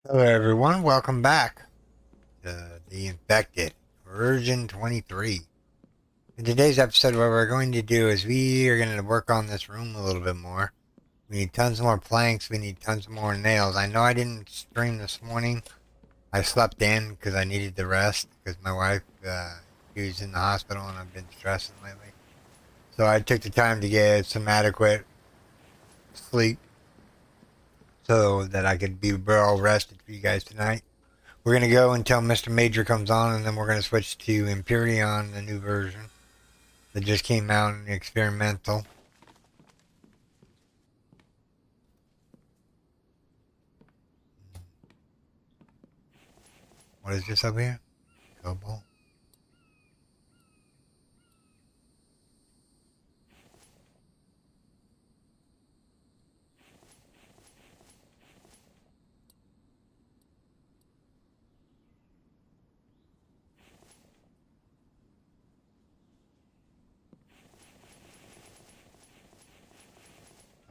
Hello, everyone. Welcome back to The Infected, version 23. In today's episode, what we're going to do is we are going to work on this room a little bit more. We need tons more planks. We need tons more nails. I know I didn't stream this morning. I slept in because I needed the rest because my wife, she was in the hospital and I've been stressing lately. So I took the time to get some adequate sleep so that I could be well rested for you guys tonight. We're going to go until Mr. Major comes on, and then we're going to switch to Empyrean, the new version that just came out in experimental. What is this up here? Cobalt.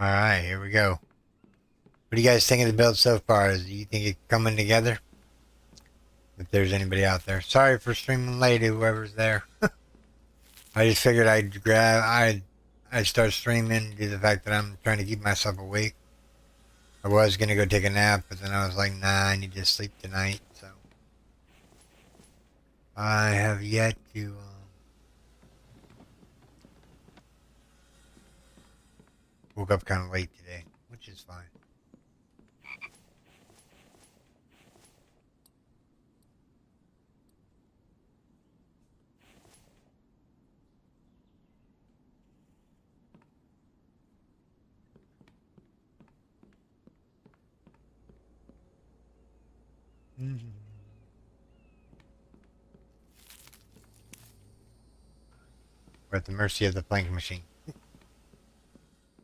Alright, here we go. What do you guys think of the build so far? Do you think it's coming together? If there's anybody out there. Sorry for streaming late, whoever's there. I just figured I'd start streaming due to the fact that I'm trying to keep myself awake. I was going to go take a nap, but then I was like, nah, I need to sleep tonight, so. I have yet to, woke up kind of late today, which is fine. Mm-hmm. We're at the mercy of the plank machine.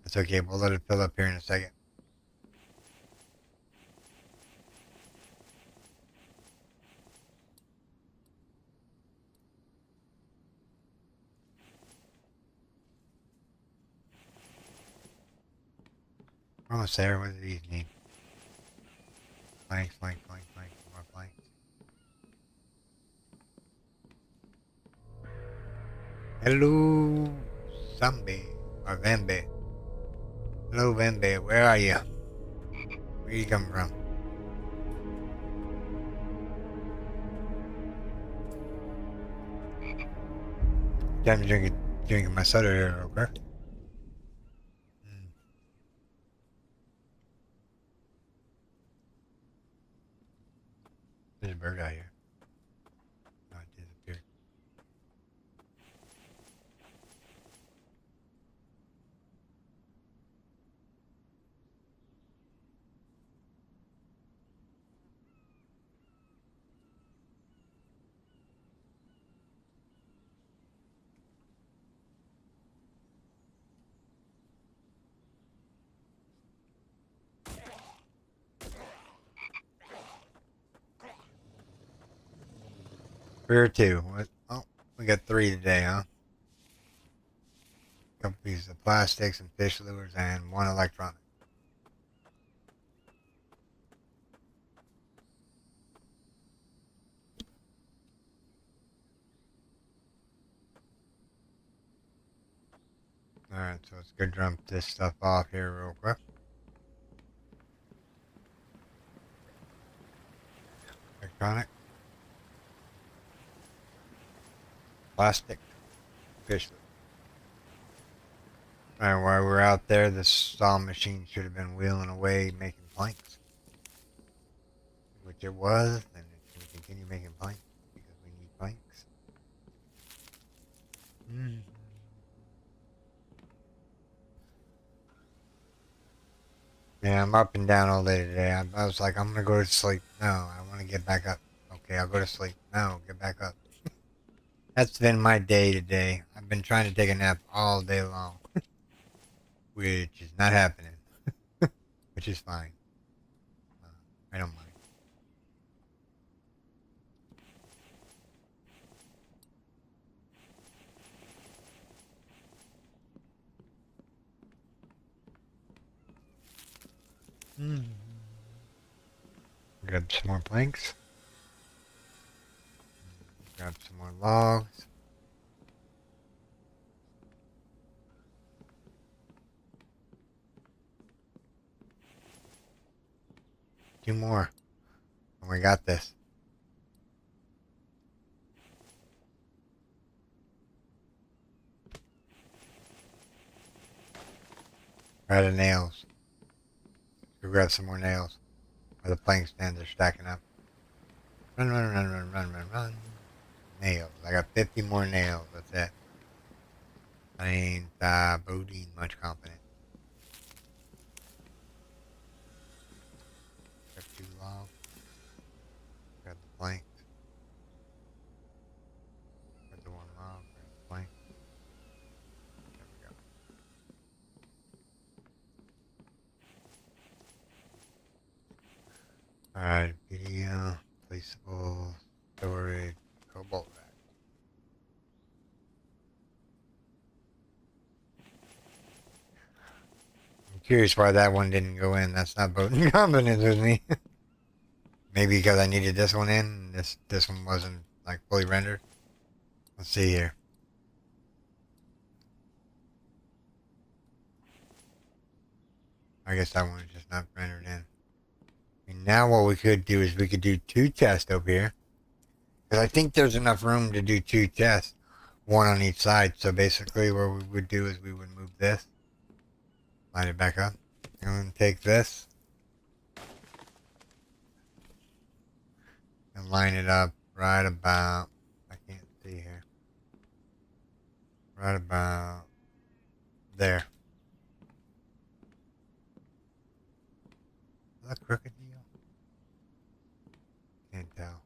That's okay, we'll let it fill up here in a second. We're almost there. What do these need? Planks, more planks. Hello, Zombie, or Vambe. Hello, Vambe, where are you? Where you come from? I'm drinking my soda here real quick. There's a bird out here. Oh, it disappeared. Where two? What? Oh, we got three today, huh? A couple pieces of plastic, some fish lures, and one electronic. Alright, so let's go dump this stuff off here real quick. Electronic, plastic, fish lure. Alright, while we're out there, the saw machine should have been wheeling away making planks. Which it was, and it can continue making planks because we need planks. Mm. Yeah, I'm up and down all day today. I was like, I'm gonna go to sleep. No, I want to get back up. Okay, I'll go to sleep. No, get back up. That's been my day today. I've been trying to take a nap all day long, which is not happening, which is fine. I don't mind. Mm. Grab some more planks. Grab some more logs. Two more. And we got this. Out of nails. Go grab some more nails. Where the plank stands are stacking up. Run, run, run, run, run, run, run. Nails. I got 50 more nails. That's it. I ain't boding much confidence. Grab 2 logs. Grab the plank. Grab the 1 log. Grab the plank. There we go. Alright, video, placeable, storage, cobalt rack. I'm curious why that one didn't go in. That's not voting confidence with me. Maybe because I needed this one in, and this one wasn't like fully rendered. Let's see here. I guess that one is just not rendered in. And now what we could do is we could do 2 tests over here. Because I think there's enough room to do 2 tests. 1 on each side. So basically what we would do is we would move this. Line it back up. And take this. And line it up right about, I can't see here. Right about there. Is that crooked deal? Can't tell.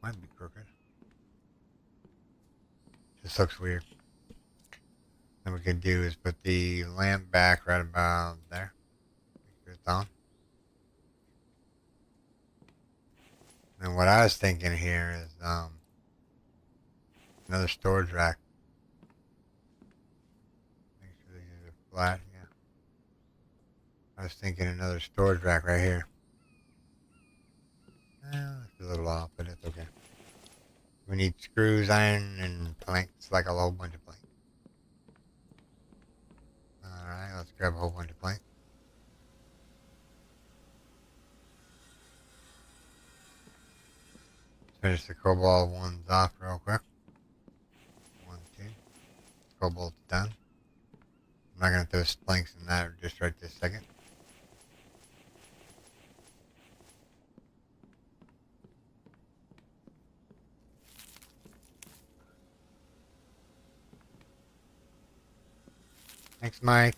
Might be crooked. Just looks weird. Then we could do is put the lamp back right about there. Make sure it's on. And what I was thinking here is another storage rack. Make sure these are flat, yeah. I was thinking another storage rack right here. It's a little off, but it's okay. We need screws, iron, and planks, like a whole bunch of planks. Alright, let's grab a whole bunch of planks. Finish the cobalt ones off real quick. 1, 2. Cobalt's done. I'm not going to throw planks in that just right this second. Thanks, Mike.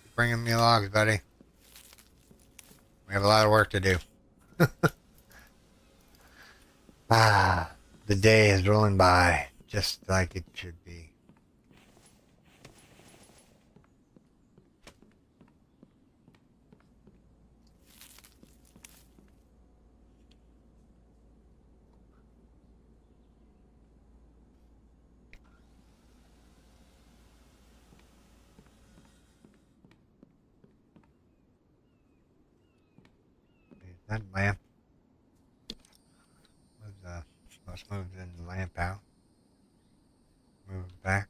Keep bringing me logs, buddy. We have a lot of work to do. The day is rolling by just like it should be. That lamp. Let's move the lamp out. Move it back.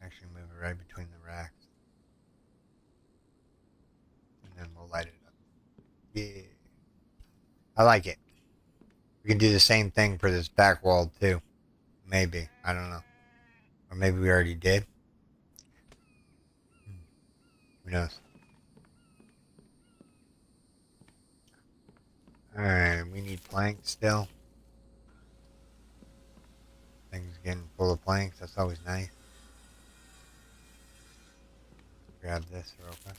Actually move it right between the racks. And then we'll light it up. Yeah. I like it. We can do the same thing for this back wall too. Maybe. I don't know. Or maybe we already did. Who knows? Alright, we need planks still. Things getting full of planks. That's always nice. Grab this real quick.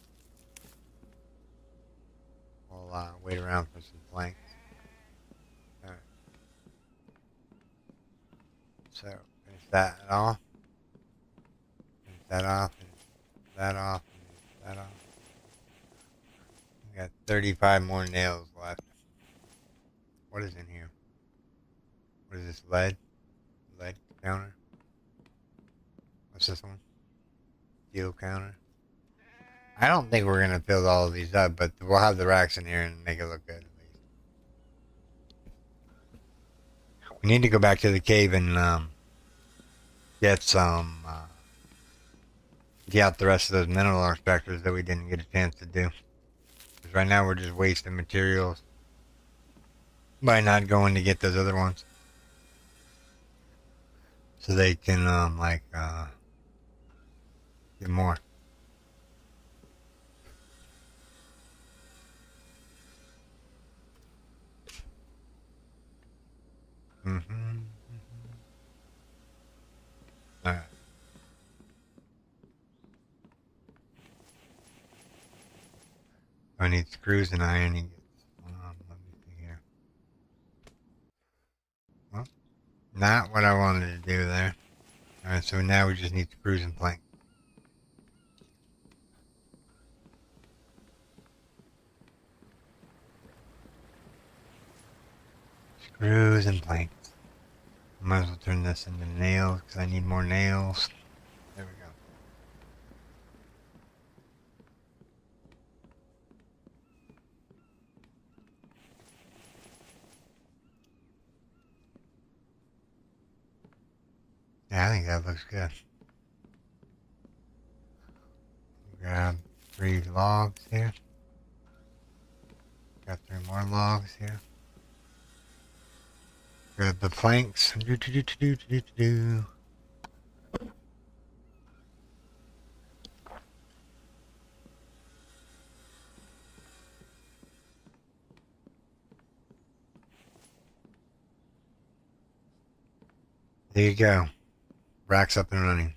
We'll wait around for some planks. Alright. So, finish that off. Finish that off. Finish that off. Finish that off. We got 35 more nails left. What is in here? What is this? Lead? Lead counter? What's this one? Steel counter? I don't think we're gonna build all of these up, but we'll have the racks in here and make it look good at least. We need to go back to the cave and get some get out the rest of those mineral extractors that we didn't get a chance to do. Because right now we're just wasting materials by not going to get those other ones, so they can get more. Mm-hmm. All right. I need screws and iron ingots. Let me see here. Well, not what I wanted to do there. All right, so now we just need screws and planks. Screws and planks. Might as well turn this into nails because I need more nails. There we go. Yeah, I think that looks good. Grab 3 logs here. Got 3 more logs here. Grab the planks. Do, do, do, do, do, do, do. There you go. Racks up and running.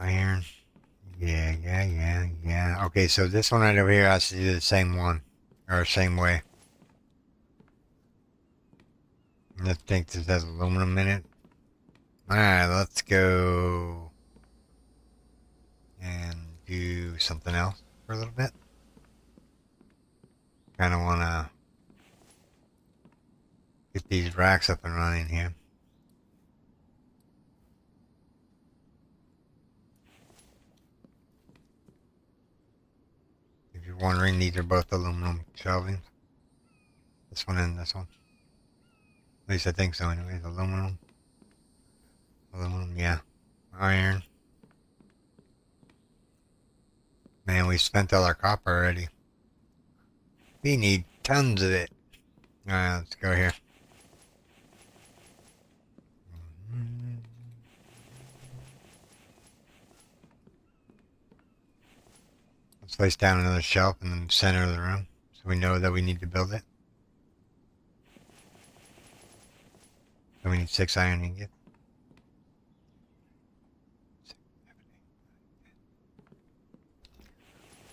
Iron. Yeah. Okay, so this one right over here has to do the same one. Or same way. I think this has aluminum in it. Alright, let's go and do something else for a little bit. Kind of want to get these racks up and running here. If you're wondering, these are both aluminum shelving. This one and this one. At least I think so anyways. Aluminum. Aluminum, yeah. Iron. Man, we spent all our copper already. We need tons of it. Alright, let's go here. Let's place down another shelf in the center of the room so we know that we need to build it. So we need 6 iron ingots.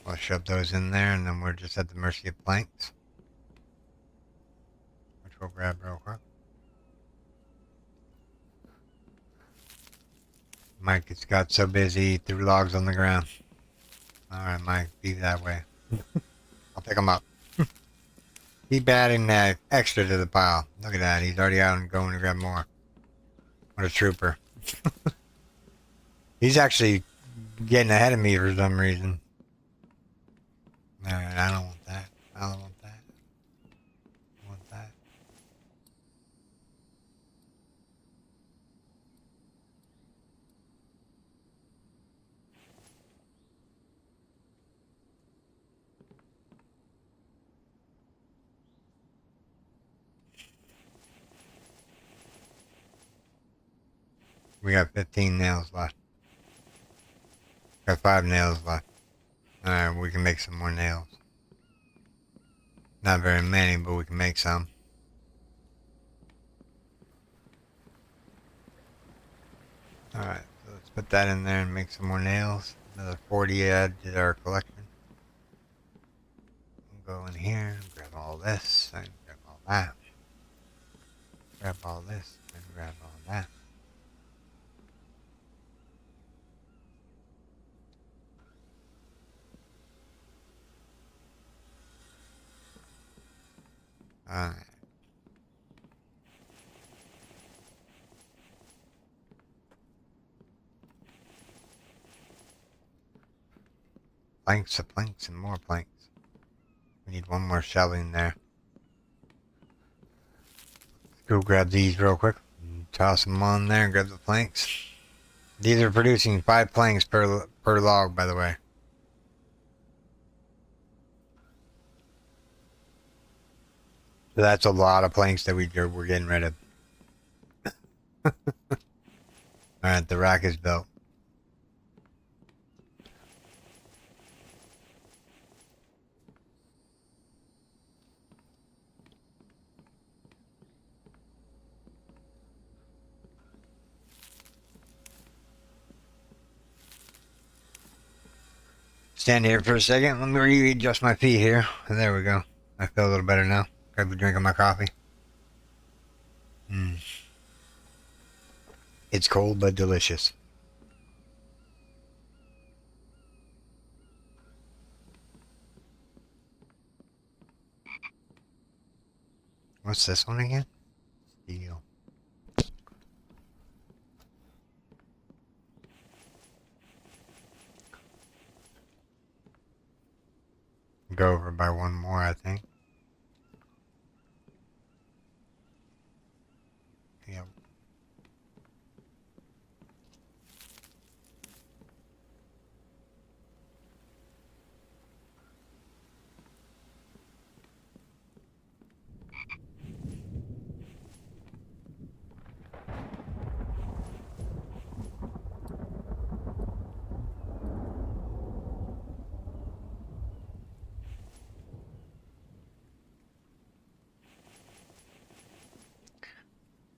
We'll shove those in there and then we're just at the mercy of planks, which we'll grab real quick. Mike has got so busy he threw logs on the ground. Alright, Mike, be that way. I'll pick him up. Keep adding that extra to the pile. Look at that, he's already out and going to grab more. What a trooper. He's actually getting ahead of me for some reason. Alright, I don't want that. I don't want that. I want that. We got 15 nails left. Got 5 nails left. Alright, we can make some more nails. Not very many, but we can make some. Alright, so let's put that in there and make some more nails. Another 40 add to our collection. We'll go in here, grab all this, and grab all that. Grab all this, and grab all that. Alright. Planks of planks and more planks. We need one more shelving there. Let's go grab these real quick. And toss them on there and grab the planks. These are producing 5 planks per log, by the way. So that's a lot of planks that we're getting rid of. Alright, the rack is built. Stand here for a second. Let me readjust my feet here. There we go. I feel a little better now. Grab a drink of my coffee. It's cold but delicious. What's this one again? Steel. Go over by one more, I think. Yep.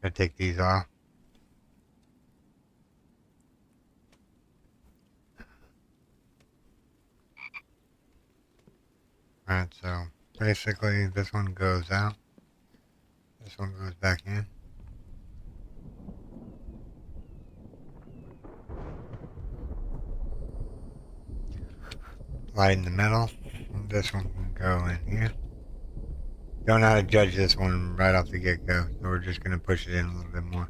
Gotta take these off. Alright, so basically this one goes out. This one goes back in. Light in the middle. This one can go in here. Don't know how to judge this one right off the get-go, so we're just going to push it in a little bit more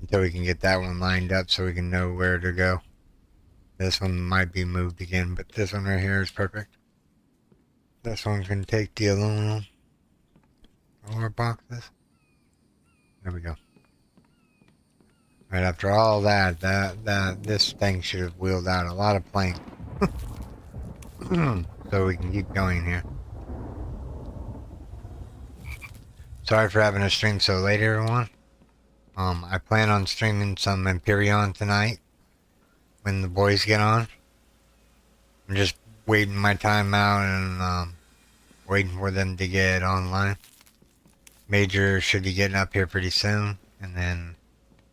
until we can get that one lined up so we can know where to go. This one might be moved again, but this one right here is perfect. This one's going to take the aluminum ore boxes. There we go. Right after all that, this thing should have wheeled out a lot of plank. So we can keep going here. Sorry for having to stream so late, everyone. I plan on streaming some Empyrion tonight when the boys get on. I'm just waiting my time out and waiting for them to get online. Major should be getting up here pretty soon, and then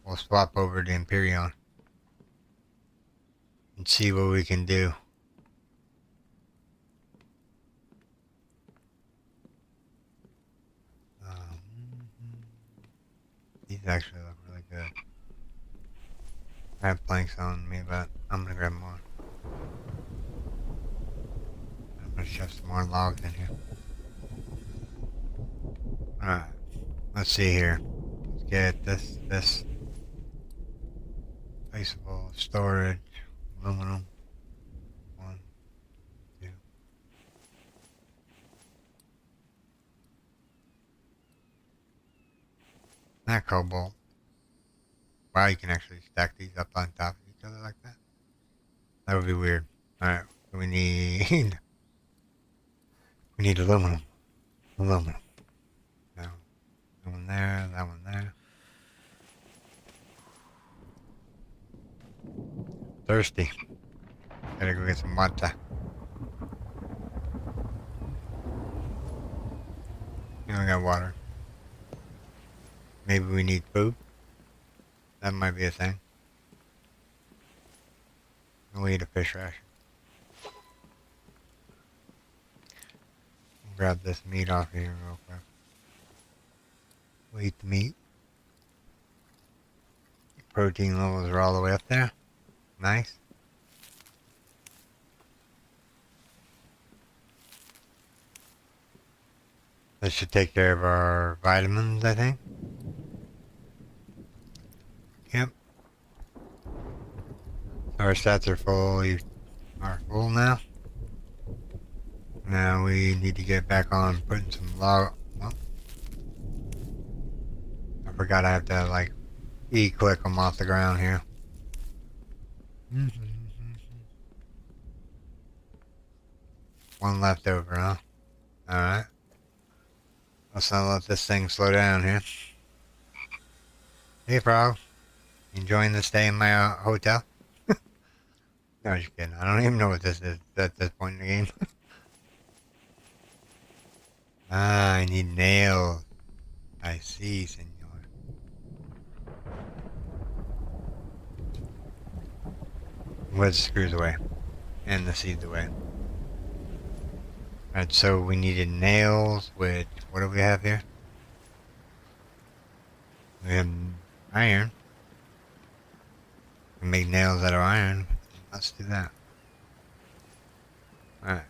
we'll swap over to Empyrion and see what we can do. These actually look really good. I have planks on me, but I'm gonna grab more. I'm gonna shove some more logs in here. Alright, let's see here. Let's get this placeable storage, aluminum. 1, 2. That cobalt. Wow, you can actually stack these up on top of each other like that. That would be weird. Alright, so we need aluminum. Aluminum. Now, that one there, that one there. Thirsty. Gotta go get some water. You only got water. Maybe we need food. That might be a thing. We'll eat a fish ration. Grab this meat off here real quick. We'll eat the meat. Protein levels are all the way up there. Nice. This should take care of our vitamins, I think. Yep. Our stats are full now. Now we need to get back on putting some log. Well, I forgot I have to like E-click them off the ground here. One left over, huh? Alright. Let's not let this thing slow down here. Hey, Frog. Enjoying the stay in my hotel? No, just kidding. I don't even know what this is at this point in the game. Ah, I need nails. I see, senor. With the screws away. And the seeds away. Alright, so we needed nails, which, what do we have here? We have iron. We can make nails out of iron. Let's do that. Alright.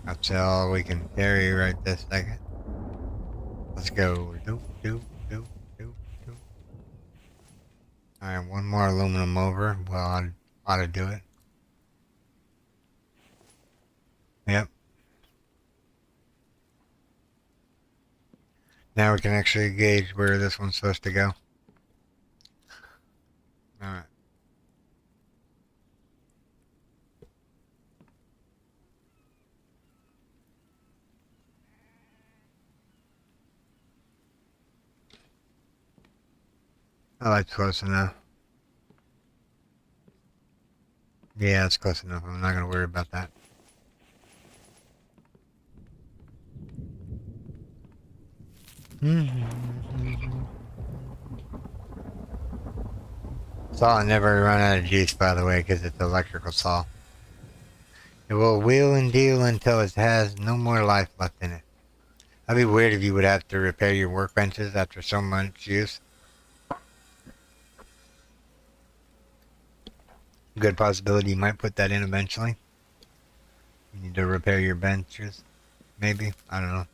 That's all we can carry right this second. Let's go. Doop, doop, doop, doop, doop. Alright, one more aluminum over. Well, I ought to do it. Yep. Now we can actually gauge where this one's supposed to go. Alright. Oh, that's close enough. Yeah, that's close enough. I'm not going to worry about that. Saw never run out of juice, by the way, because it's electrical saw. It will wheel and deal until it has no more life left in it. That'd be weird if you would have to repair your workbenches after so much use. Good possibility you might put that in eventually. You need to repair your benches, maybe. I don't know.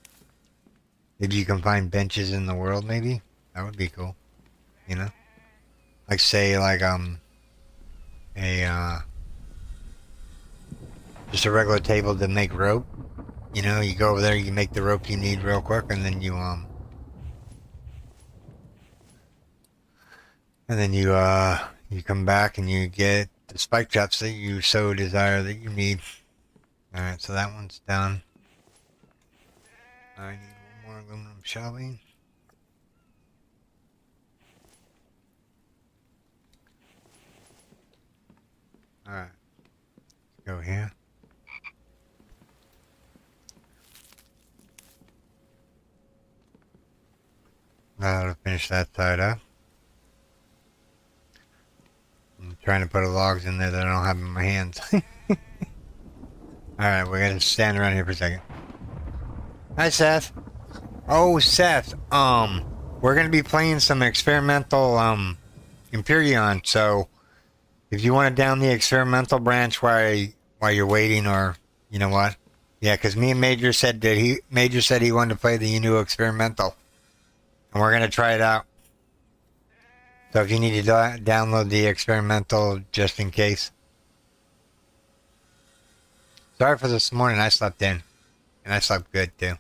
If you can find benches in the world, maybe that would be cool. You know, like say like a just a regular table to make rope. You know, you go over there, you make the rope you need real quick, and then you come back and you get the spike traps that you so desire that you need. All right, so that one's done. I need one more aluminum, shall we? All right, let's go here. That'll finish that side up. I'm trying to put logs in there that I don't have in my hands. Alright, we're gonna stand around here for a second. Hi, Seth. Oh, Seth, we're gonna be playing some experimental, Empyrean, so if you want to down the experimental branch while you're waiting, or, you know what? Yeah, because me and Major said he wanted to play the new experimental. And we're gonna try it out. So if you need to download the experimental just in case. Sorry for this morning, I slept in. And I slept good too.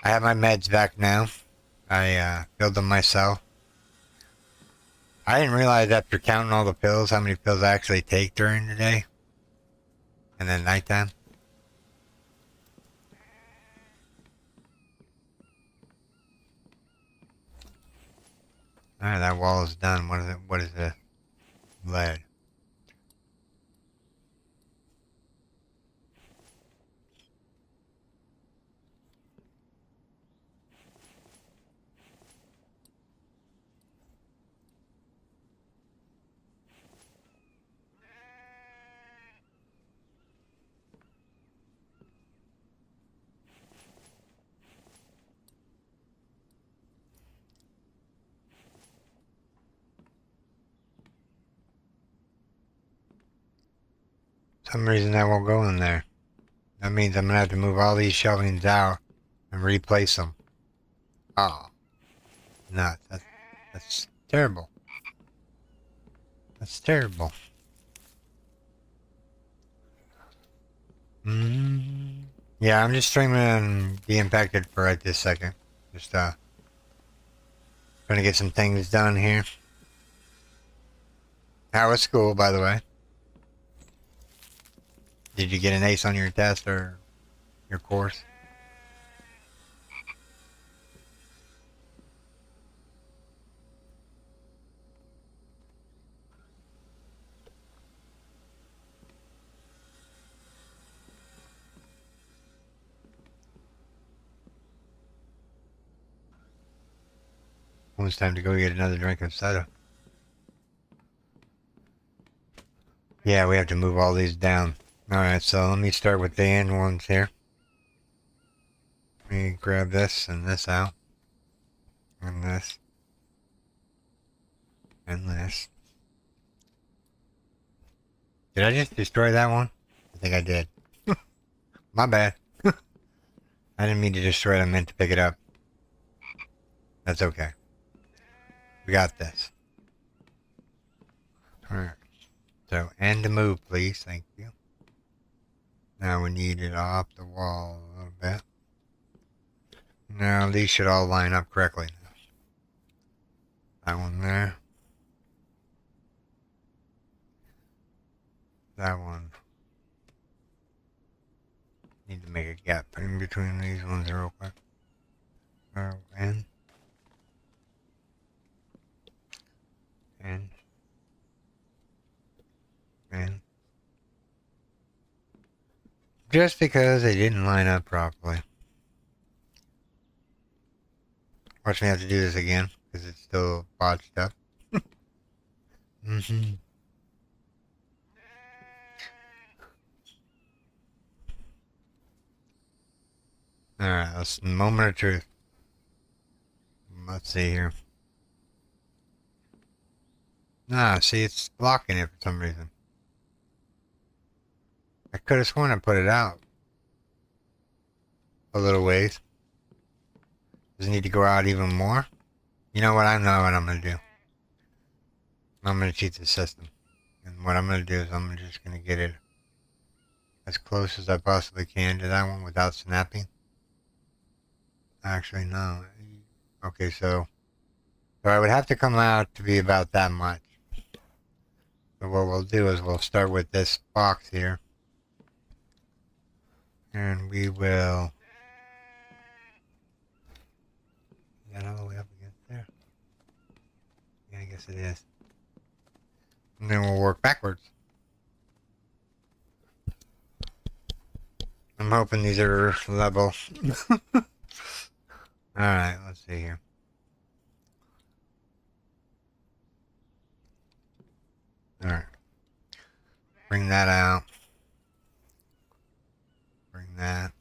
I have my meds back now. I filled them myself. I didn't realize after counting all the pills how many pills I actually take during the day. And then nighttime. Alright, that wall is done. What is it? What is it? Lead. For some reason that won't go in there. That means I'm gonna have to move all these shelvings out and replace them. Oh, no, that's terrible. That's terrible. Yeah, I'm just streaming the Impacted for right this second. Just trying to get some things done here. How was school, by the way? Did you get an ace on your test or your course? Well, it's time to go get another drink of soda. Yeah, we have to move all these down. Alright, so let me start with the end ones here. Let me grab this and this out. And this. And this. Did I just destroy that one? I think I did. My bad. I didn't mean to destroy it, I meant to pick it up. That's okay. We got this. Alright. So, end to move, please. Thank you. Now we need it off the wall a little bit. Now these should all line up correctly. That one there. That one. Need to make a gap in between these ones real quick. And. And. And. Just because they didn't line up properly. Watch me have to do this again, because it's still botched up. Mm-hmm. Alright, that's the moment of truth. Let's see here. Ah, see, it's blocking it for some reason. I could have sworn I put it out a little ways. Does it need to go out even more? You know what? I know what I'm going to do. I'm going to cheat the system. And what I'm going to do is I'm just going to get it as close as I possibly can to that one without snapping. Actually, no. Okay, so I would have to come out to be about that much. So what we'll do is we'll start with this box here. And we will... Is that all the way up against there? Yeah, I guess it is. And then we'll work backwards. I'm hoping these are level. Alright, let's see here. Alright. Bring that out. Bring that.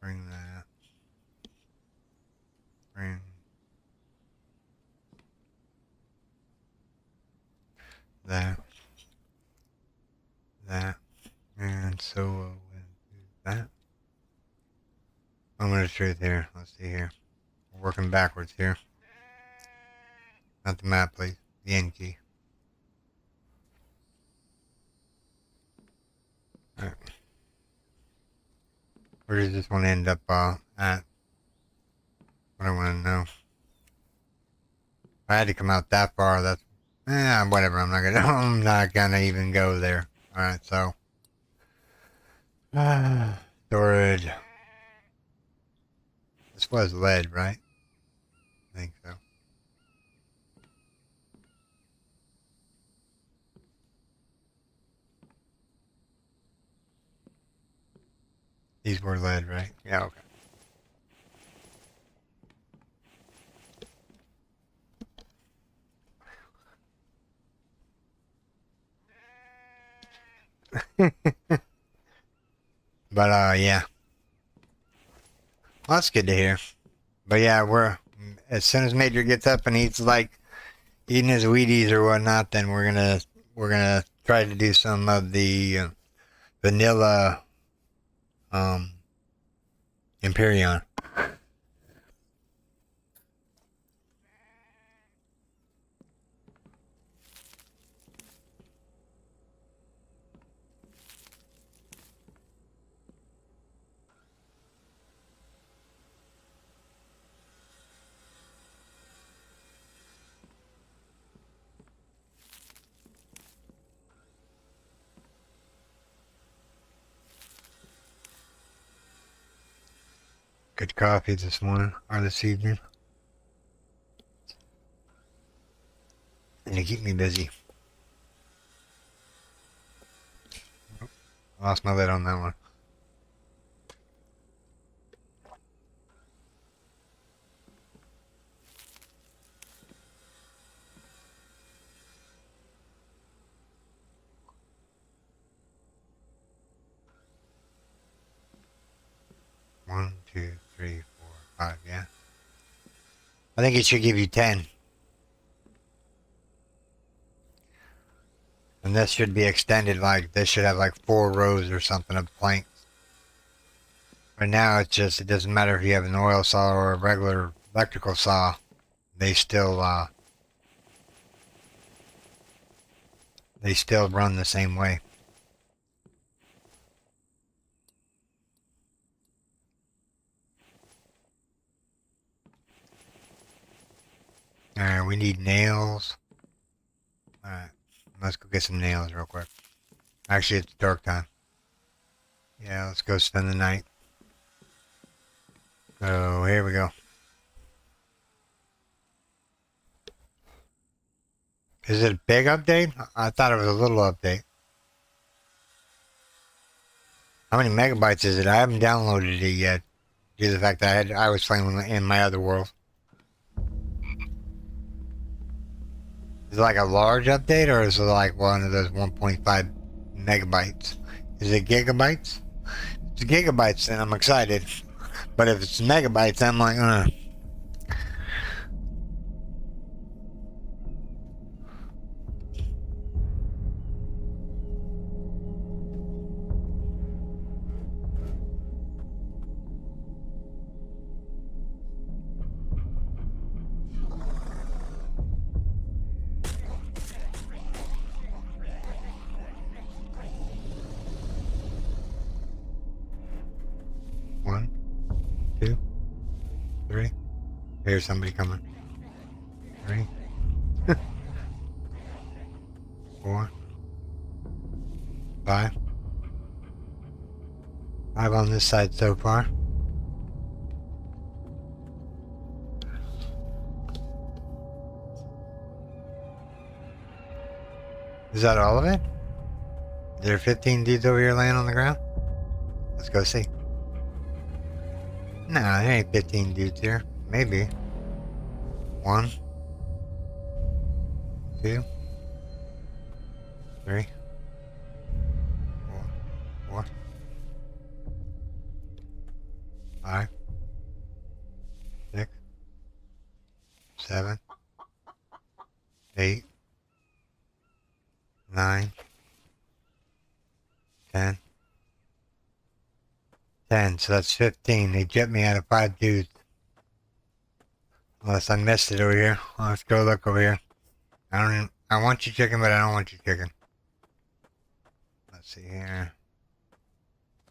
Bring that. Bring that. That. And so we'll do that. Moment of truth here. Let's see here. We're working backwards here. Not the map, please. The N key. Alright. Where does this one end up at? What I want to know. If I had to come out that far, that's whatever. I'm not gonna even go there. All right, so storage. This was lead, right? I think so. These were lead, right? Yeah, okay. But yeah. Well, that's good to hear. But yeah, as soon as Major gets up and he's like eating his Wheaties or whatnot, then we're gonna try to do some of the vanilla Imperion. Good coffee this morning or this evening. And to keep me busy. I lost my lid on that one. One, two, three, four, five, yeah. I think it should give you 10. And this should be extended, like, this should have like 4 rows or something of planks. Right now, it's just, it doesn't matter if you have an oil saw or a regular electrical saw. They still run the same way. Alright, we need nails. Alright, let's go get some nails real quick. Actually, it's dark time. Yeah, let's go spend the night. So, here we go. Is it a big update? I thought it was a little update. How many megabytes is it? I haven't downloaded it yet, due to the fact that I was playing in my other world. Is it like a large update, or is it like one of those 1.5 megabytes? Is it gigabytes? If it's gigabytes, then I'm excited. But if it's megabytes, I'm like, One, two, three. Here's somebody coming. 3, 4, 5. 5 on this side so far. Is that all of it? Is there 15 dudes over here laying on the ground? Let's go see. Nah, there ain't 15 dudes here. Maybe. 1, 2, 3, 4, 5, 6, 7, 8, 9, 10. 10, so that's 15. They jet me out of 5 dudes. Unless I missed it over here. Let's go look over here. I want you chicken, but I don't want you chicken. Let's see here.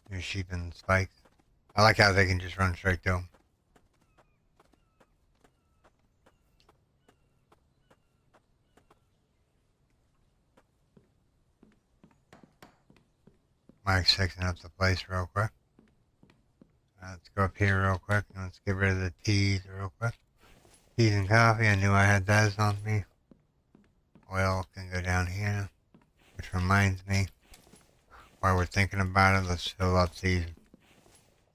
Here's sheep and spikes. I like how they can just run straight to them. Mike's fixing up the place real quick. Let's go up here real quick and let's get rid of the teas real quick. Teas and coffee, I knew I had those on me. Oil can go down here. Which reminds me, while we're thinking about it, let's fill up these.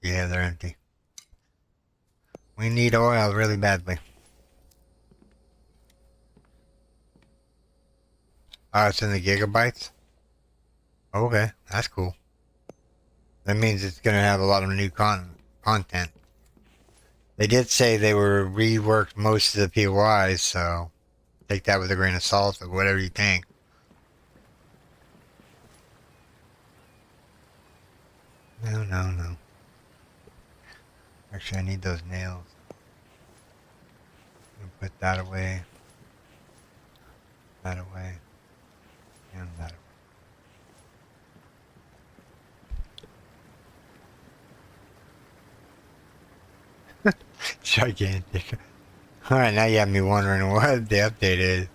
Yeah, they're empty. We need oil really badly. Oh, it's in the gigabytes? Okay, that's cool. That means it's going to have a lot of new content. They did say they were reworked most of the POIs, so take that with a grain of salt or whatever you think. No, no, no. Actually, I need those nails. I'm gonna put that away, and that away. Gigantic. Alright, now you have me wondering what the update is.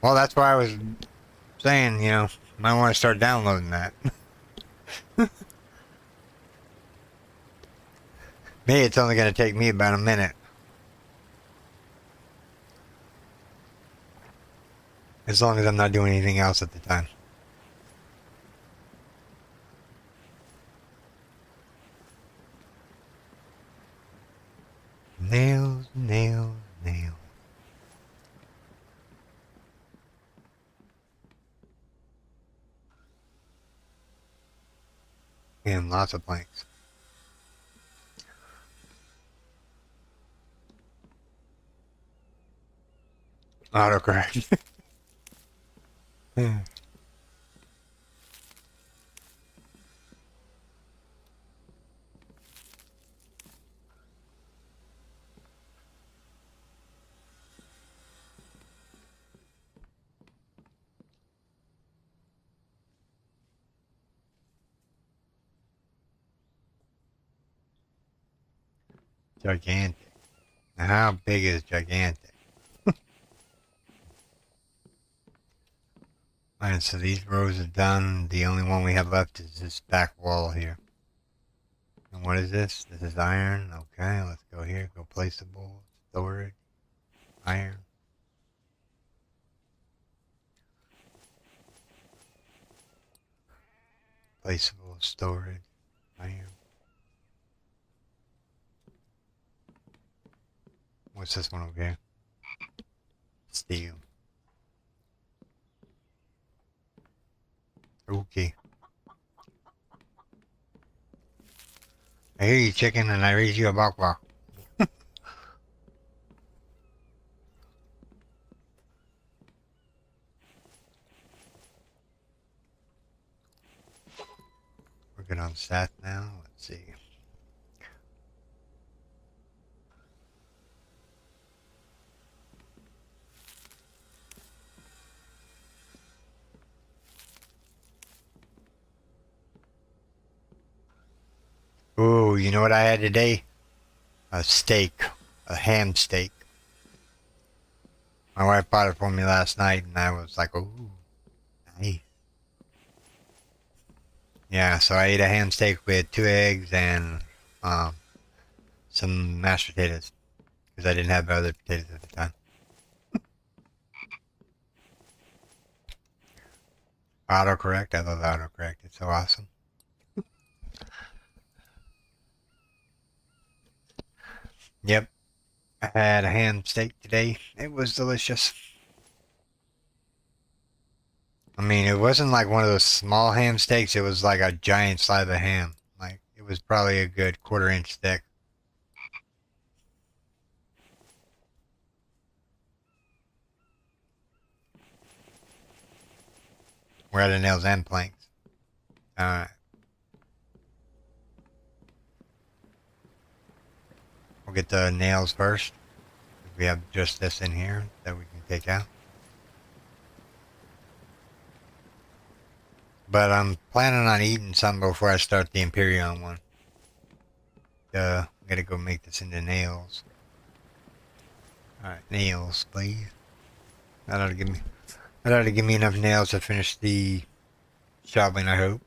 Well, that's why I was saying, you know, might want to start downloading that. Me, it's only going to take me about a minute. As long as I'm not doing anything else at the time. Nails, nails, nails. And lots of planks. Autocorrect. Gigantic. Now, how big is gigantic? Alright, so these rows are done. The only one we have left is this back wall here. And what is this? This is iron. Okay, let's go here. Go placeable. Storage. Iron. Placeable. Storage. Iron. What's this one over here? Steel. Okay. I hear you, chicken, and I raise you a bakwa. We're good on stat now. Let's see. Ooh, you know what I had today? A steak. A ham steak. My wife bought it for me last night, and I was like, ooh, nice. Yeah, so I ate a ham steak with 2 eggs and um, some mashed potatoes. Because I didn't have other potatoes at the time. Autocorrect. I love autocorrect. It's so awesome. Yep. I had a ham steak today. It was delicious. I mean, it wasn't like one of those small ham steaks. It was like a giant slab of ham. Like, it was probably a good quarter-inch thick. We're out of nails and planks. Alright. We'll get the nails first. We have just this in here that we can take out. But I'm planning on eating some before I start the Imperion one. I gotta go make this into nails. Alright, nails, please. That ought to give me enough nails to finish the shoveling, I hope.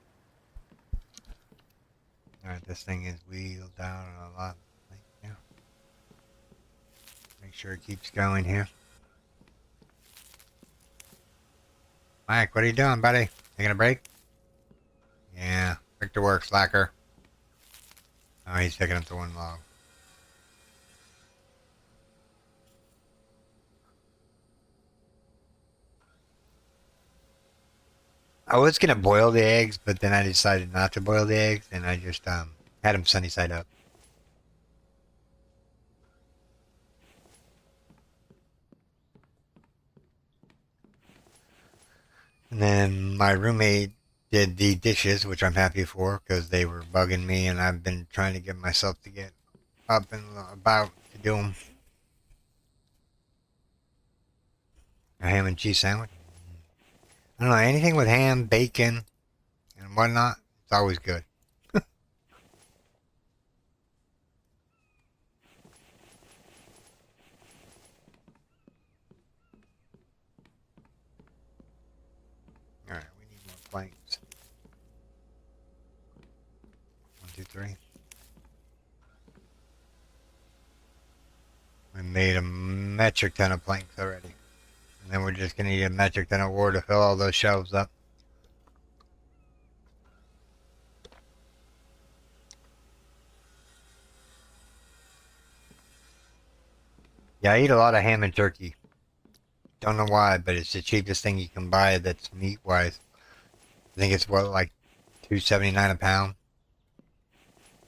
Alright, this thing is wheeled down a lot. Yeah. Make sure it keeps going here. Mike, what are you doing, buddy? Taking a break? Yeah, back to work, slacker. Oh, he's picking up the one log. I was gonna boil the eggs, but then I decided not to boil the eggs, and I just had them sunny side up. And then my roommate did the dishes, which I'm happy for because they were bugging me, and I've been trying to get myself to get up and about to do them. A ham and cheese sandwich. I don't know, anything with ham, bacon, and whatnot, it's always good. Alright, we need more planks. 1, 2, 3. We made a metric ton of planks already. And then we're just going to need a metric ton of wood to fill all those shelves up. Yeah, I eat a lot of ham and turkey. Don't know why, but it's the cheapest thing you can buy that's meat-wise. I think it's what, like $2.79 a pound?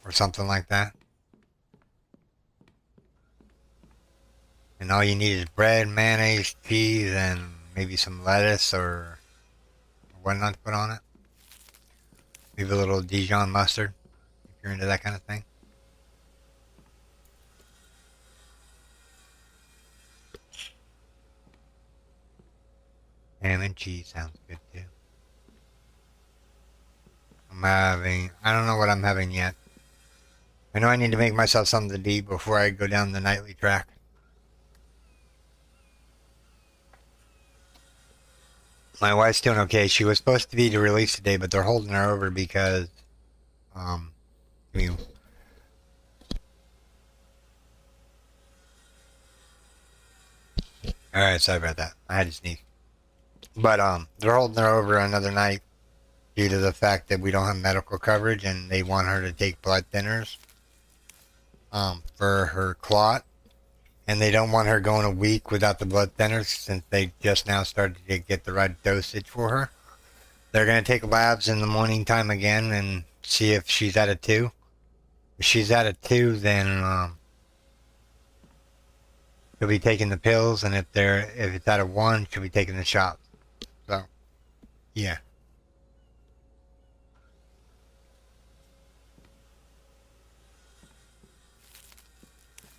Or something like that. And all you need is bread, mayonnaise, cheese, and maybe some lettuce or whatnot to put on it. Maybe a little Dijon mustard, if you're into that kind of thing. Ham and cheese sounds good too. I don't know what I'm having yet. I know I need to make myself something to eat before I go down the nightly track. My wife's doing okay. She was supposed to be to release today, but they're holding her over because, um, I mean, alright, sorry about that. I had to sneeze. But, they're holding her over another night due to the fact that we don't have medical coverage and they want her to take blood thinners, for her clot. And they don't want her going a week without the blood thinners since they just now started to get the right dosage for her. They're going to take labs in the morning time again and see if she's at a 2. If she's at a 2, then she'll be taking the pills, and if it's at a 1, she'll be taking the shots. So, yeah.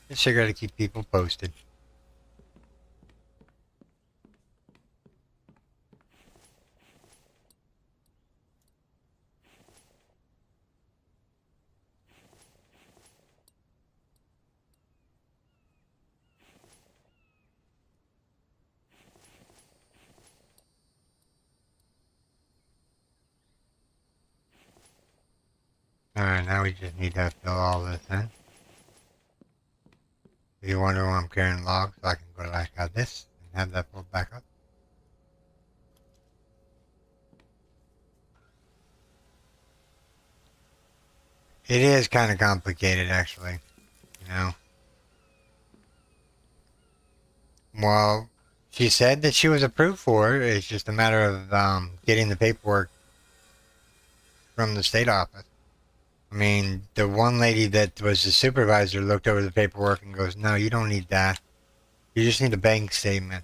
Just figure to keep people posted. Alright, now we just need to fill all this in. If you wonder why I'm carrying logs, I can go like this and have that pulled back up. It is kind of complicated, actually. You know? Well, she said that she was approved for it. It's just a matter of getting the paperwork from the state office. I mean, the one lady that was the supervisor looked over the paperwork and goes, "No, you don't need that. You just need a bank statement."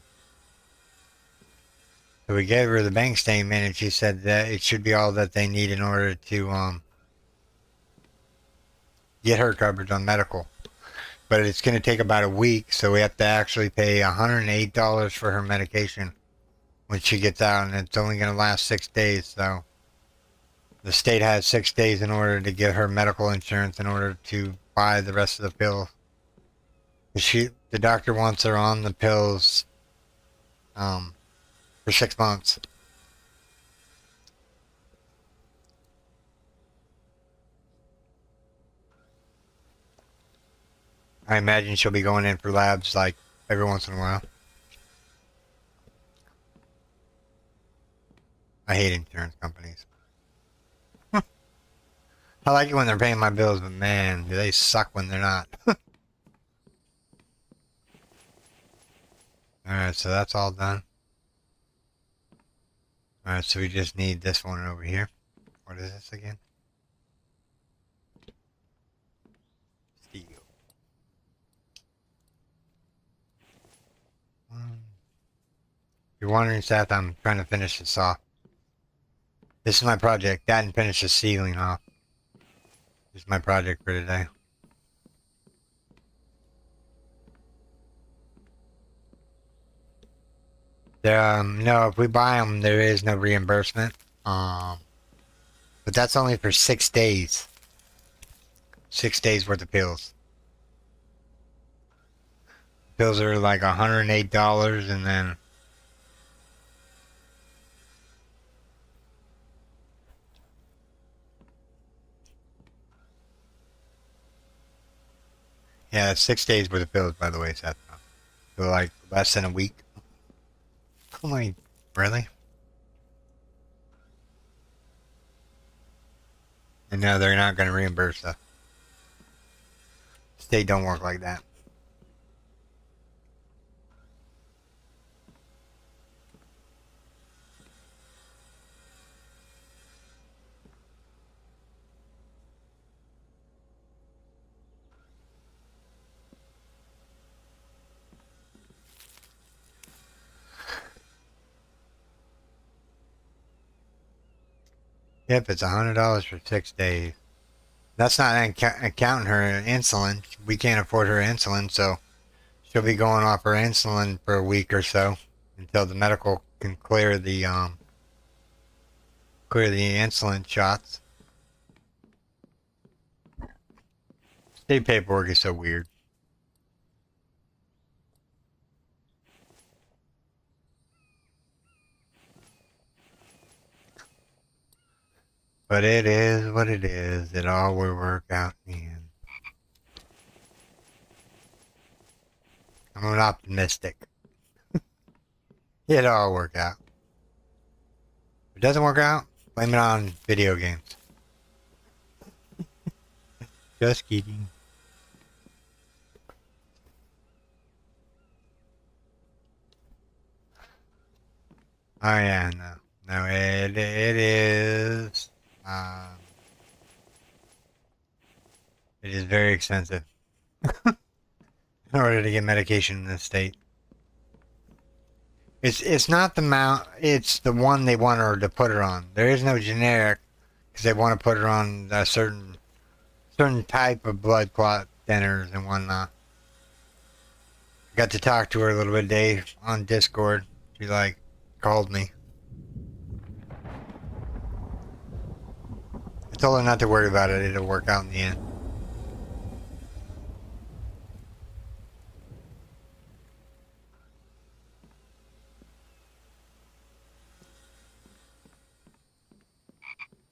So we gave her the bank statement, and she said that it should be all that they need in order to get her coverage on medical. But it's going to take about a week, so we have to actually pay $108 for her medication when she gets out, and it's only going to last 6 days. So the state has 6 days in order to get her medical insurance in order to buy the rest of the pills. The doctor wants her on the pills for 6 months. I imagine she'll be going in for labs like every once in a while. I hate insurance companies. I like it when they're paying my bills, but man, do they suck when they're not. Alright, so that's all done. Alright, so we just need this one over here. What is this again? Steel. If you're wondering, Seth, I'm trying to finish this off. This is my project. That and finish the ceiling off. This is my project for today. No, if we buy them, there is no reimbursement. But that's only for 6 days. 6 days worth of pills. Pills are like $108, and then yeah, that's 6 days worth of pills, by the way, Seth. So like less than a week. Oh my, really? And no, they're not going to reimburse us. State don't work like that. Yep, it's $100 for 6 days. That's not accounting her insulin. We can't afford her insulin, so she'll be going off her insulin for a week or so until the medical can clear the insulin shots. State paperwork is so weird. But it is what it is. It all will work out in the end. I'm an optimistic. It'll all work out. If it doesn't work out, blame it on video games. Just kidding. Oh yeah, no, it is. It is very expensive in order to get medication in this state. It's not the amount. It's the one they want her to put her on. There is no generic because they want to put her on a certain type of blood clot thinners and whatnot. I got to talk to her a little bit today on Discord. She called me. I told her not to worry about it. It'll work out in the end.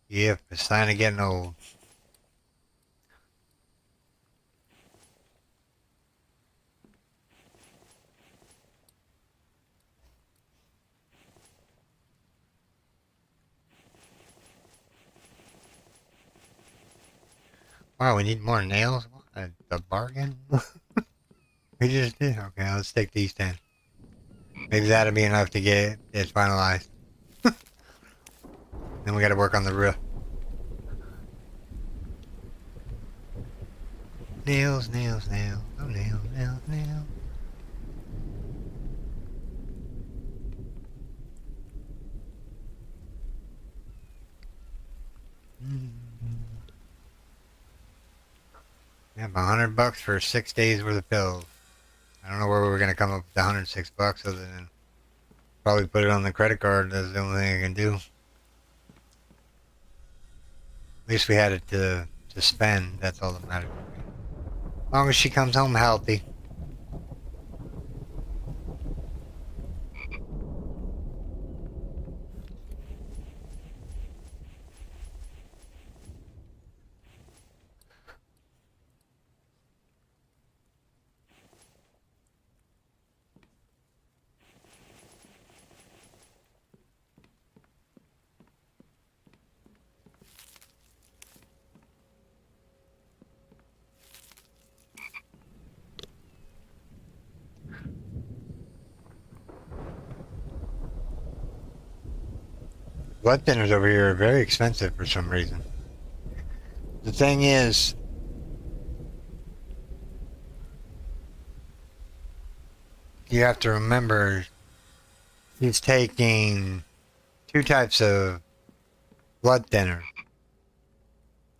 Yep, it's sign of getting old. Wow, we need more nails? What a bargain? We just did. Okay, let's take these 10. Maybe that'll be enough to get it finalized. Then we gotta work on the roof. Nails, nails, nails. Oh, nails, nails, nails. Yeah, $100 for 6 days worth of pills. I don't know where we're gonna come up with $106 other than probably put it on the credit card. That's the only thing I can do. At least we had it to spend. That's all that matters. As long as she comes home healthy. Blood thinners over here are very expensive for some reason. The thing is, you have to remember he's taking 2 types of blood thinner.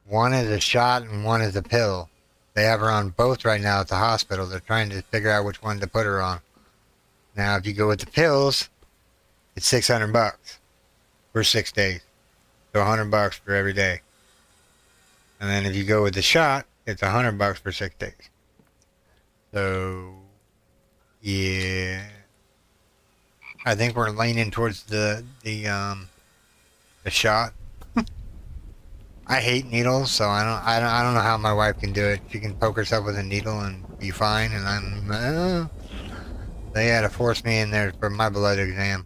One is a shot and one is a pill. They have her on both right now at the hospital. They're trying to figure out which one to put her on. Now, if you go with the pills, it's $600 for 6 days. So $100 for every day. And then if you go with the shot, it's $100 for 6 days. So, yeah, I think we're leaning towards the shot. I hate needles, so I don't know how my wife can do it. She can poke herself with a needle and be fine, and they had to force me in there for my blood exam.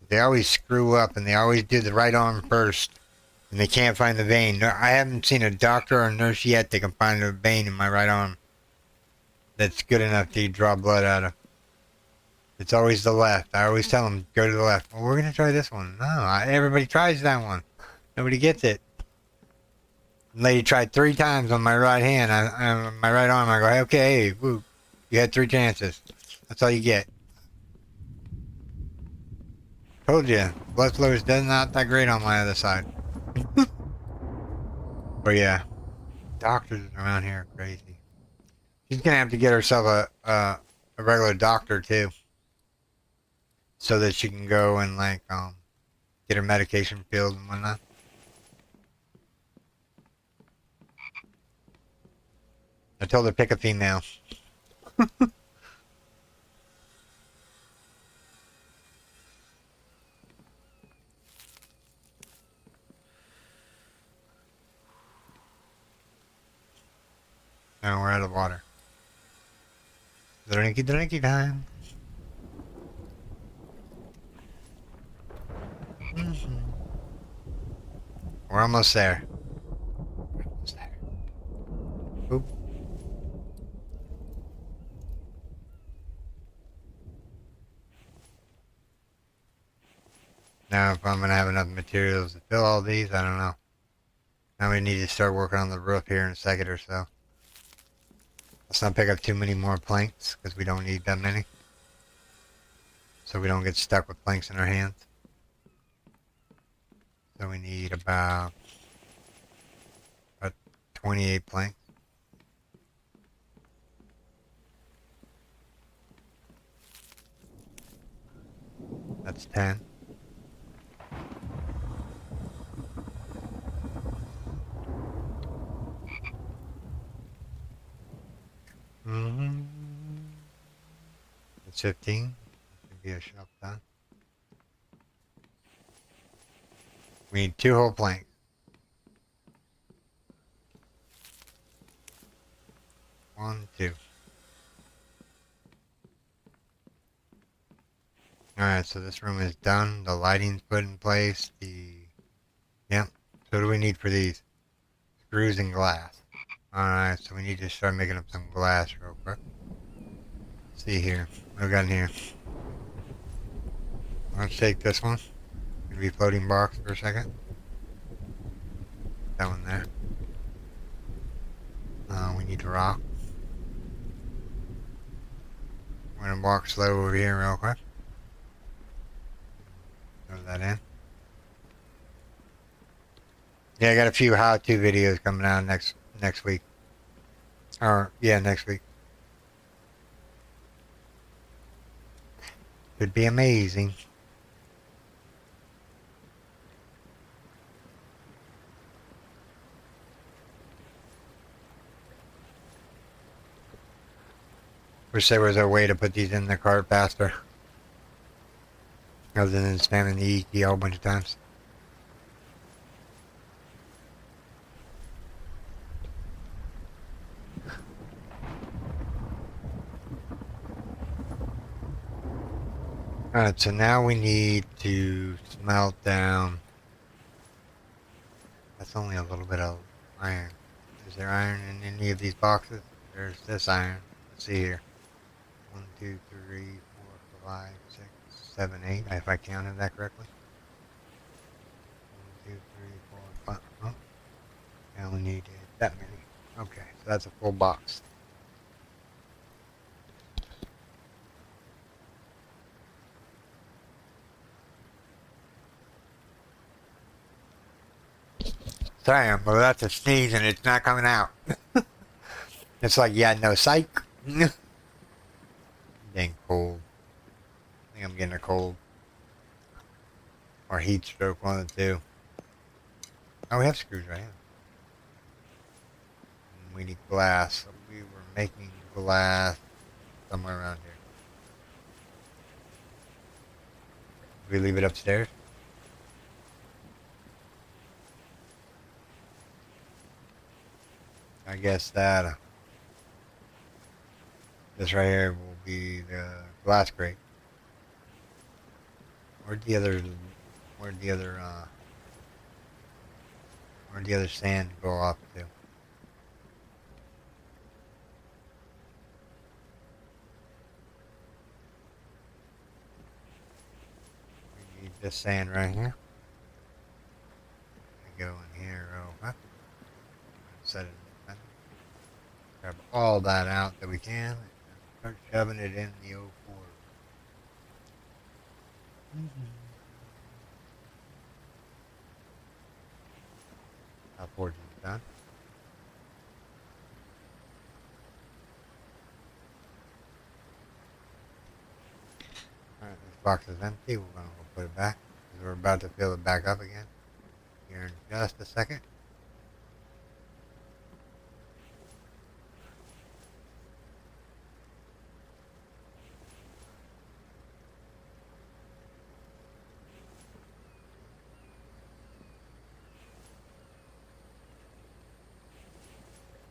They always screw up, and they always do the right arm first, and they can't find the vein. No, I haven't seen a doctor or nurse yet that can find a vein in my right arm that's good enough to draw blood out of. It's always the left. I always tell them, go to the left. Well, we're going to try this one. No, everybody tries that one. Nobody gets it. The lady tried 3 times on my right hand, my right arm. I go, hey, okay, woo, you had 3 chances. That's all you get. Told you, blood flow is not that great on my other side. But yeah, doctors around here are crazy. She's going to have to get herself a regular doctor, too. So that she can go and, like, get her medication filled and whatnot. I told her pick a female. Now we're out of water. Drinky time. We're almost there. Oop. Now if I'm going to have enough materials to fill all these, I don't know. Now we need to start working on the roof here in a second or so. Let's not pick up too many more planks, because we don't need that many. So we don't get stuck with planks in our hands. So we need about 28 planks. That's 10. That's 15. Should be a shelf done. We need 2 whole planks. 1, 2. Alright, so this room is done. The lighting's put in place. Yep. So what do we need for these? Screws and glass. Alright, so we need to start making up some glass real quick. Let's see here. What we got in here? Let's take this one. Gonna be floating box for a second. That one there. We need rock. We're gonna walk slow over here real quick. Throw that in. Yeah, I got a few how-to videos coming out next week. Next week. Could be amazing. Wish there was a way to put these in the cart faster. Other than spamming the E key a whole bunch of times. Alright, so now we need to smelt down. That's only a little bit of iron. Is there iron in any of these boxes? There's this iron. Let's see here. 1, 2, 3, 4, 5, 6, 7, 8, if I counted that correctly. 1, 2, 3, 4, 5. Oh, I only need that many. Okay, so that's a full box. Sorry, I'm about to sneeze and it's not coming out. It's like, yeah, no psych. Dang cold. I think I'm getting a cold. Or heat stroke, one of the two. Oh, we have screws right here. And we need glass. So we were making glass somewhere around here. We leave it upstairs? I guess that this right here will be the glass crate. Where'd the other, where'd the other, where'd the other sand go off to? We need this sand right here. Go in here real quick. Set it in the grab all that out that we can and start shoving it in the O4. Our forge is done. Alright, this box is empty. We're going to go put it back because we're about to fill it back up again here in just a second.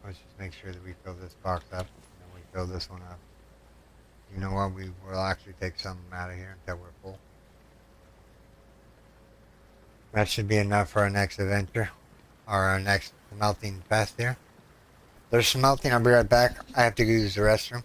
Let's just make sure that we fill this box up and then we fill this one up. You know what? We will actually take some out of here until we're full. That should be enough for our next adventure or our next smelting fest here. There's smelting. I'll be right back. I have to go use the restroom.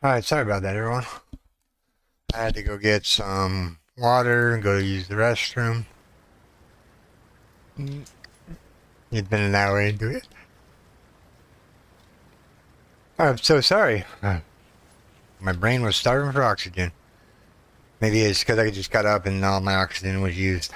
Alright, sorry about that, everyone. I had to go get some water and go use the restroom. It's been an hour into it. I'm so sorry. My brain was starving for oxygen. Maybe it's because I just got up and all my oxygen was used.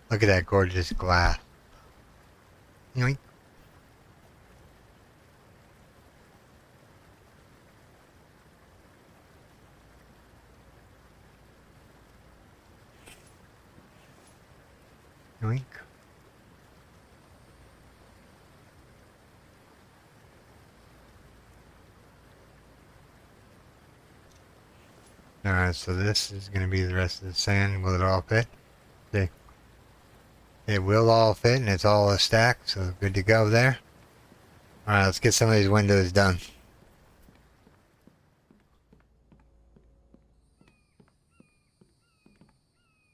Look at that gorgeous glass. Yoink. Yoink. Alright, so this is going to be the rest of the sand. Will it all fit? See. It will all fit, and it's all a stack, so good to go there. Alright, let's get some of these windows done.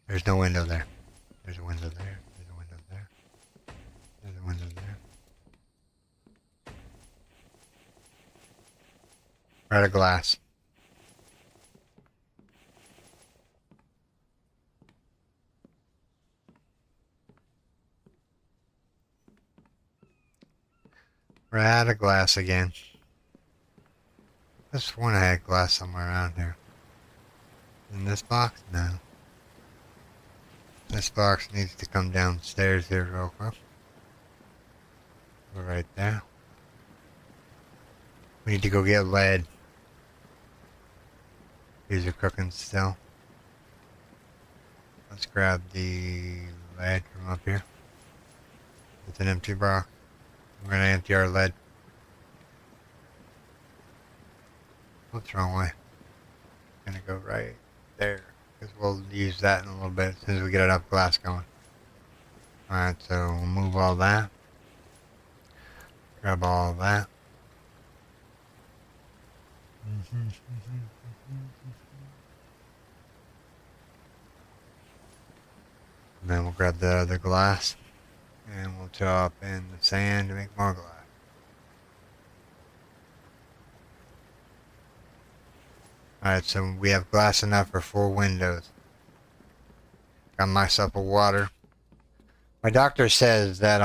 There's no window there. There's a window there. There's a window there. There's a window there. We're out of glass. We're out of glass again. I sworn I had glass somewhere around here. In this box? No. This box needs to come downstairs here real quick. We're right there. We need to go get lead. These are cooking still. Let's grab the lead from up here. It's an empty box. We're gonna empty our lead. What's wrong way? Gonna go right there. Because we'll use that in a little bit as soon as we get enough glass going. Alright, so we'll move all that. Grab all that. And then we'll grab the other glass. And we'll chop in the sand to make more glass. Alright, so we have glass enough for 4 windows. Got myself a water. My doctor says that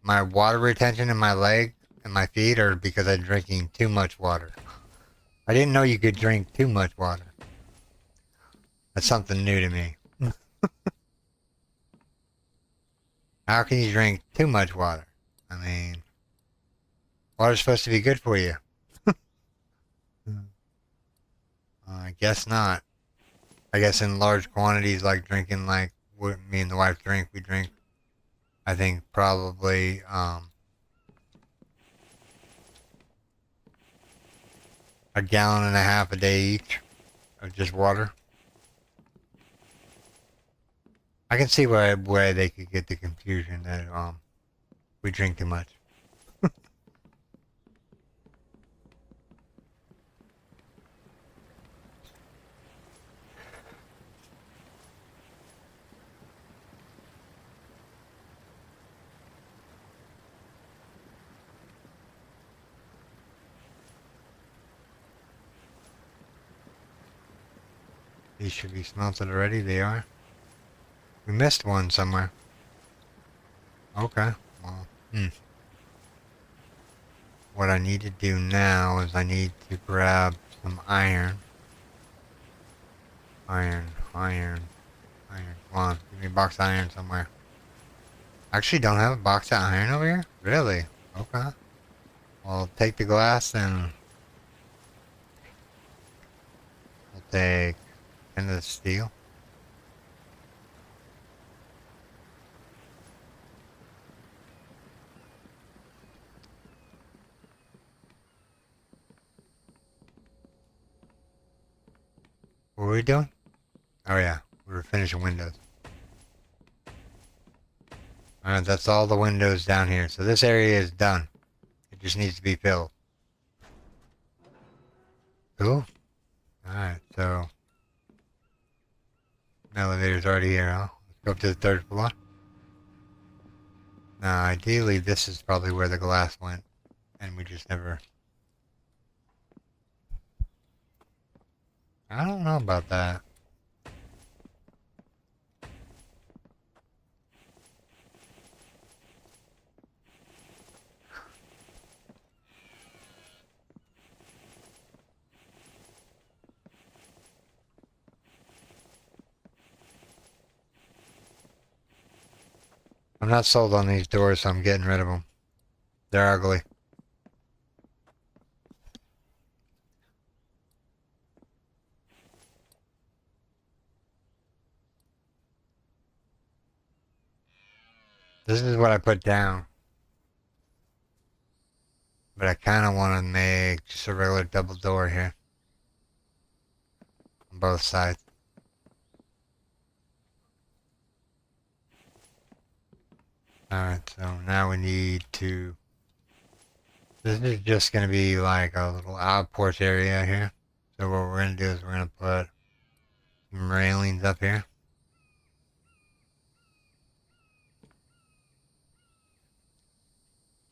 my water retention in my leg and my feet are because I'm drinking too much water. I didn't know you could drink too much water. That's something new to me. How can you drink too much water? I mean, water's supposed to be good for you. I guess not. I guess in large quantities, like drinking, like what me and the wife drink, we drink, I think probably, a gallon and a half a day each of just water. I can see why they could get the confusion that we drink too much. These should be smelted already. They are. We missed one somewhere. Okay. Well, what I need to do now is I need to grab some iron. Iron. Come on, give me a box of iron somewhere. I actually don't have a box of iron over here? Really? Okay. Well, take the glass and we'll take into the steel. What were we doing? Oh yeah, we were finishing windows. Alright, that's all the windows down here. So this area is done. It just needs to be filled. Cool. Alright, so the elevator's already here, huh? Let's go up to the 3rd floor. Now, ideally, this is probably where the glass went, and we just never... I don't know about that. I'm not sold on these doors, so I'm getting rid of them. They're ugly. This is what I put down. But I kind of want to make just a regular double door here. on both sides. Alright, so now we need to... This is just going to be like a little outporch area here. So what we're going to do is we're going to put some railings up here.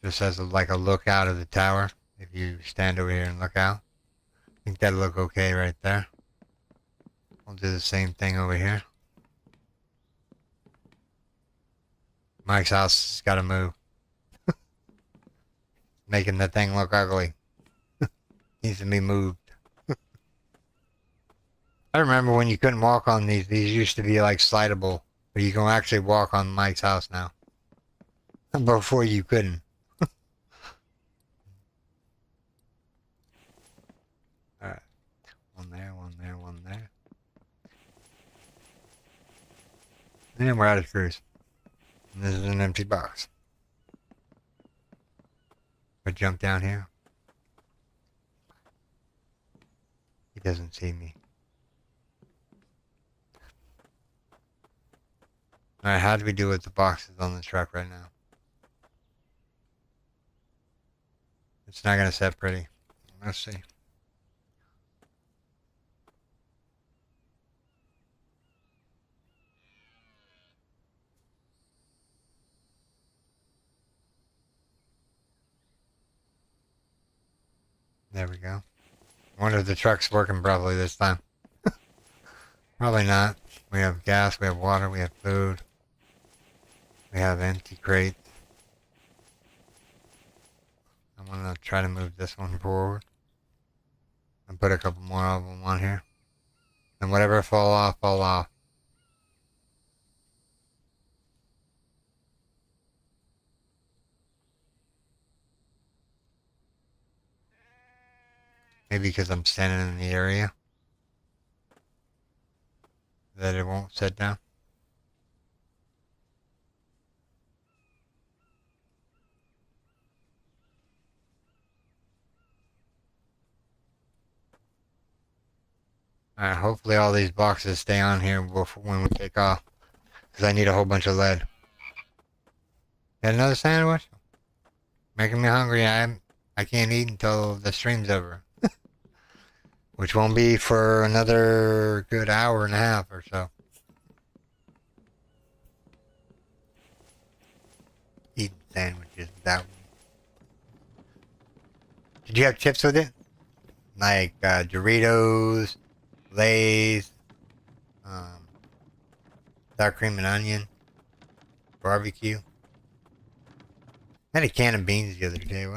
Just as like a look out of the tower. If you stand over here and look out. I think that'll look okay right there. We'll do the same thing over here. Mike's house has got to move. Making the thing look ugly. Needs to be moved. I remember when you couldn't walk on these. These used to be like slidable. But you can actually walk on Mike's house now. Before you couldn't. Alright. One there, one there, one there. And we're out of screws. And this is an empty box. But jump down here. He doesn't see me. Alright, how do we do with the boxes on the truck right now? It's not going to set pretty. Let's see. There we go. I wonder if the truck's working properly this time. Probably not. We have gas, we have water, we have food. We have empty crates. I'm gonna try to move this one forward. And put a couple more of them on here. And whatever fall off, fall off. Maybe because I'm standing in the area. That it won't set down. Alright, hopefully all these boxes stay on here when we take off. Because I need a whole bunch of lead. Got another sandwich? Making me hungry. I can't eat until the stream's over. Which won't be for another good hour and a half or so. Eating sandwiches without me. Did you have chips with it? Like Doritos, Lay's, sour cream and onion, barbecue. I had a can of beans the other day.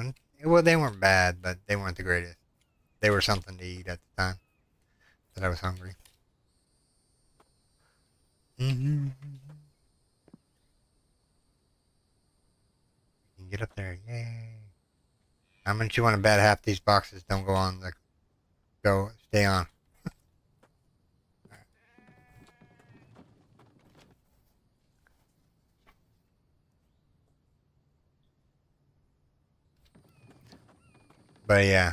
Well, they weren't bad, but they weren't the greatest. They were something to eat at the time that I was hungry. You can get up there, yay! How much you want to bet half these boxes don't go on the stay on? But yeah,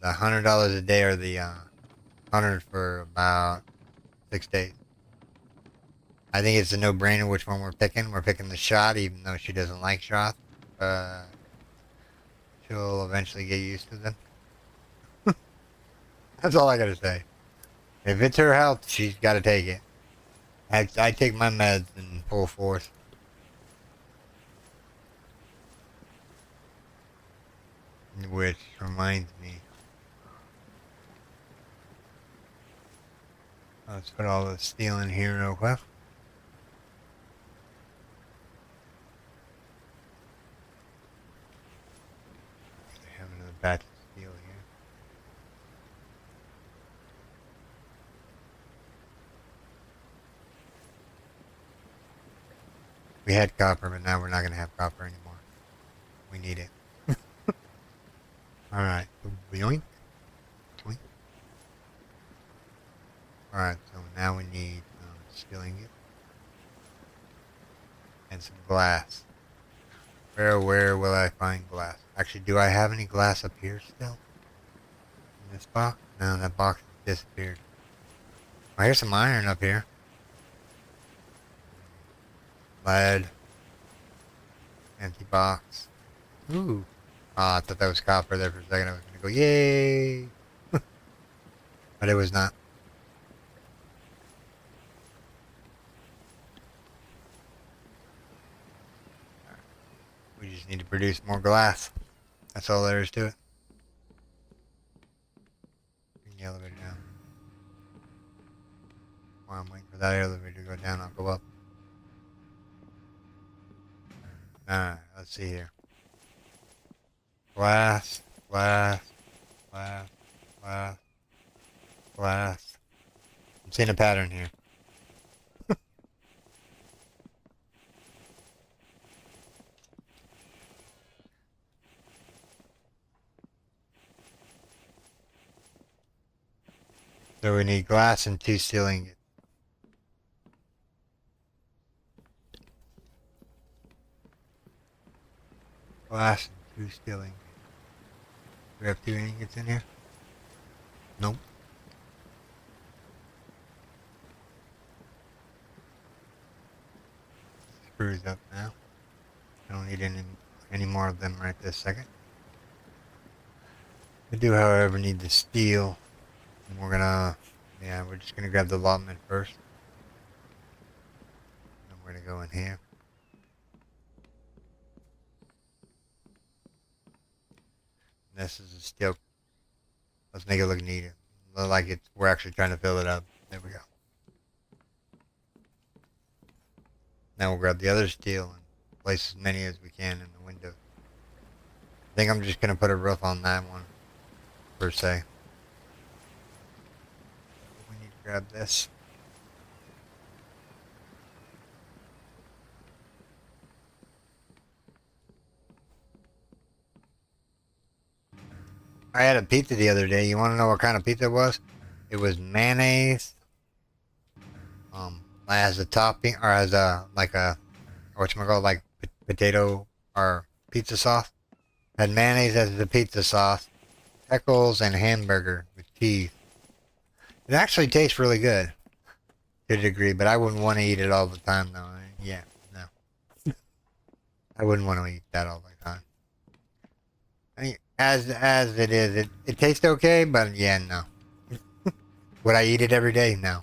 the $100 a day or the 100 for about 6 days. I think it's a no-brainer which one we're picking. We're picking the shot, even though she doesn't like shots. She'll eventually get used to them. That's all I gotta say. If it's her health, she's gotta take it. I take my meds in full force. Which reminds me. Let's put all the steel in here real quick. I have another batch of steel here. We had copper, but now we're not going to have copper anymore. We need it. Alright, yoink. Yoink. Alright, so now we need steel ingot. And some glass. Where will I find glass? Actually, do I have any glass up here still? In this box? No, that box disappeared. Oh, here's some iron up here. Lead. Empty box. Ooh. Oh, I thought that was copper there for a second. I was gonna go, yay! But it was not. We just need to produce more glass. That's all there is to it. Bring the elevator down. While I'm waiting for that elevator to go down, I'll go up. Alright, let's see here. Glass, glass, glass, glass, glass. I'm seeing a pattern here. So we need glass and 2 steel ingots. Glass and 2 steel ingots. Do we have 2 ingots in here? Nope. Screws up now. I don't need any more of them right this second. We do, however, need the steel. And we're just gonna grab the allotment first. And we're gonna go in here. And this is a steel. Let's make it look neat. Look like we're actually trying to fill it up. There we go. Now we'll grab the other steel and place as many as we can in the window. I think I'm just gonna put a roof on that one, per se. We need to grab this. I had a pizza the other day. You want to know what kind of pizza it was? It was mayonnaise. As a topping, or as a whatchamacallit, like potato or pizza sauce. Had mayonnaise as the pizza sauce, pickles, and hamburger with cheese. It actually tastes really good to a degree, but I wouldn't want to eat it all the time, though. Yeah, no, I wouldn't want to eat that all the time. I mean, as it is, it tastes okay, but yeah, no. Would I eat it every day? No.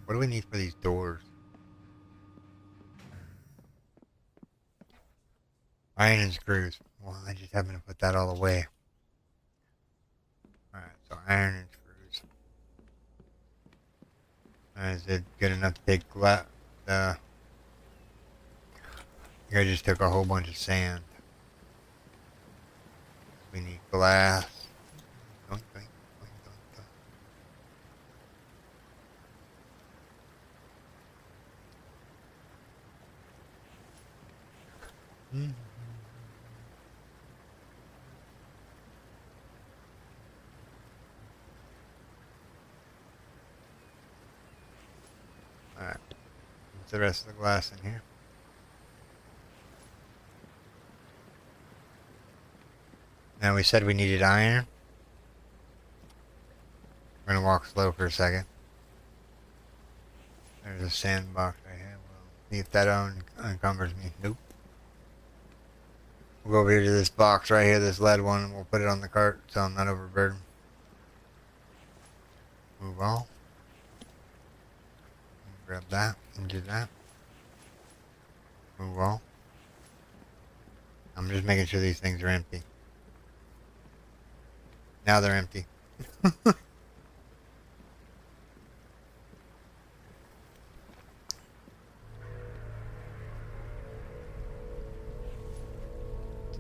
What do we need for these doors? Iron and screws. Well, I just happen to put that all away. Alright, so iron and screws. Is it good enough to take glass? I think I just took a whole bunch of sand. We need glass. Doink, doink, doink, doink, doink. Alright. What's the rest of the glass in here? Now we said we needed iron. We're gonna walk slow for a second. There's a sandbox right here. We'll see if that uncumbers me. Nope. We'll go over here to this box right here, this lead one, and we'll put it on the cart so I'm not overburdened. Move on. Grab that and do that. Move on. I'm just making sure these things are empty. Now they're empty.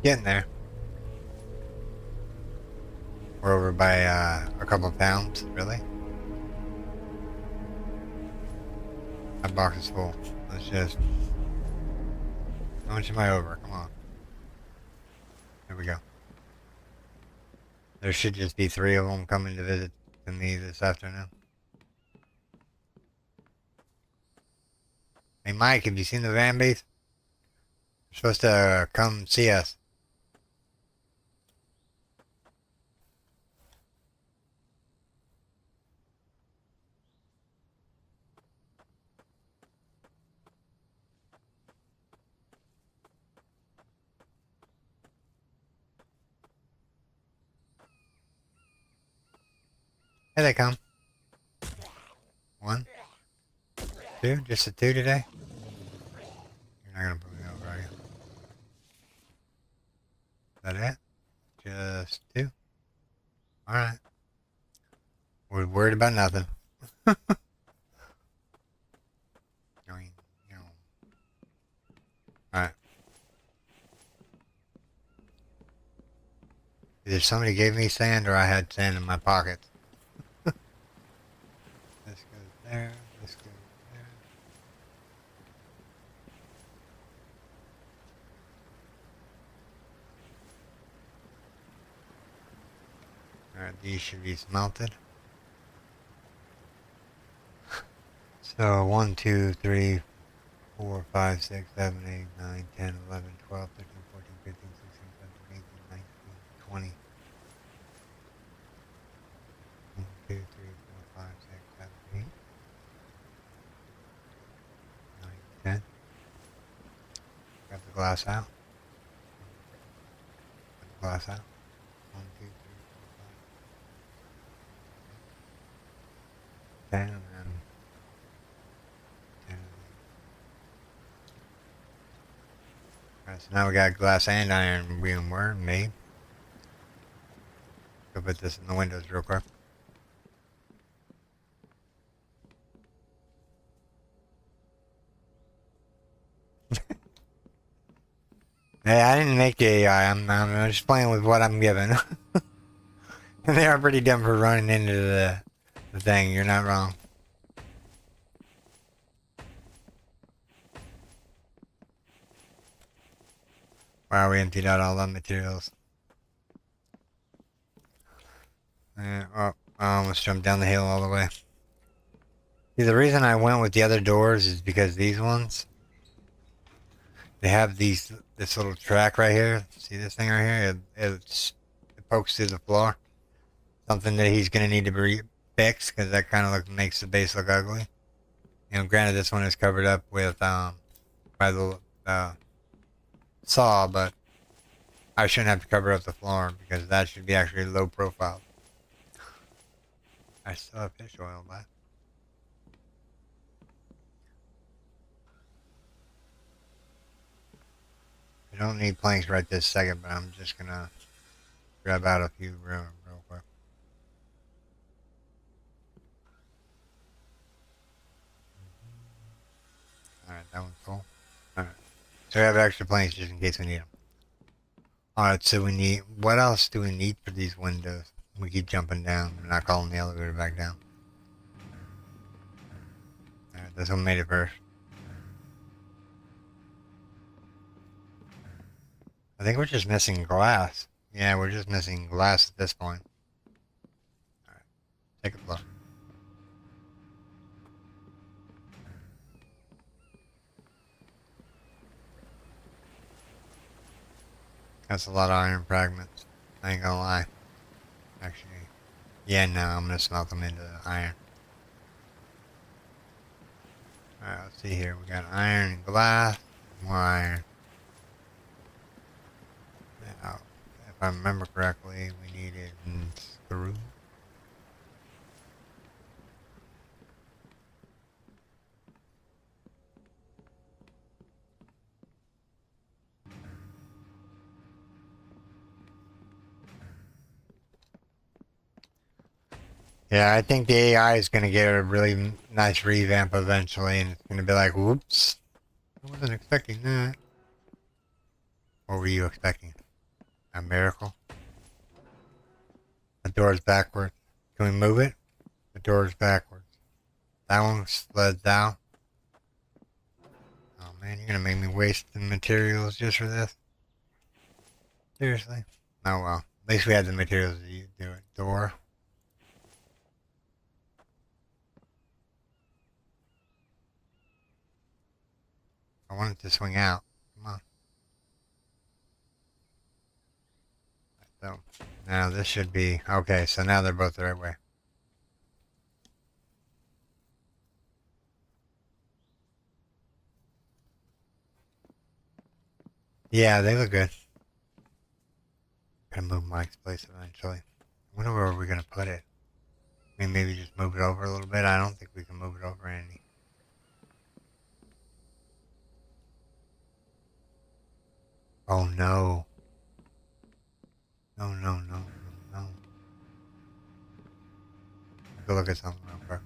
Getting there. We're over by a couple of pounds, really. That box is full. Let's just... How much am I over? Come on. There we go. There should just be 3 of them coming to visit me this afternoon. Hey Mike, have you seen the van base? You're supposed to come see us. Here they come. One, two, just the two today? You're not gonna put me over, are you? Is that it? Just two? Alright. We're worried about nothing. I mean, you know. Alright. Either somebody gave me sand or I had sand in my pockets. This goes there, this goes there. Alright, these should be smelted. So 1, 2, 3, 4, 5, 6, 7, 8, 9, 10, 11, 12, 13, 14, 15, 16, 17, 18, 19, 20. 1, 2, 3, 4, 5, 6, 7, 8, 9, 10. Grab the glass out. Put the glass out. 1, 2, 3, 4, 5, 10, and then 10. Alright, so now we got glass and iron being made. Go put this in the windows real quick. Hey, I didn't make the AI. I'm just playing with what I'm given. And they are pretty dumb for running into the thing. You're not wrong. Wow, we emptied out all the materials. Oh, I almost jumped down the hill all the way. See, the reason I went with the other doors is because these ones, they have this little track right here. See this thing right here? It pokes through the floor. Something that he's gonna need to be fixed because that kind of makes the base look ugly. You know, granted this one is covered up with by the saw, but I shouldn't have to cover up the floor because that should be actually low profile. I still have fish oil left. I don't need planks right this second, but I'm just gonna grab out a few real quick. Alright, that one's full. Alright. So we have extra planks just in case we need them. Alright, so we need... What else do we need for these windows? We keep jumping down. We're not calling the elevator back down. Alright, this one made it first. I think we're just missing glass. Yeah, we're just missing glass at this point. Alright, take a look. That's a lot of iron fragments. I ain't gonna lie. Actually, yeah, no, I'm gonna smelt them into iron. Alright, let's see here. We got iron and glass. More iron. Now, if I remember correctly, we needed screw. Yeah, I think the AI is going to get a really nice revamp eventually, and it's going to be like, whoops, I wasn't expecting that. What were you expecting? A miracle? The door's backwards. Can we move it? The door's backwards. That one slid down. Oh man, you're going to make me waste the materials just for this? Seriously? Oh well, at least we had the materials to do it. Door. I want it to swing out. Come on. So now this should be okay. So now they're both the right way. Yeah, they look good. Gonna move Mike's place eventually. I wonder where we're gonna put it. I mean, maybe just move it over a little bit. I don't think we can move it over any. Oh no. No, no, no, no, no. Go look at something real quick.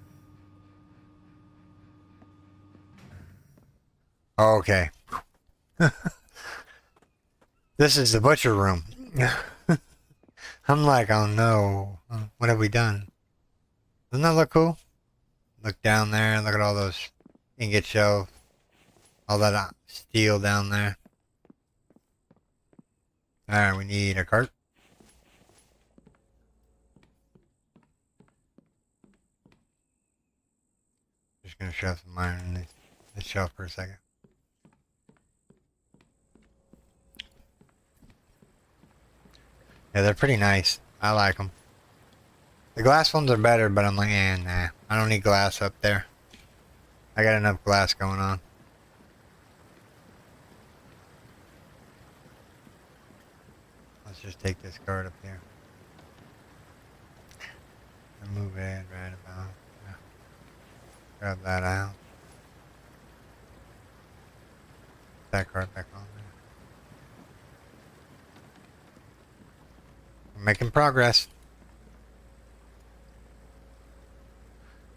Oh, okay. This is the butcher room. I'm like, oh no. What have we done? Doesn't that look cool? Look down there. Look at all those ingot shelves. All that steel down there. Alright, we need a cart. Just gonna shove some iron in this shelf for a second. Yeah, they're pretty nice. I like them. The glass ones are better, but I'm like, nah. I don't need glass up there. I got enough glass going on. Let's just take this cart up here. And move it right about. Yeah. Grab that out. That cart back on there. We're making progress.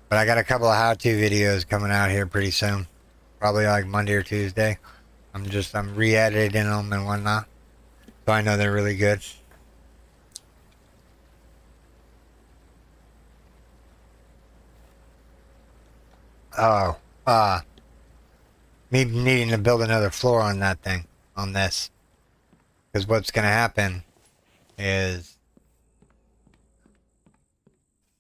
But I got a couple of how-to videos coming out here pretty soon. Probably like Monday or Tuesday. I'm re-editing them and whatnot. So I know they're really good. Oh, me needing to build another floor on that thing, on this. Because what's going to happen is,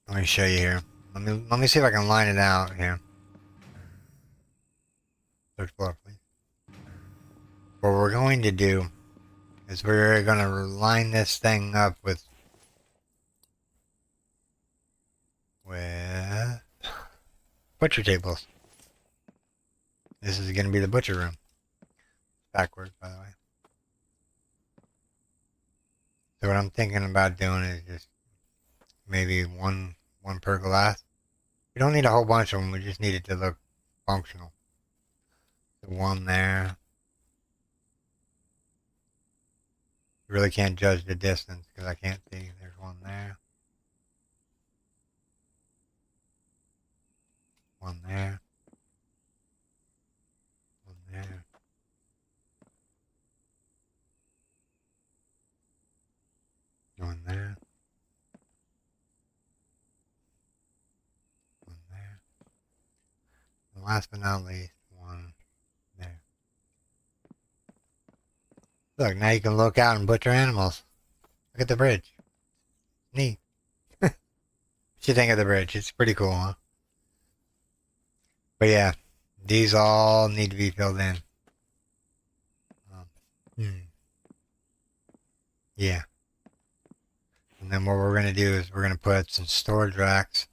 let me show you here. Let me see if I can line it out here. Search floor, please. What we're going to do is we're going to line this thing up with butcher tables. This is going to be the butcher room. Backwards, by the way. So what I'm thinking about doing is just maybe one per glass. We don't need a whole bunch of them. We just need it to look functional. So one there. You really can't judge the distance because I can't see. There's one there. One there. One there. One there. One there. And last but not least, one there. Look, now you can look out and butcher animals. Look at the bridge. Neat. What you think of the bridge? It's pretty cool, huh? But yeah, these all need to be filled in. Yeah. And then what we're going to do is we're going to put some storage racks.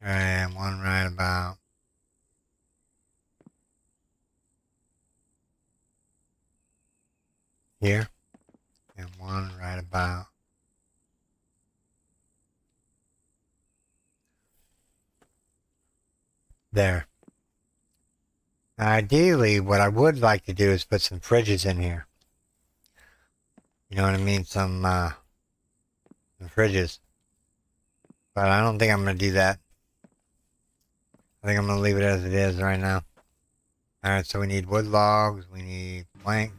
And one right about here. And one right about there. Now, ideally, what I would like to do is put some fridges in here. You know what I mean? Some fridges. But I don't think I'm going to do that. I think I'm going to leave it as it is right now. Alright, so we need wood logs. We need planks.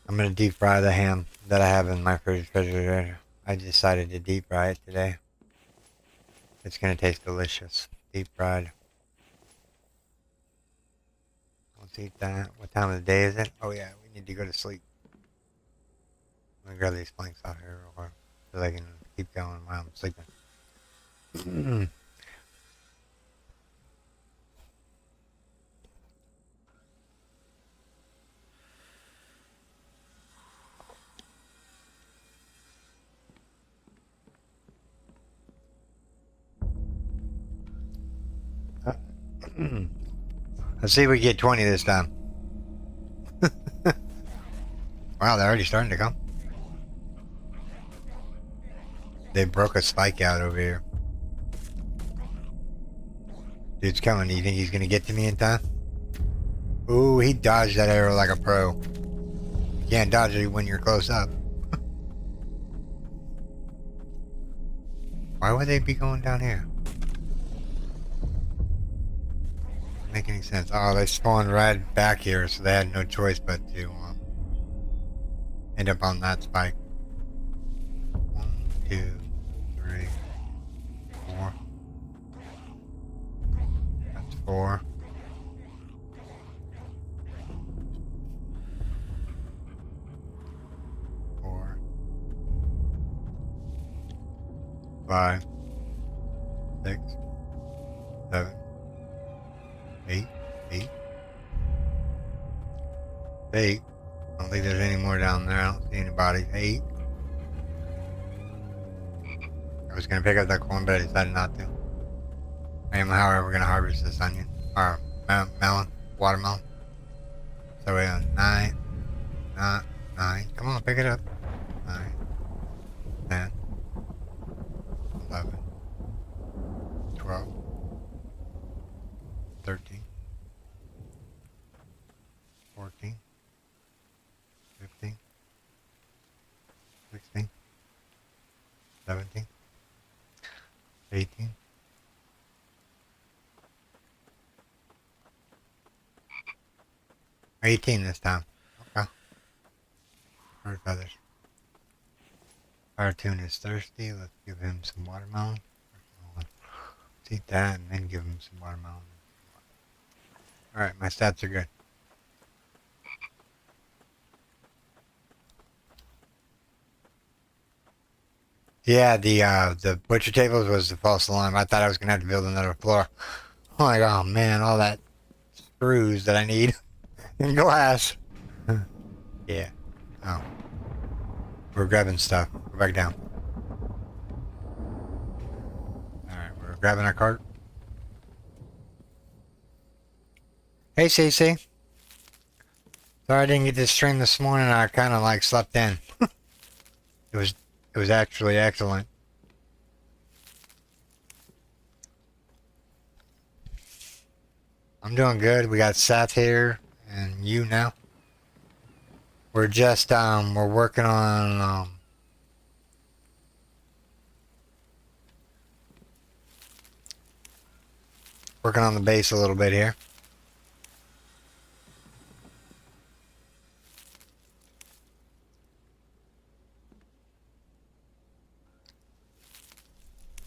I'm going to deep fry the ham that I have in my refrigerator. I decided to deep fry it today. It's going to taste delicious. Deep fried. See that. What time of the day is it? Oh yeah, we need to go to sleep. Let me grab these planks off here real quick so I can keep going while I'm sleeping. Let's see if we get 20 this time. Wow, they're already starting to come. They broke a spike out over here. Dude's coming. Do you think he's gonna get to me in time? Ooh, he dodged that arrow like a pro. You can't dodge it when you're close up. Why would they be going down here? Doesn't make any sense. Oh, they spawned right back here, so they had no choice but to end up on that spike. 1, 2, 3, 4. That's 4. 4. 5. 6. 7. 8. 8. 8. I don't think there's any more down there. I don't see anybody. 8. I was gonna pick up that corn, but I decided not to. I am, however, gonna harvest this onion. Or melon. Watermelon. So we have 9. 9. Come on, pick it up. 9. 10. 11. 12. 13. 14. 15. 16. 17. 18. 18 this time. Okay. Where's others? Our tune is thirsty. Let's give him some watermelon. Let's eat that and then give him some watermelon. Alright, my stats are good. Yeah, the butcher tables was the false alarm. I thought I was gonna have to build another floor. I'm like, oh man, all that screws that I need in glass. Yeah. Oh. We're grabbing stuff. Go back down. Alright, we're grabbing our cart. Hey, CC. Sorry I didn't get this stream this morning. I kind of like slept in. It was actually excellent. I'm doing good. We got Seth here and you now. We're just we're working on the base a little bit here.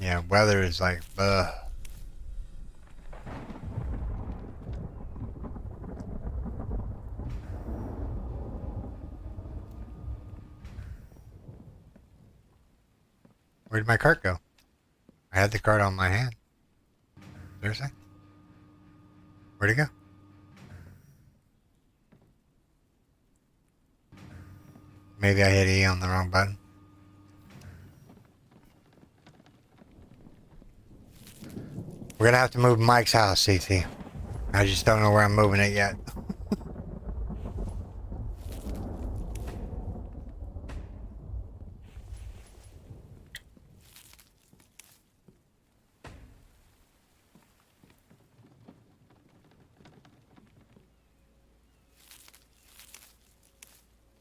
Yeah, weather is like, ugh. Where'd my cart go? I had the cart on my hand. Seriously? Where'd it go? Maybe I hit E on the wrong button. We're gonna have to move Mike's house, CC. I just don't know where I'm moving it yet.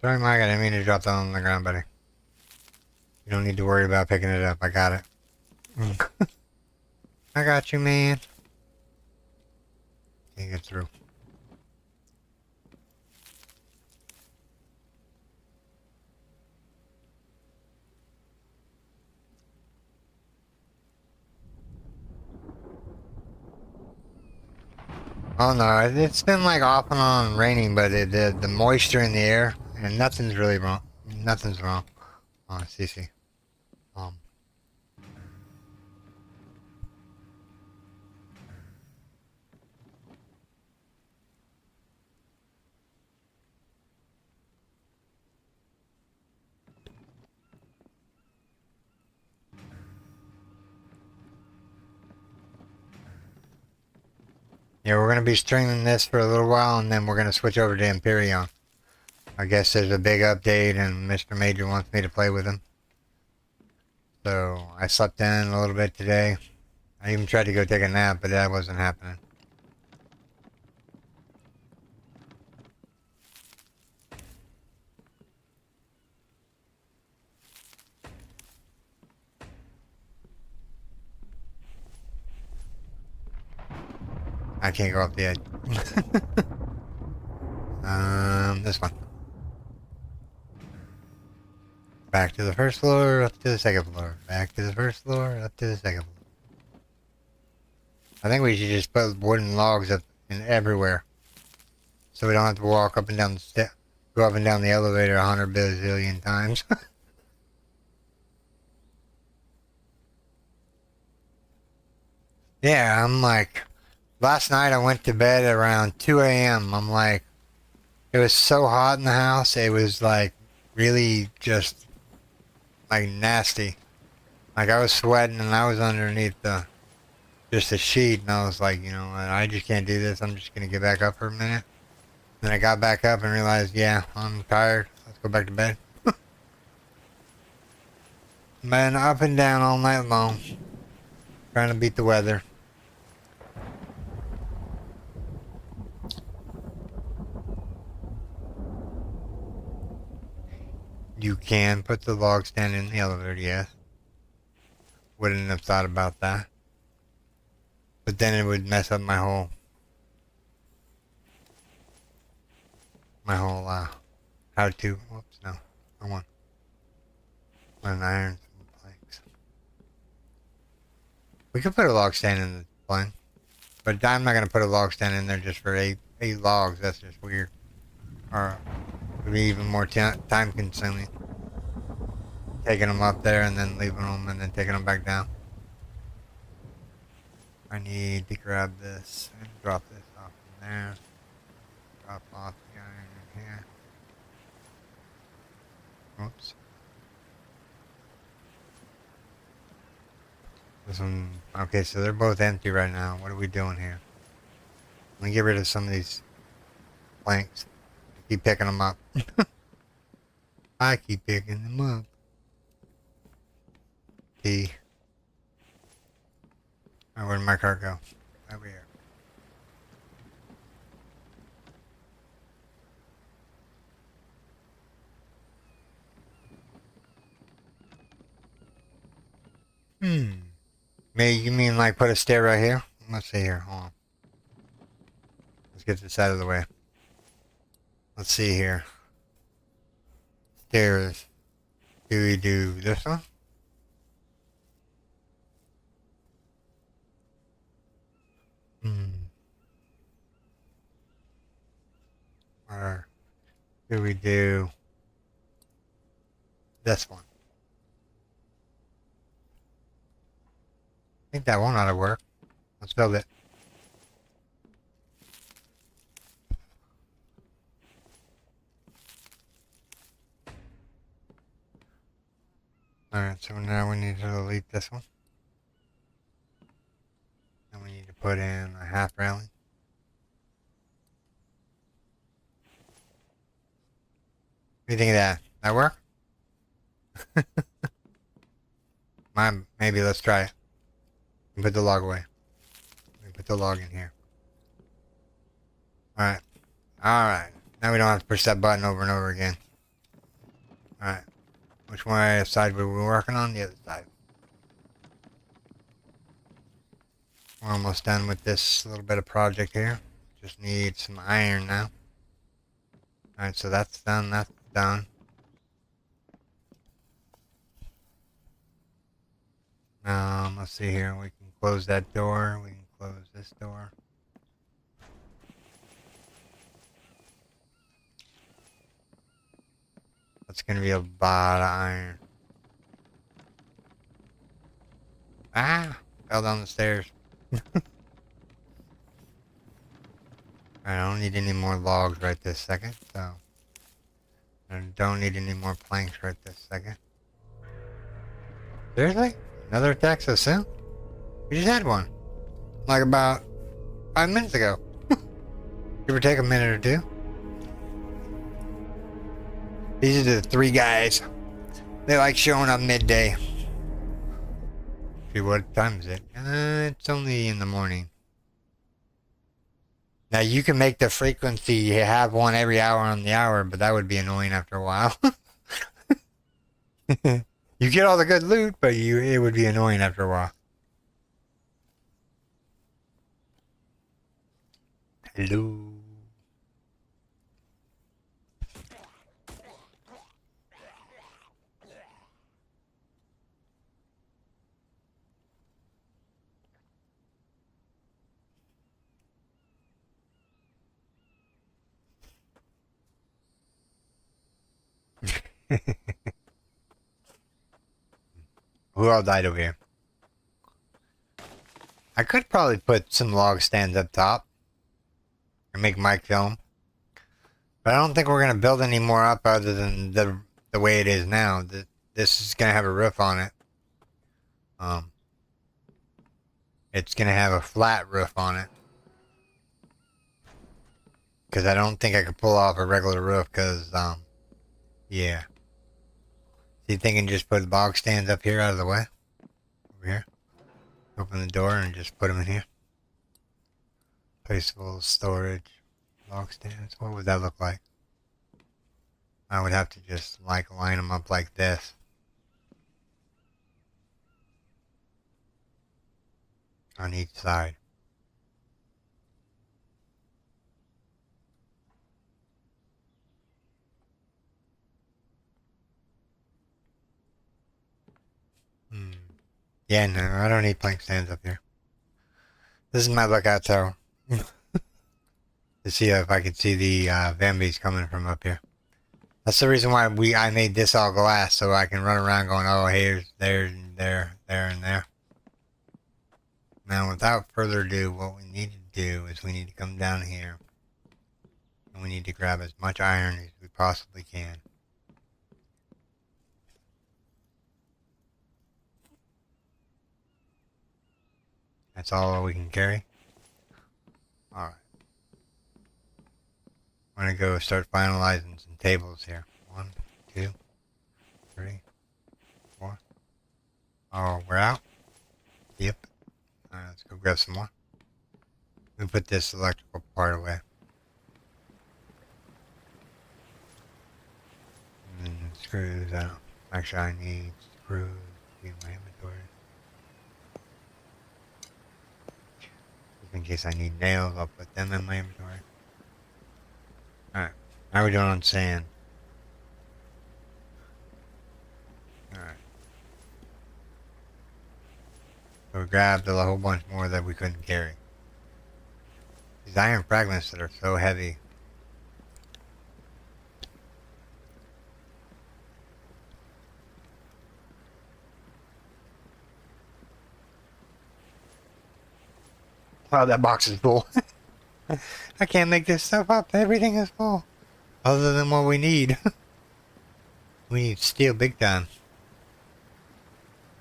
Sorry, Mike, I didn't mean to drop that on the ground, buddy. You don't need to worry about picking it up. I got it. I got you, man. Can't get through. Oh no, it's been like off and on raining, but the moisture in the air and nothing's really wrong. Nothing's wrong. Oh, CC. Um, yeah, we're gonna be streaming this for a little while, and then we're gonna switch over to Empyrean. I guess there's a big update, and Mr. Major wants me to play with him. So I slept in a little bit today. I even tried to go take a nap, but that wasn't happening. I can't go up the edge. This one. Back to the first floor, up to the second floor. Back to the first floor, up to the second floor. I think we should just put wooden logs up in everywhere, so we don't have to walk up and down the step, go up and down the elevator 100 bazillion times. Yeah, I'm like, last night I went to bed around 2 a.m. I'm like, it was so hot in the house, it was like really just like nasty. Like I was sweating and I was underneath the just a sheet, and I was like, you know, I just can't do this. I'm just gonna get back up for a minute. Then I got back up and realized, yeah, I'm tired. Let's go back to bed. Been up and down all night long, trying to beat the weather. You can put the log stand in the elevator, yes. Wouldn't have thought about that. But then it would mess up my whole how to. Whoops, no, I want an iron planks. We could put a log stand in the plane, but I'm not gonna put a log stand in there just for eight logs. That's just weird. Or it would be even more time consuming. Taking them up there and then leaving them and then taking them back down. I need to grab this and drop this off in there. Drop off the iron in here. Oops. This one. Okay, so they're both empty right now. What are we doing here? Let me get rid of some of these planks. Keep picking them up. I keep picking them up. T. Oh, where'd my car go? Over here. Hmm. Maybe you mean like put a stair right here? Let's see here. Hold on. Let's get this out of the way. Let's see here. Stairs. Do we do this one? Hmm. Or do we do this one? I think that one ought to work. Let's build it. Alright, so now we need to delete this one. And we need to put in a half railing. What do you think of that? That work? Maybe let's try it. Put the log away. Put the log in here. Alright. Alright. Now we don't have to push that button over and over again. Alright. Which side were we working on? The other side. We're almost done with this little bit of project here. Just need some iron now. Alright, so that's done. That's done. Let's see here. We can close that door. We can close this door. That's gonna be a lot of iron. Ah! Fell down the stairs. I don't need any more logs right this second, so... I don't need any more planks right this second. Seriously? Another attack so soon? We just had one. Like about 5 minutes ago. Give or take a minute or two. These are the three guys. They like showing up midday. See, what time is it? It's only in the morning. Now you can make the frequency have one every hour on the hour, but that would be annoying after a while. You get all the good loot, but it would be annoying after a while. Hello. Who all died over here? I could probably put some log stands up top and make Mike film, but I don't think we're gonna build any more up other than the way it is now. This is gonna have a roof on it. It's gonna have a flat roof on it because I don't think I could pull off a regular roof. Because yeah. So you thinking just put log stands up here out of the way? Over here. Open the door and just put them in here. Placeable storage. Log stands. What would that look like? I would have to just like line them up like this. On each side. Yeah, no, I don't need plank stands up here. This is my lookout tower. To see if I can see the Vambies coming from up here. That's the reason why I made this all glass, so I can run around going, oh, here's, there, and there, and there. Now, without further ado, what we need to do is we need to come down here. And we need to grab as much iron as we possibly can. That's all we can carry? Alright. I'm gonna go start finalizing some tables here. 1, 2, 3, 4. Oh, we're out? Yep. Alright, let's go grab some more. We put this electrical part away. And then screws out. Actually, I need screws in my inventory. Just in case I need nails, I'll put them in my inventory. Alright, how are we doing on sand? Alright. So we grabbed a whole bunch more that we couldn't carry. These iron fragments that are so heavy. Wow, that box is full. I can't make this stuff up. Everything is full. Other than what we need. We need steel big time.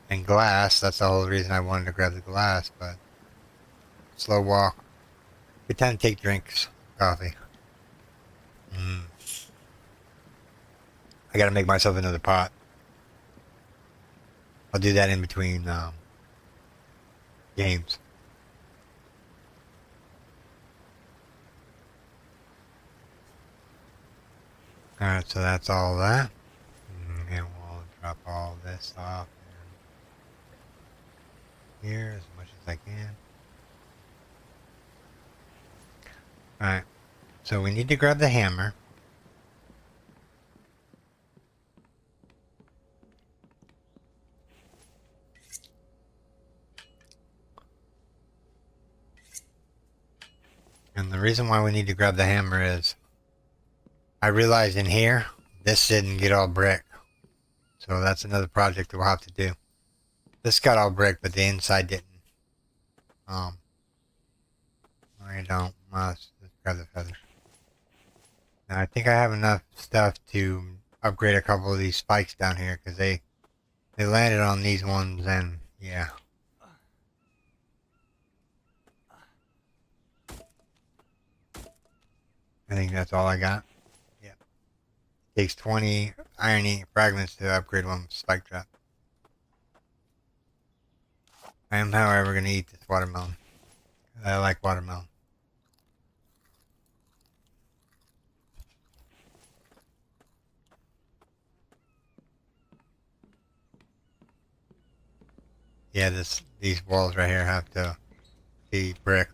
And glass. That's the whole reason I wanted to grab the glass, but slow walk. Good time to take drinks. Coffee. I gotta make myself another pot. I'll do that in between games. Alright, so that's all that. And we'll drop all this off here as much as I can. Alright, so we need to grab the hammer. And the reason why we need to grab the hammer is I realized in here this didn't get all brick. So that's another project we'll have to do. This got all brick, but the inside didn't. I don't. Let's grab the feathers. Now I think I have enough stuff to upgrade a couple of these spikes down here because they landed on these ones and yeah. I think that's all I got. Yeah. Takes 20 irony fragments to upgrade one spike trap. I am, however, going to eat this watermelon. I like watermelon. Yeah, these walls right here have to be brick.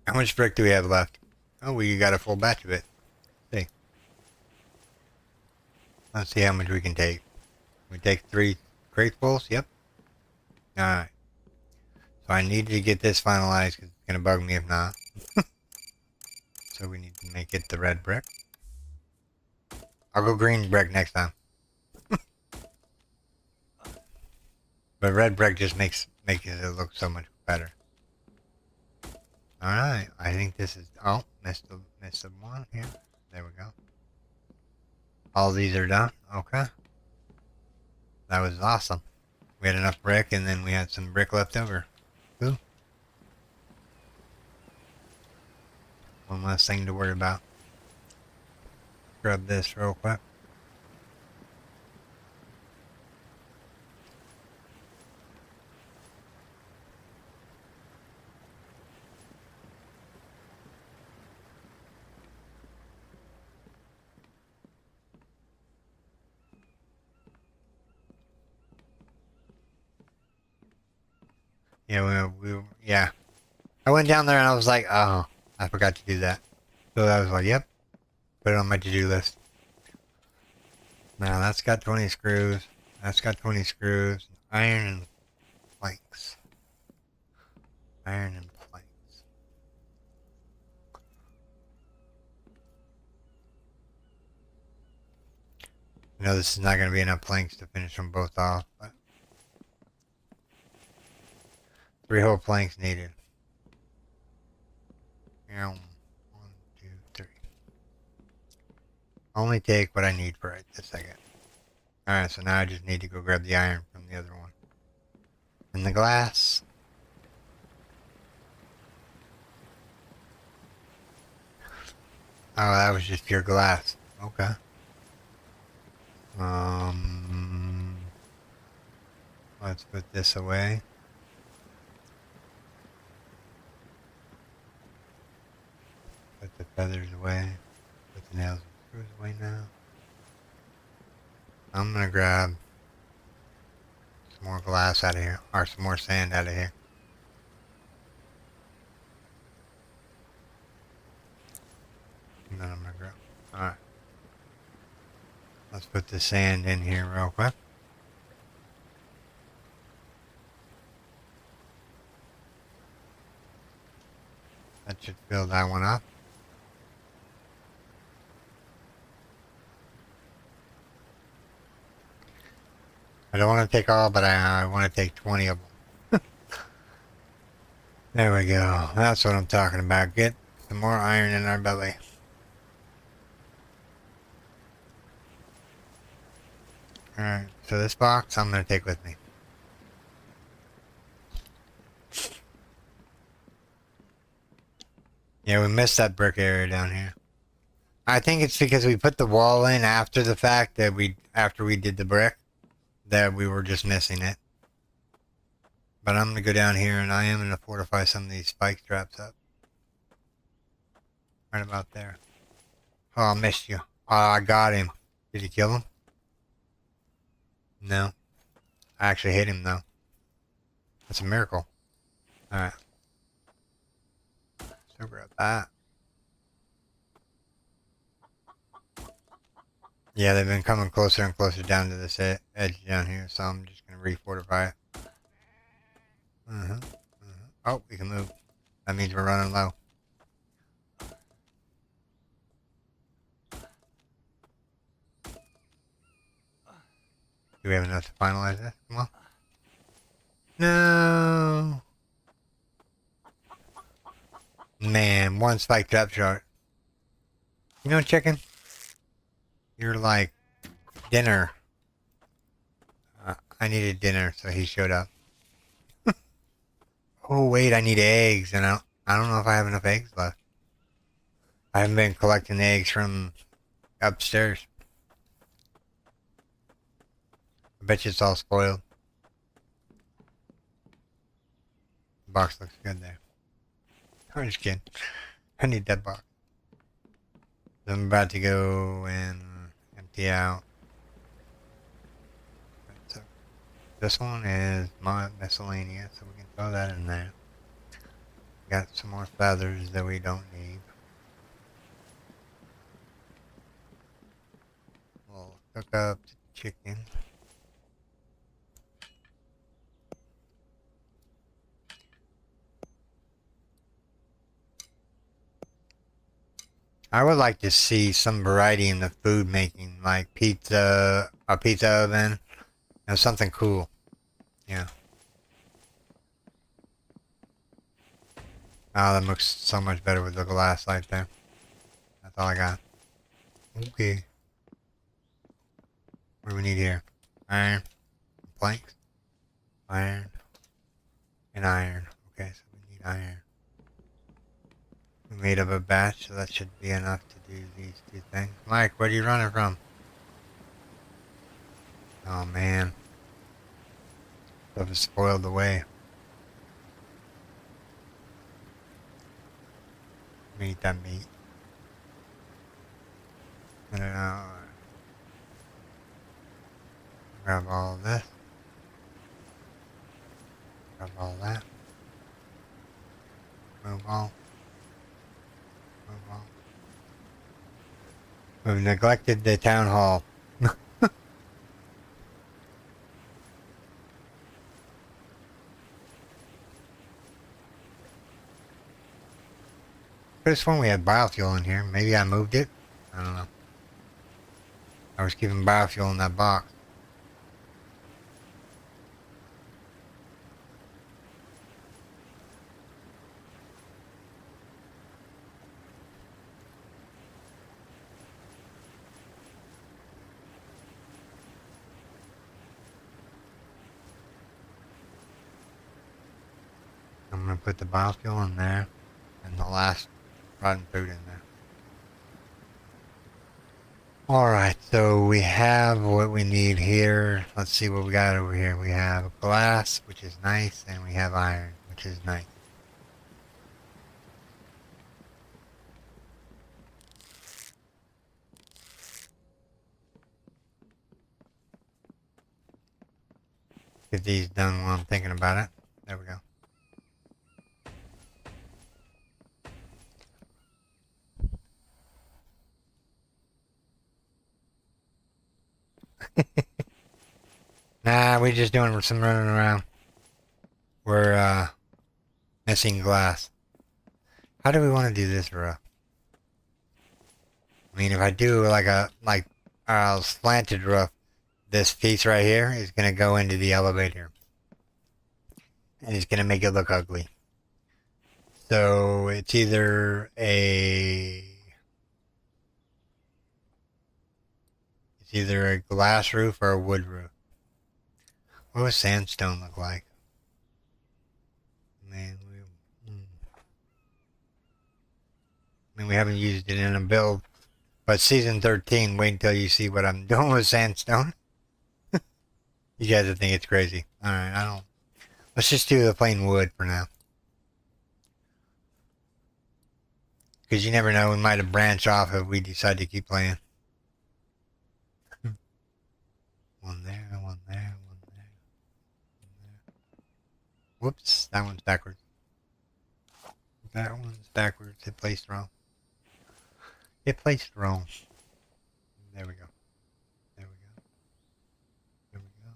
How much brick do we have left? Oh, we got a full batch of it. See. Let's see how much we can take. We take 3 cratefuls? Yep. Alright. So I need to get this finalized because it's going to bug me if not. So we need to make it the red brick. I'll go green brick next time. But red brick just makes it look so much better. Alright, I think this is... Oh, missed the one here. There we go. All these are done. Okay. That was awesome. We had enough brick and then we had some brick left over. Cool. One less thing to worry about. Grab this real quick. Yeah, yeah. I went down there and I was like, oh, I forgot to do that. So I was like, yep, put it on my to-do list. Now that's got 20 screws. That's got 20 screws. Iron and planks. Iron and planks. I know this is not going to be enough planks to finish them both off, but 3 whole planks needed. Yeah, 1, 2, 3. Only take what I need for right this second. Alright, so now I just need to go grab the iron from the other one. And the glass. Oh, that was just pure glass. Okay. Let's put this away. Put the feathers away. Put the nails and screws away now. I'm gonna grab some more glass out of here, or some more sand out of here. And then I'm gonna grab. Alright. Let's put the sand in here real quick. That should fill that one up. I don't want to take all, but I want to take 20 of them. There we go. That's what I'm talking about. Get some more iron in our belly. Alright, so this box I'm going to take with me. Yeah, we missed that brick area down here. I think it's because we put the wall in after the fact that after we did the brick, that we were just missing it. But I'm going to go down here and I am going to fortify some of these spike traps up. Right about there. Oh, I missed you. Oh, I got him. Did you kill him? No. I actually hit him though. That's a miracle. Alright. So grab that. Yeah, they've been coming closer and closer down to this edge down here, so I'm just going to refortify it. Oh, we can move. That means we're running low. Do we have enough to finalize this? Come on. No. Man, one spike trap short. You know, chicken? You're like dinner. I needed dinner, so he showed up. Oh, wait, I need eggs, and I don't know if I have enough eggs left. I haven't been collecting eggs from upstairs. I bet you it's all spoiled. The box looks good there. I'm just kidding. I need that box. So I'm about to go and empty out. So this one is my miscellaneous, so we can throw that in there. Got some more feathers that we don't need. We'll cook up the chicken. I would like to see some variety in the food making, like pizza, a pizza oven, you know, something cool. Yeah. Oh, that looks so much better with the glass light there. That's all I got. Okay. What do we need here? Iron, planks, iron, and iron. Okay, so we need iron. We made up a batch, so that should be enough to do these two things. Mike, where are you running from? Oh man, stuff is spoiled away. We need that meat. I don't know. Grab all of this. Grab all that. Move on. Move on. We've neglected the town hall. Could have sworn we had biofuel in here. Maybe I moved it. I don't know. I was keeping biofuel in that box. I'm gonna put the biofuel in there and the last rotten food in there. Alright, so we have what we need here. Let's see what we got over here. We have glass, which is nice, and we have iron, which is nice. Get these done while I'm thinking about it. There we go. Nah, we're just doing some running around. We're missing glass. How do we want to do this, bro? I mean, if I do like a slanted roof, this piece right here is gonna go into the elevator, and it's gonna make it look ugly. So it's either a glass roof or a wood roof. What does sandstone look like? Man, I mean, we haven't used it in a build, but season 13, wait until you see what I'm doing with sandstone. You guys would think it's crazy. Alright, I don't. Let's just do the plain wood for now. Because you never know, we might have branched off if we decide to keep playing. One there, one there, one there, one there. Whoops, that one's backwards. That one's backwards. It placed wrong. It placed wrong. There we go. There we go. There we go.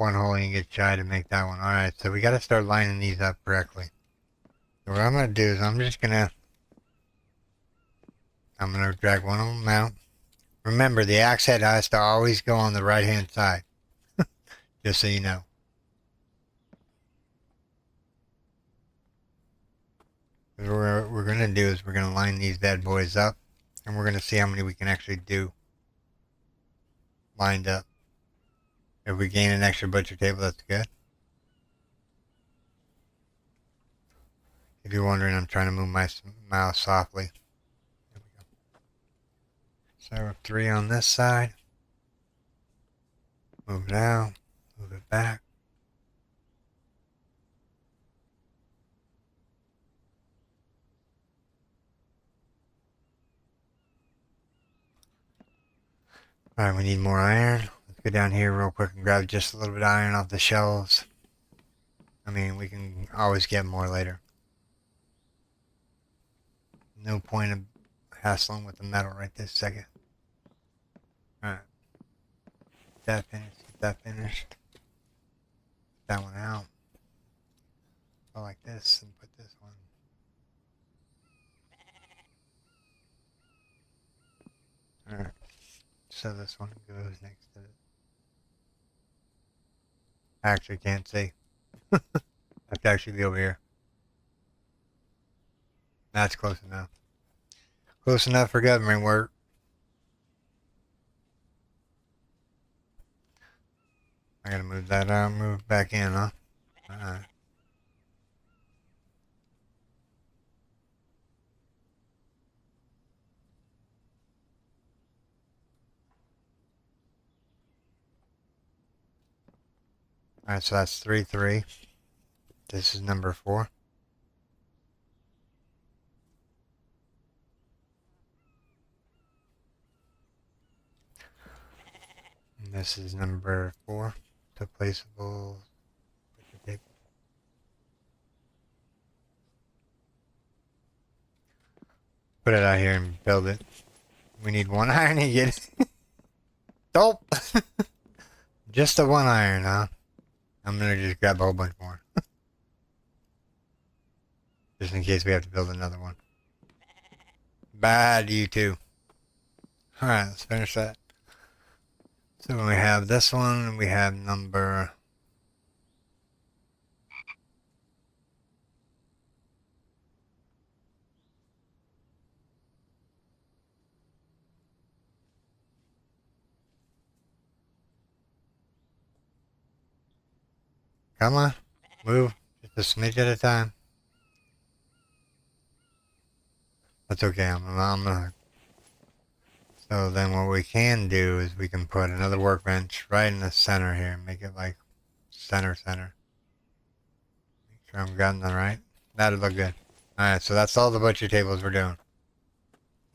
one hole and get shy to make that one. Alright, so we gotta start lining these up correctly. So what I'm gonna do is I'm gonna drag one of them out. Remember, the axe head has to always go on the right hand side. Just so you know. What we're gonna do is we're gonna line these bad boys up, and we're gonna see how many we can actually do lined up. If we gain an extra butcher table, that's good. If you're wondering, I'm trying to move my mouse softly. There we go. So 3 on this side. Move it out. Move it back. Alright, we need more iron. Let's go down here real quick and grab just a little bit of iron off the shelves. I mean, we can always get more later. No point of hassling with the metal right this second. Alright. Get that finished. Get that finished. Get that one out. Go like this and put this one. Alright. So this one goes next to it. I actually can't see. I have to actually be over here. That's close enough. Close enough for government work. I gotta move that out, move back in, huh? Alright. Alright, so that's 3, 3. This is number 4. And this is number 4. So placeable. Put it out here and build it. We need 1 iron to get it. Dope! Just the 1 iron, huh? I'm gonna just grab a whole bunch more. Just in case we have to build another one. Bad, you two. Alright, let's finish that. So we have this one, we have number... Come on, move. Just a smidge at a time. That's okay, I'm gonna... So then what we can do is we can put another workbench right in the center here. Make it like center. Make sure I'm getting that right. That'll look good. Alright, so that's all the butcher tables we're doing.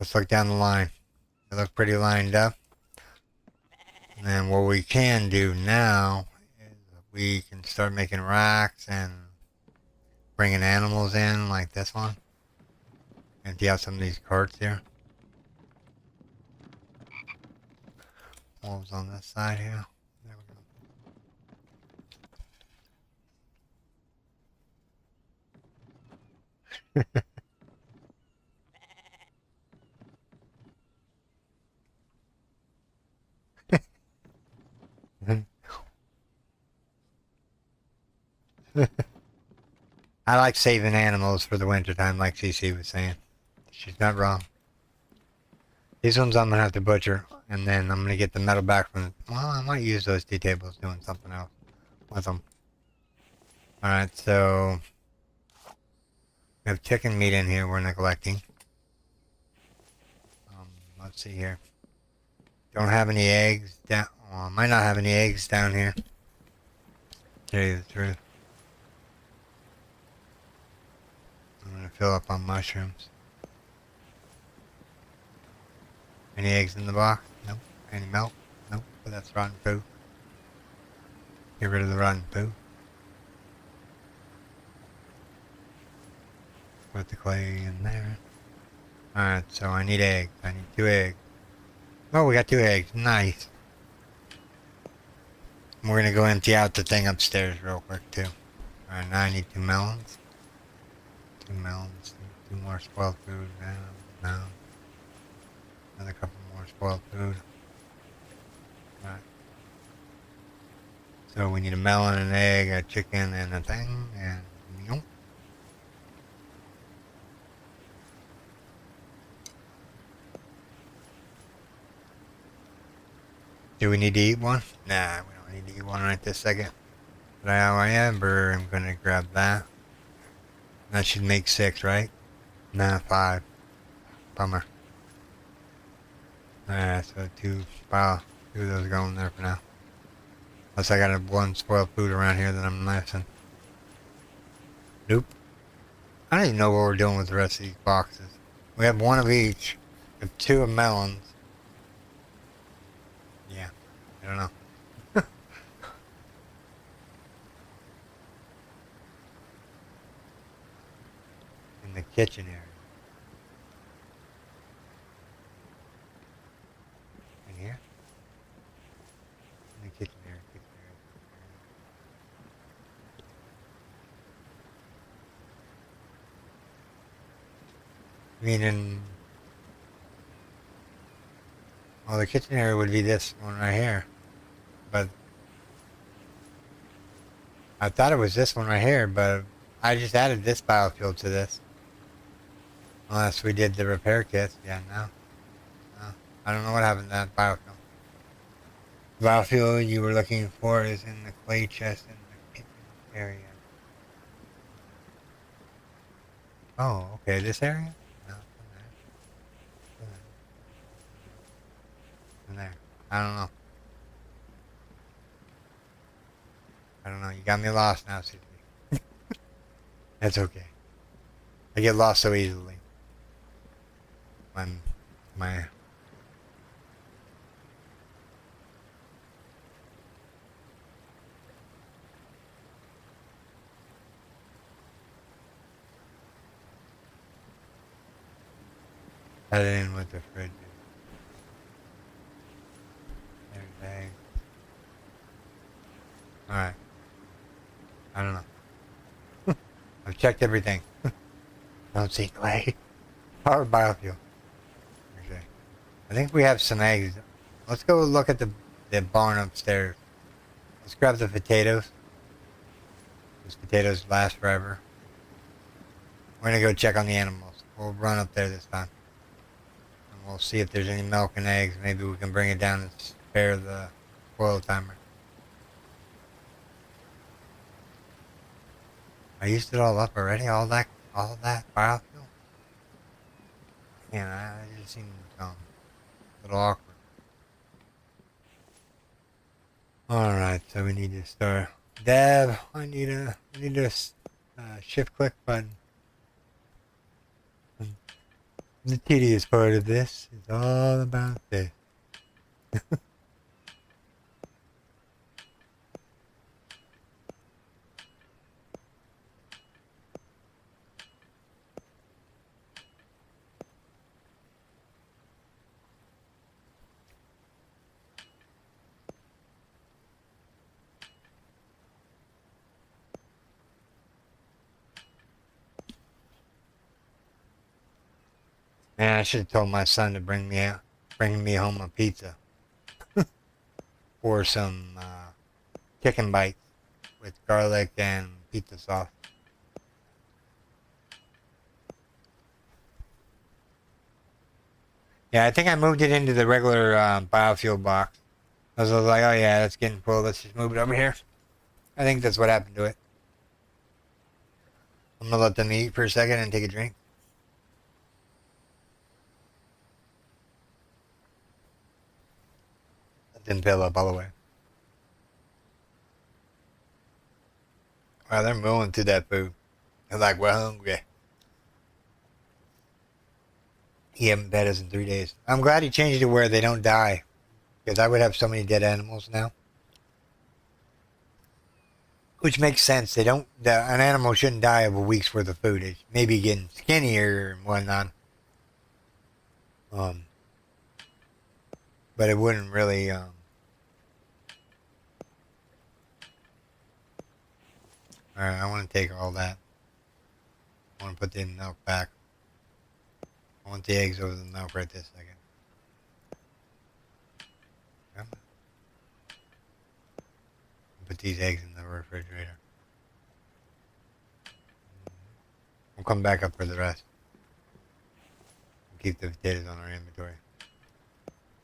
Let's look down the line. They look pretty lined up. And then what we can do now is we can start making racks and bringing animals in like this one. Empty out some of these carts here. Wolves on this side here. There we go. I like saving animals for the winter time, like CC was saying. She's not wrong. These ones I'm gonna have to butcher, and then I'm gonna get the metal back from. Well, I might use those tea tables doing something else with them. All right, so we have chicken meat in here. We're neglecting. Let's see here. Don't have any eggs down. Well, I might not have any eggs down here. Tell you the truth. I'm gonna fill up on mushrooms. Any eggs in the box? Nope. Any milk? Nope. But that's rotten poo. Get rid of the rotten poo. Put the clay in there. Alright, so I need eggs. I need 2 eggs. Oh, we got 2 eggs. Nice. We're gonna go empty out the thing upstairs real quick too. Alright, now I need 2 melons. 2 melons. 2 more spoiled food. No. Another couple more spoiled food. Alright. So we need a melon, an egg, a chicken, and a thing, and meal. Do we need to eat one? Nah, we don't need to eat one right this second. But I am gonna grab that. That should make 6, right? Nah, 5. Bummer. Alright, so 2. Wow, 2 of those going there for now. Unless I got one spoiled food around here that I'm missing. Nope. I don't even know what we're doing with the rest of these boxes. We have 1 of each. We have 2 of melons. Yeah, I don't know. In the kitchen area. In here? In the kitchen area. Meaning, well, the kitchen area would be this one right here. But I thought it was this one right here, but I just added this biofuel to this. Unless we did the repair kits. Yeah, no. I don't know what happened to that biofuel. The biofuel you were looking for is in the clay chest in the kitchen area. Oh, okay, this area? No, in there. I don't know. I don't know. You got me lost now, Susie. That's okay. I get lost so easily. When my head in with the fridge. There's eggs. Alright. I don't know. I've checked everything. I don't see clay. Power biofuel. Okay. I think we have some eggs. Let's go look at the barn upstairs. Let's grab the potatoes. Those potatoes last forever. We're gonna go check on the animals. We'll run up there this time. And we'll see if there's any milk and eggs. Maybe we can bring it down and spare the boil timer. I used it all up already? All that biofuel? Yeah, it just seemed a little awkward. Alright, so we need to start. Dev, I need a shift click button. The tedious part of this is all about this. Man, I should have told my son to bring me home a pizza. Or some chicken bites with garlic and pizza sauce. Yeah, I think I moved it into the regular biofuel box. I was like, oh yeah, that's getting full. Let's just move it over here. I think that's what happened to it. I'm gonna let them eat for a second and take a drink. Let them fill up all the way. Wow, they're moving through that food. They're like, we're hungry. He haven't fed us in 3 days. I'm glad he changed it where they don't die. Because I would have so many dead animals now. Which makes sense. An animal shouldn't die of a week's worth of food. It's maybe getting skinnier and whatnot. But it wouldn't really, Alright, I want to take all that. I want to put the milk back. I want the eggs over the milk right this second. Come on. Put these eggs in the refrigerator. We'll come back up for the rest. We'll keep the potatoes on our inventory.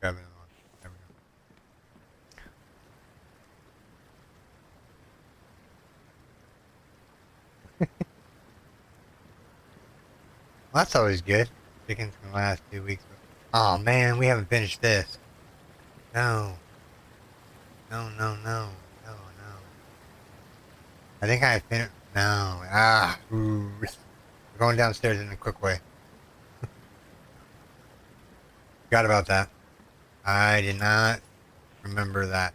Grab it on. There we go. Well, that's always good. Chickens can last 2 weeks. Oh man, we haven't finished this. No. No, no, no. No, no. I think I finished. No. Ah. Ooh. We're going downstairs in a quick way. Forgot about that. I did not remember that.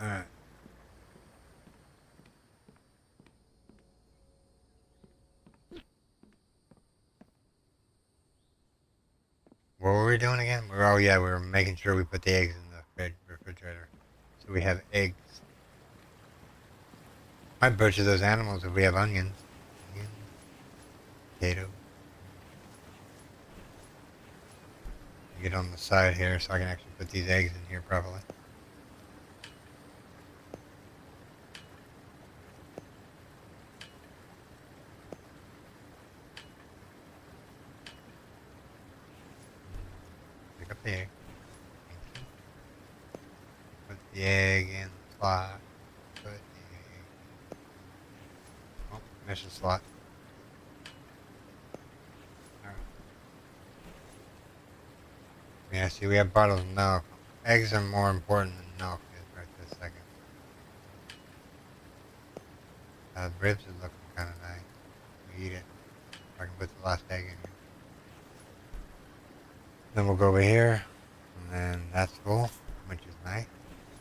Alright. What were we doing again? Oh yeah, we were making sure we put the eggs in the refrigerator. So we have eggs. Might butcher those animals if we have onions. Onions. Potato. Get on the side here so I can actually put these eggs in here properly. Pick up the egg. Put the egg in the slot. Put the egg. Oh, missed the slot. Alright. Yeah, see, we have bottles of milk. Eggs are more important than milk is right this second. The ribs are looking kind of nice. We eat it. I can put the last egg in here. Then we'll go over here, and then that's full, which is nice.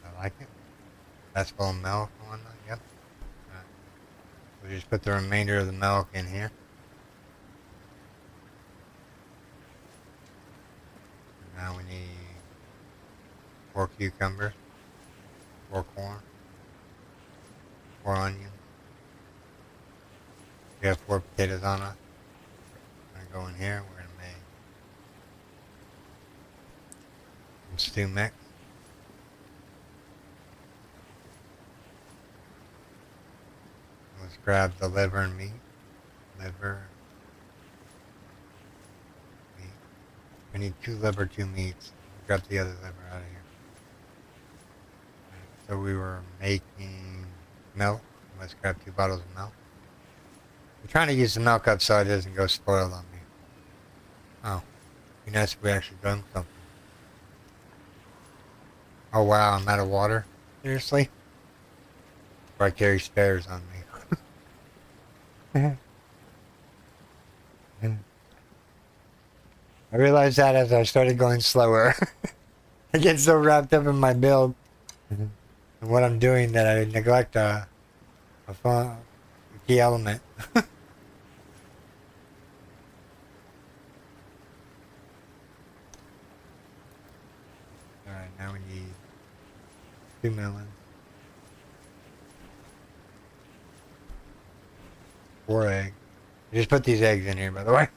I like it. That's full of milk and whatnot. Yep. Right. We'll just put the remainder of the milk in here. And now we need 4 cucumbers, 4 corn, 4 onions. We have 4 potatoes on us. We're gonna go in here. We're gonna make some stew mix. Let's grab the liver and meat. Liver, meat. We need 2 liver, 2 meats. Grab the other liver out of here. Right, so we were making milk. Let's grab 2 bottles of milk. I'm trying to use the milk up so it doesn't go spoiled on me. Oh, be nice if we actually drank something. Oh wow, I'm out of water? Seriously? Or I carry spares on me. I realized that as I started going slower. I get so wrapped up in my build and what I'm doing that I neglect a key element. Alright, now we need 2 melons. 4 eggs. Just put these eggs in here, by the way.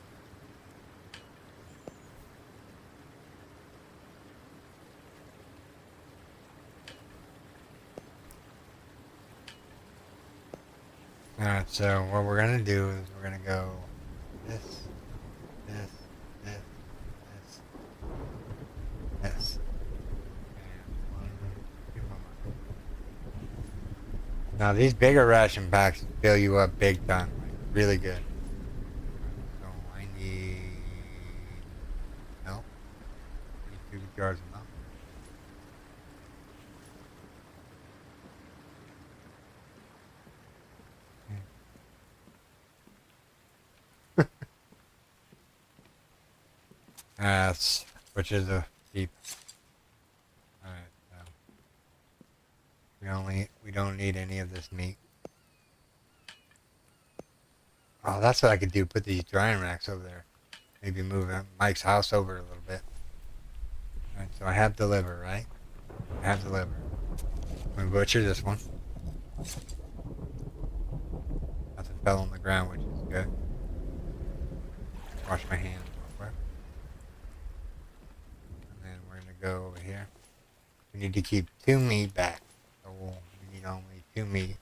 Alright, so what we're gonna do is we're gonna go this, this, this, this, this. And 1, 2 more. Now these bigger ration packs fill you up big time, like really good. So I need milk. I need 2 jars of milk. Which is a deep. Alright, so we don't need any of this meat. Oh, that's what I could do. Put these drying racks over there. Maybe move Mike's house over a little bit. Alright, so I have the liver, right? I have the liver. We butcher this one. Nothing fell on the ground, which is good. Wash my hands real quick. And then we're going to go over here. We need to keep 2 meat back. So we need only 2 meat.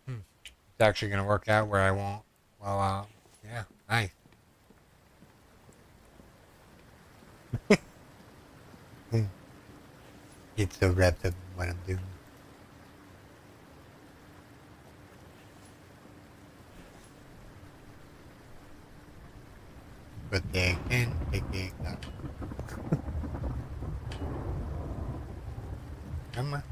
It's actually going to work out where I won't. Well, yeah, nice. Get so wrapped up in what I'm doing. But they can take the eggs out. Come on.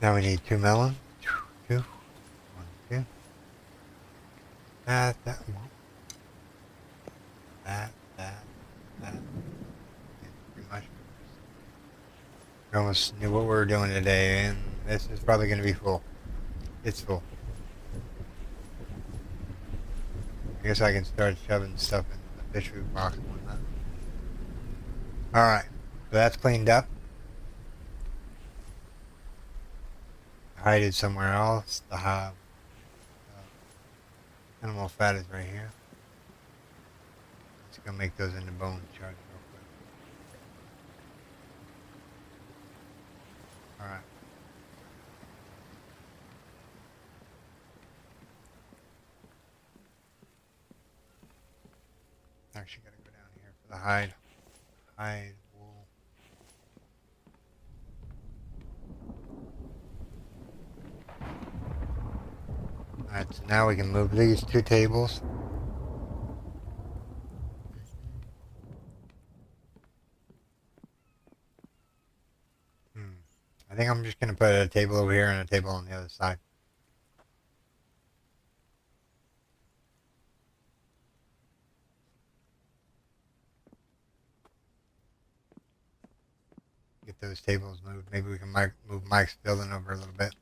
Now we need 2 melons. 2. 1, 2. That. That. And 3 mushrooms. We almost knew what we were doing today, and this is probably going to be full. It's full. I guess I can start shoving stuff in the fish food box and whatnot. Alright, so that's cleaned up. Hide it somewhere else. The animal fat is right here. Let's go make those into bone shards real quick. Alright. Actually gotta go down here for the hide. Hide, wool. Alright, so now we can move these 2 tables. I think I'm just gonna put a table over here and a table on the other side. Get those tables moved. Maybe we can move Mike's building over a little bit.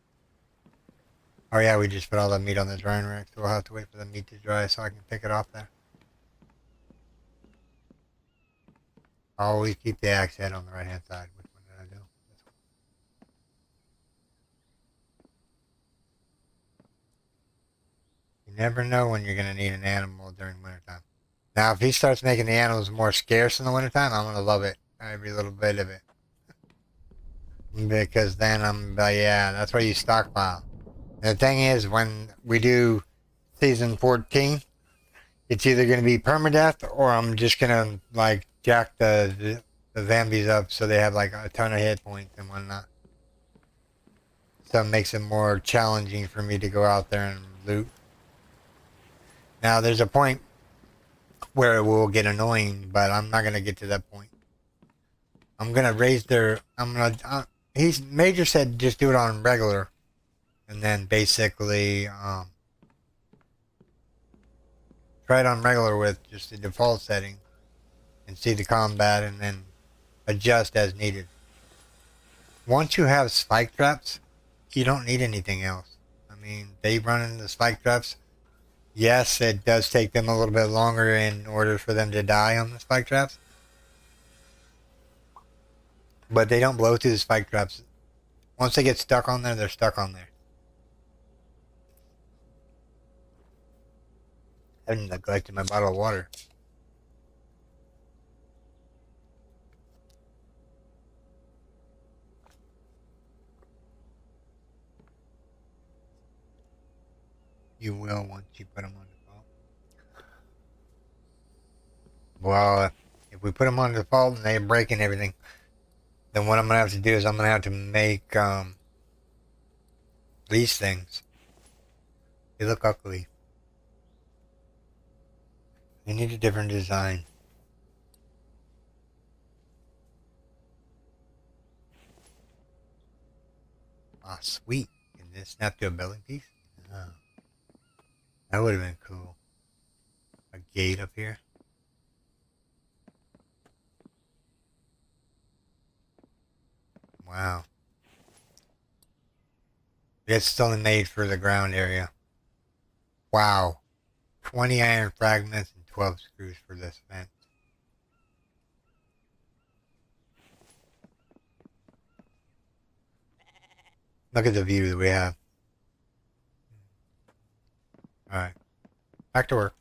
Oh yeah, we just put all the meat on the drying rack, so we'll have to wait for the meat to dry so I can pick it off there. Always keep the axe head on the right hand side. Which one did I do? This one. You never know when you're going to need an animal during wintertime. Now, if he starts making the animals more scarce in the wintertime, I'm going to love it. Every little bit of it. Because then yeah, that's why you stockpile. And the thing is, when we do season 14, it's either going to be permadeath or I'm just going to, like, jack the zombies up so they have, like, a ton of hit points and whatnot. So it makes it more challenging for me to go out there and loot. Now, there's a point where it will get annoying, but I'm not going to get to that point. I'm going to raise their... Major said just do it on regular. And then basically... try it on regular with just the default setting. And see the combat and then adjust as needed. Once you have spike traps, you don't need anything else. I mean, they run into spike traps. Yes, it does take them a little bit longer in order for them to die on the spike traps. But they don't blow through the spike traps. Once they get stuck on there, they're stuck on there. I haven't neglected my bottle of water. You will once you put them on default. Well, if we put them on default and they're breaking everything, then what I'm going to have to do is I'm going to have to make these things. They look ugly. They need a different design. Ah, sweet. Can this snap to a belly piece? Oh. That would have been cool. A gate up here. wow. It's still made for the ground area. Wow. 20 iron fragments and 12 screws for this fence. Look at the view that we have. Alright. Back to work.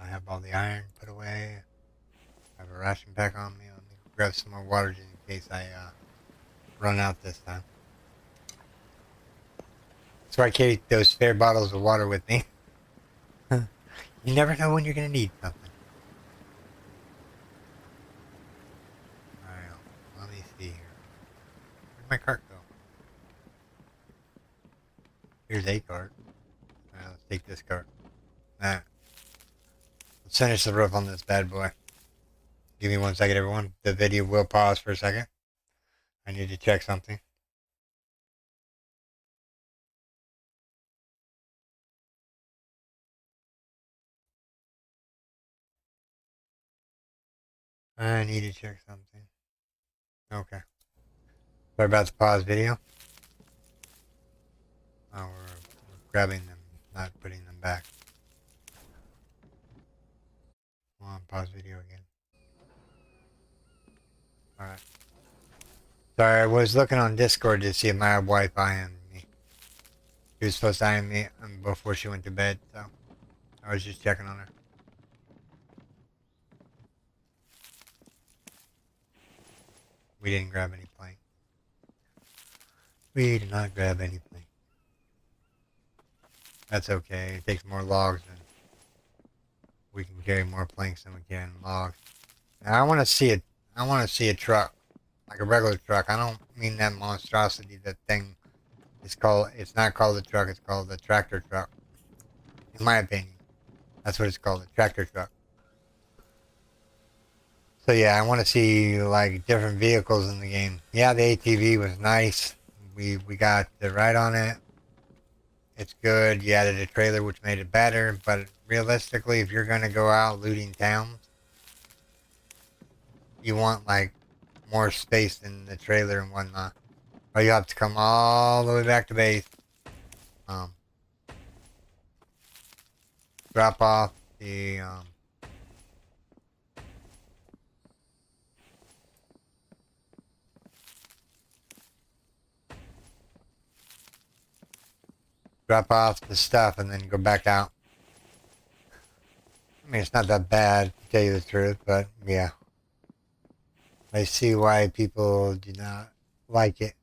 I have all the iron put away. I have a ration pack on me. Let me grab some more water just in case I run out this time. So I carry those spare bottles of water with me. You never know when you're going to need something. Alright, let me see here. Where'd my cart go? Here's a cart. Alright, let's take this cart. Alright. Let's finish the roof on this bad boy. Give me 1 second, everyone. The video will pause for a second. I need to check something. I need to check something. Okay. Sorry about the pause video. Oh, we're grabbing them, not putting them back. Come on, pause video again. Alright. Sorry, I was looking on Discord to see if my wife ironed me. She was supposed to iron me before she went to bed, so I was just checking on her. We didn't grab any plank. We did not grab any plank. That's okay. It takes more logs and we can carry more planks than we can logs. Now I want to see it. I want to see a truck, like a regular truck. I don't mean that monstrosity. That thing is called. It's not called a truck. It's called the tractor truck. In my opinion, that's what it's called, a tractor truck. So yeah, I want to see like different vehicles in the game. Yeah, the ATV was nice. We got the ride on it. It's good. You added a trailer, which made it better. But realistically, if you're gonna go out looting towns, you want like more space in the trailer and whatnot, or you have to come all the way back to base. Drop off the drop off the stuff and then go back out. I mean, it's not that bad, to tell you the truth, but yeah. I see why people do not like it.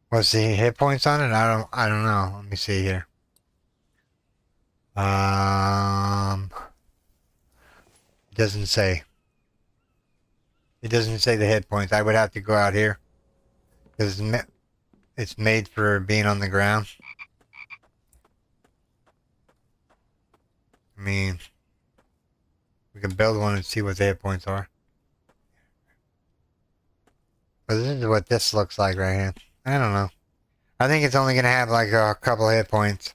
What's the hit points on it? I don't know. Let me see here. It doesn't say. It doesn't say the hit points. I would have to go out here because it's made for being on the ground. I mean, we can build one and see what the hit points are. But this is what this looks like right here. I don't know. I think it's only gonna have like a couple hit points.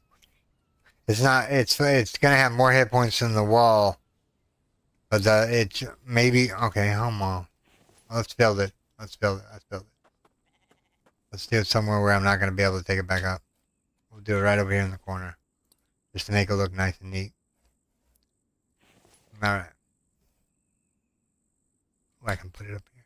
It's not. It's gonna have more hit points than the wall. But it's maybe okay. Come on. Let's build it. Let's build it. Let's build it. Let's do it somewhere where I'm not gonna be able to take it back up. We'll do it right over here in the corner, just to make it look nice and neat. All right. I can put it up here.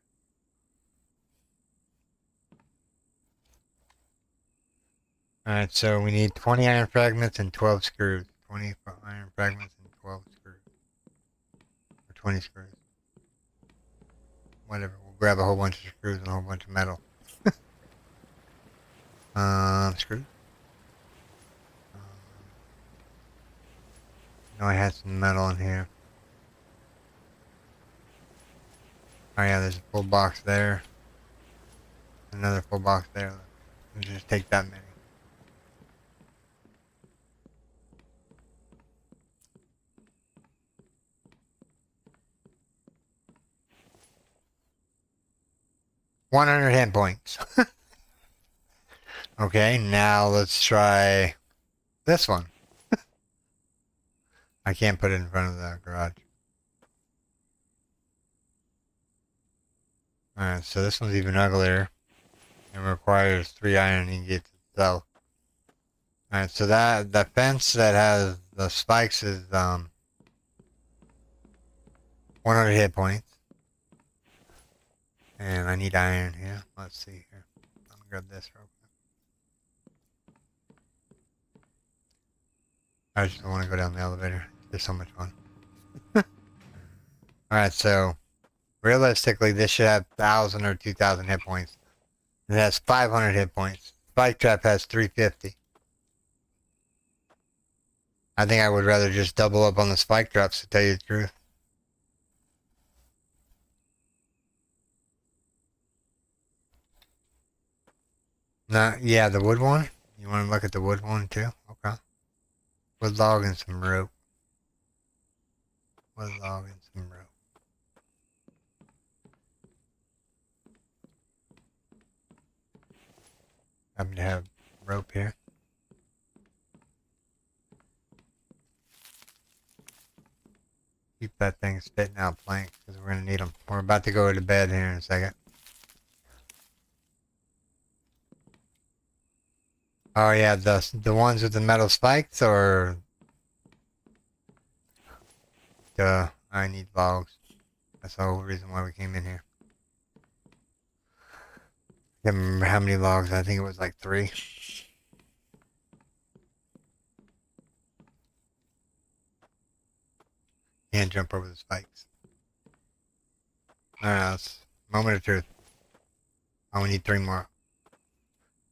Alright, so we need 20 iron fragments and 12 screws. 20 iron fragments and 12 screws. Or 20 screws. Whatever, we'll grab a whole bunch of screws and a whole bunch of metal. Screws. No, I had some metal in here. Oh yeah, there's a full box there. Another full box there. We'll just take that many. 100 hit points. Okay, now let's try this one. I can't put it in front of the garage. Alright, so this one's even uglier. It requires 3 iron ingots itself. Alright, so the fence that has the spikes is 100 hit points. And I need iron here. Let's see here. I'm gonna grab this real quick. I just don't want to go down the elevator. There's so much fun. Alright, so realistically this should have 1,000 or 2,000 hit points. It has 500 hit points. Spike Trap has 350. I think I would rather just double up on the Spike Traps, to tell you the truth. No, yeah, the wood one? You want to look at the wood one too? Okay. Wood log and some rope. Wood log and some rope. Happen to have rope here. Keep that thing spitting out planks because we're going to need them. We're about to go to bed here in a second. Oh yeah, the ones with the metal spikes, or I need logs. That's the whole reason why we came in here. I can't remember how many logs. I think it was like 3. Can't jump over the spikes. Alright, let's moment of truth. Oh, we need 3 more.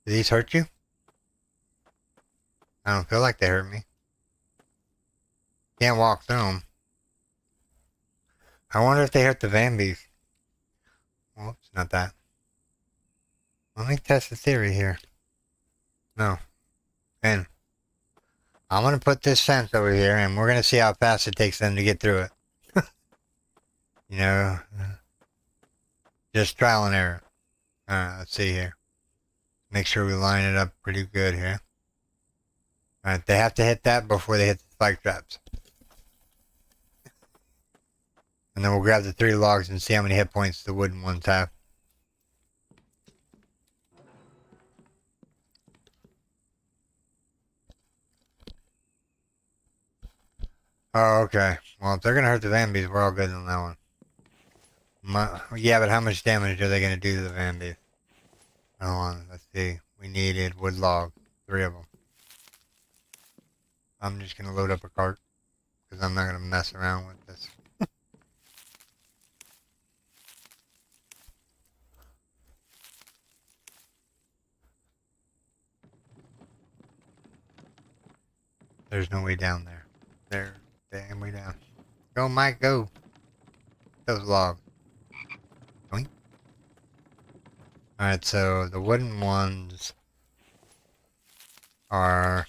Do these hurt you? I don't feel like they hurt me. Can't walk through them. I wonder if they hurt the Vambies. Whoops, not that. Let me test the theory here. No. And I'm going to put this fence over here, and we're going to see how fast it takes them to get through it. You know, just trial and error. Alright, let's see here. Make sure we line it up pretty good here. Alright, they have to hit that before they hit the spike traps. And then we'll grab the 3 logs and see how many hit points the wooden ones have. Oh, okay. Well, if they're going to hurt the Vambies, we're all good on that one. Yeah, but how much damage are they going to do to the Vambies? Hold on, let's see. We needed wood logs. 3 of them. I'm just going to load up a cart, because I'm not going to mess around with this. There's no way down there. There, damn way down. Go, Mike, go. Those logs. Alright, so the wooden ones are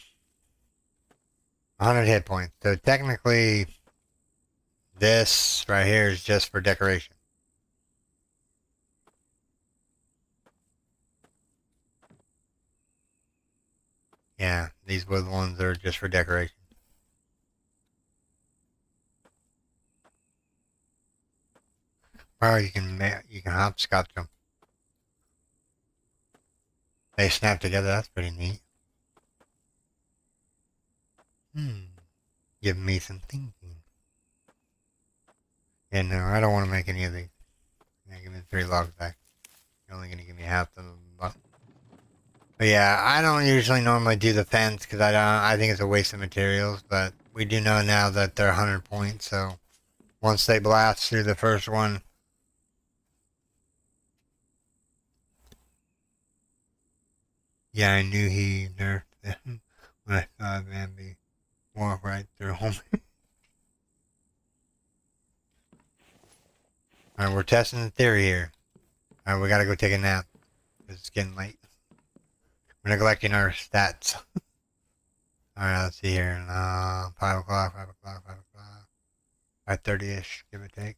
100 hit points. So technically, this right here is just for decoration. Yeah, these wood ones are just for decoration. Oh, you can hopscotch them. They snap together. That's pretty neat. Give me some thinking. Yeah, no, I don't want to make any of these. Yeah, give me 3 logs back. You're only gonna give me half of them. But yeah, I don't usually normally do the fence because I think it's a waste of materials. But we do know now that they're 100 points. So once they blast through the first one. Yeah, I knew he nerfed them when I saw Bambi walk right through home. Alright, we're testing the theory here. Alright, we gotta go take a nap. It's getting late. We're neglecting our stats. Alright, let's see here. 5 o'clock, 5 o'clock, 5 o'clock. 5:30-ish, give or take.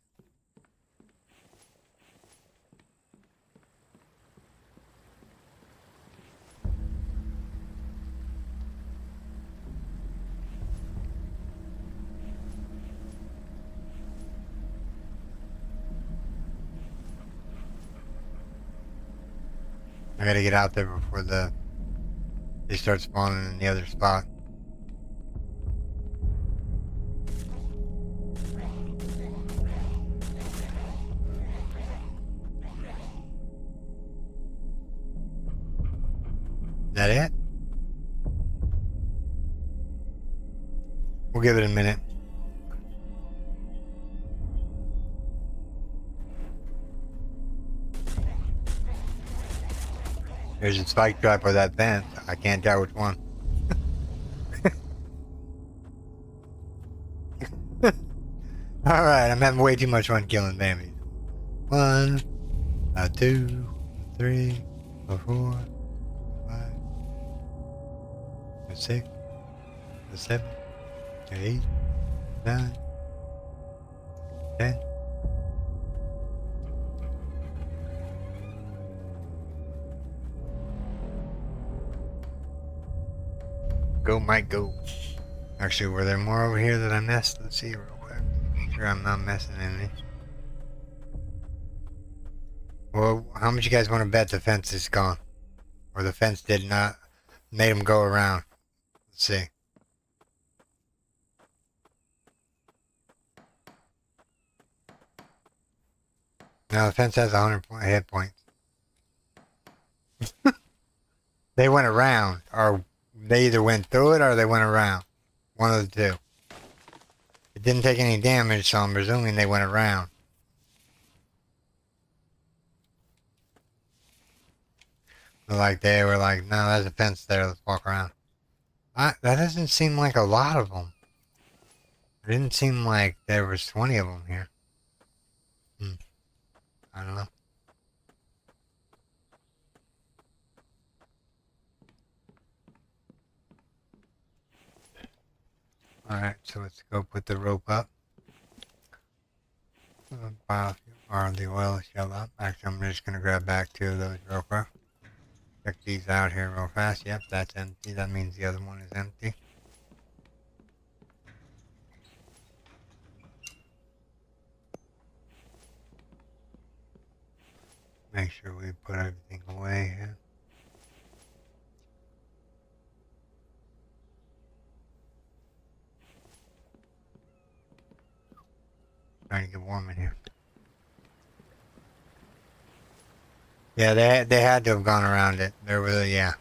I gotta get out there before they start spawning in the other spot. Is that it? We'll give it a minute. There's a spike trap or that fence. I can't tell which one. Alright, I'm having way too much fun killing Bambi. 1, 2, 3, 4, 5, 6, 7, 8, 9, 10. Go, Mike, go. Actually, were there more over here that I missed? Let's see real quick. Make sure I'm not missing any. Well, how much you guys want to bet the fence is gone? Or the fence did not made them go around? Let's see. No, the fence has 100 hit points. They went around, or they either went through it or they went around. One of the two. It didn't take any damage, so I'm presuming they went around. Like they were like, no, there's a fence there, let's walk around. That doesn't seem like a lot of them. It didn't seem like there was 20 of them here. I don't know. Alright, so let's go put the rope up. Or the oil shell up. Actually, I'm just going to grab back two of those real quick. Check these out here real fast. Yep, that's empty. That means the other one is empty. Make sure we put everything away here. Trying to get warm in here. Yeah, they had to have gone around it. There was yeah.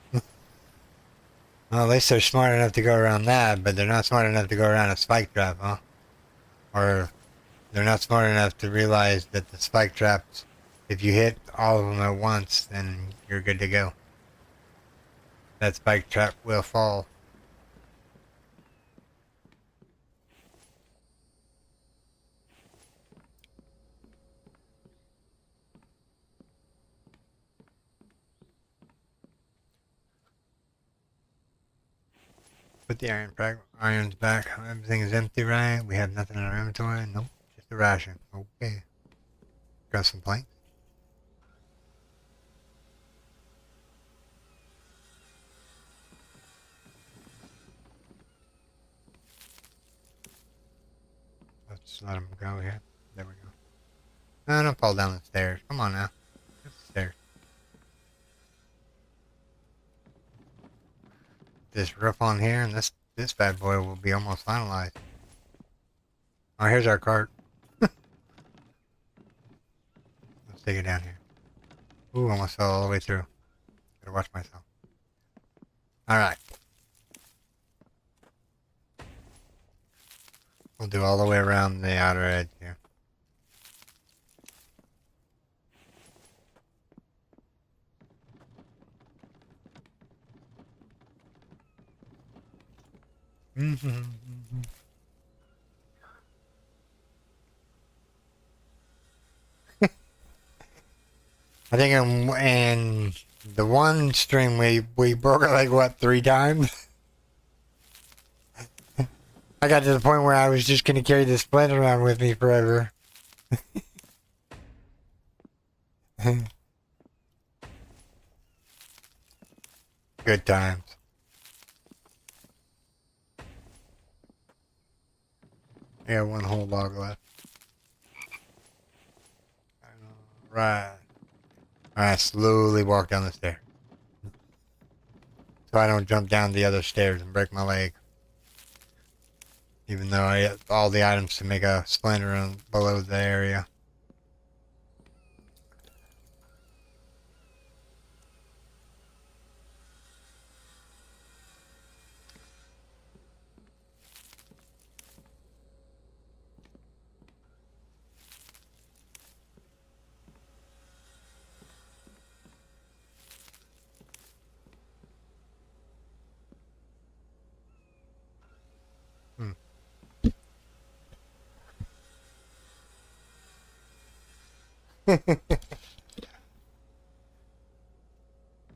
Well, at least they're smart enough to go around that, but they're not smart enough to go around a spike trap, huh? Or they're not smart enough to realize that the spike traps, if you hit all of them at once, then you're good to go. That spike trap will fall. Put the irons back. Everything is empty, right? We have nothing in our inventory. Nope, just a ration. Okay. Got some planks. Let's let them go here. There we go. No, don't fall down the stairs. Come on now. Get the stairs. This roof on here, and this bad boy will be almost finalized. Oh, here's our cart. Let's take it down here. Ooh, almost fell all the way through. Gotta watch myself. Alright. We'll do all the way around the outer edge here. I think in the one stream we broke it like what 3 times. I got to the point where I was just gonna carry the split around with me forever. Good times. Yeah, one whole log left. Right. Alright, slowly walk down the stair. so I don't jump down the other stairs and break my leg. Even though I have all the items to make a splinter on below the area. Hmm.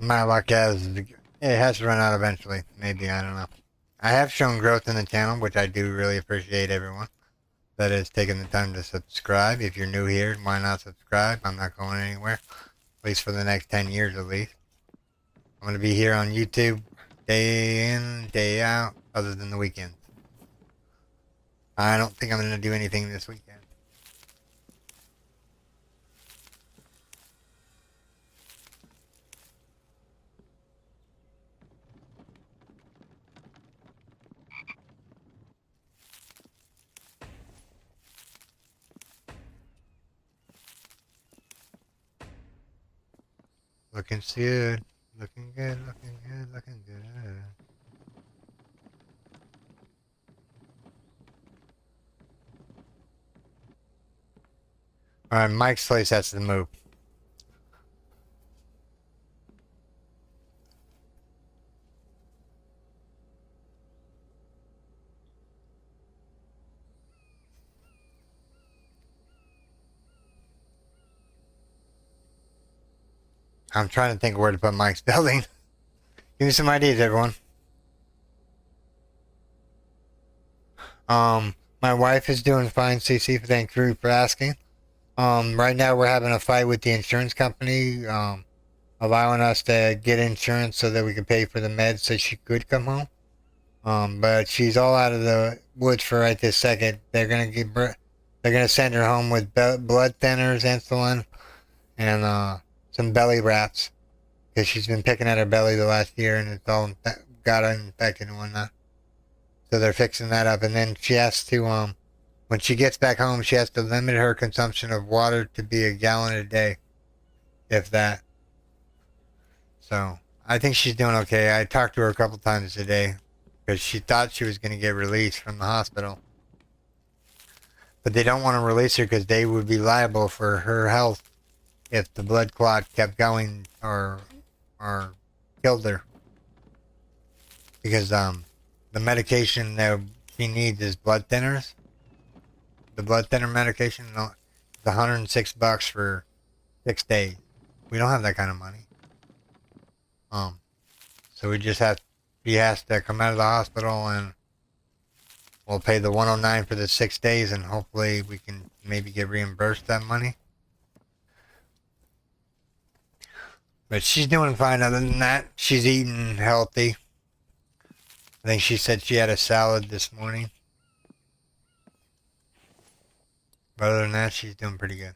My luck has it has to run out eventually. Maybe, I don't know. I have shown growth in the channel, which I do really appreciate everyone that has taken the time to subscribe. If you're new here, why not subscribe? I'm not going anywhere, at least for the next 10 years at least. I'm going to be here on YouTube day in, day out, other than the weekends. I don't think I'm going to do anything this weekend. Looking good. Looking good, looking good, looking good. Alright, Mike's place has to move. I'm trying to think where to put Mike's building. Give me some ideas, everyone. My wife is doing fine, CC. Thank you for asking. Right now we're having a fight with the insurance company, allowing us to get insurance so that we can pay for the meds so she could come home. But she's all out of the woods for right this second. They're gonna send her home with blood thinners, insulin, and some belly wraps because she's been picking at her belly the last year and it's all got infected and whatnot. So they're fixing that up, and then she has to when she gets back home, she has to limit her consumption of water to be a gallon a day, if that. So I think she's doing okay. I talked to her a couple times today because she thought she was going to get released from the hospital. But they don't want to release her because they would be liable for her health if the blood clot kept going or killed her. Because the medication that she needs is blood thinners. The blood thinner medication is $106 for 6 days. We don't have that kind of money. So she has to come out of the hospital and we'll pay the 109 for the 6 days and hopefully we can maybe get reimbursed that money. But she's doing fine other than that. She's eating healthy. I think she said she had a salad this morning. But other than that, she's doing pretty good.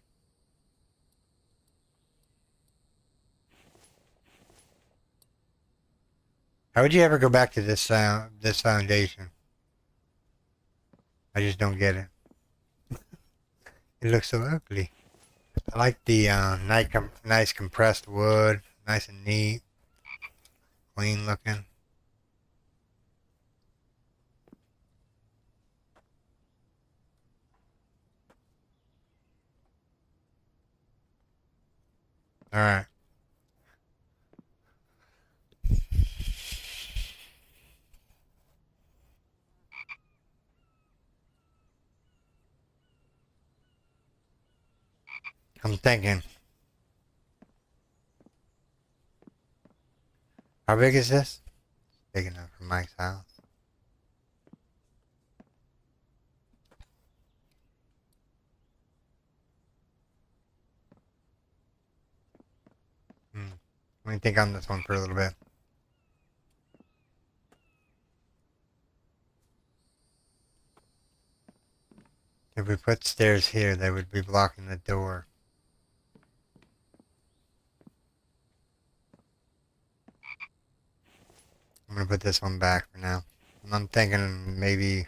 How would you ever go back to this foundation? I just don't get it. It looks so ugly. I like the nice compressed wood, nice and neat, clean looking. All right. I'm thinking. How big is this? Big enough for Mike's house. Let me think on this one for a little bit. If we put stairs here, they would be blocking the door. gonna put this one back for now. I'm thinking maybe,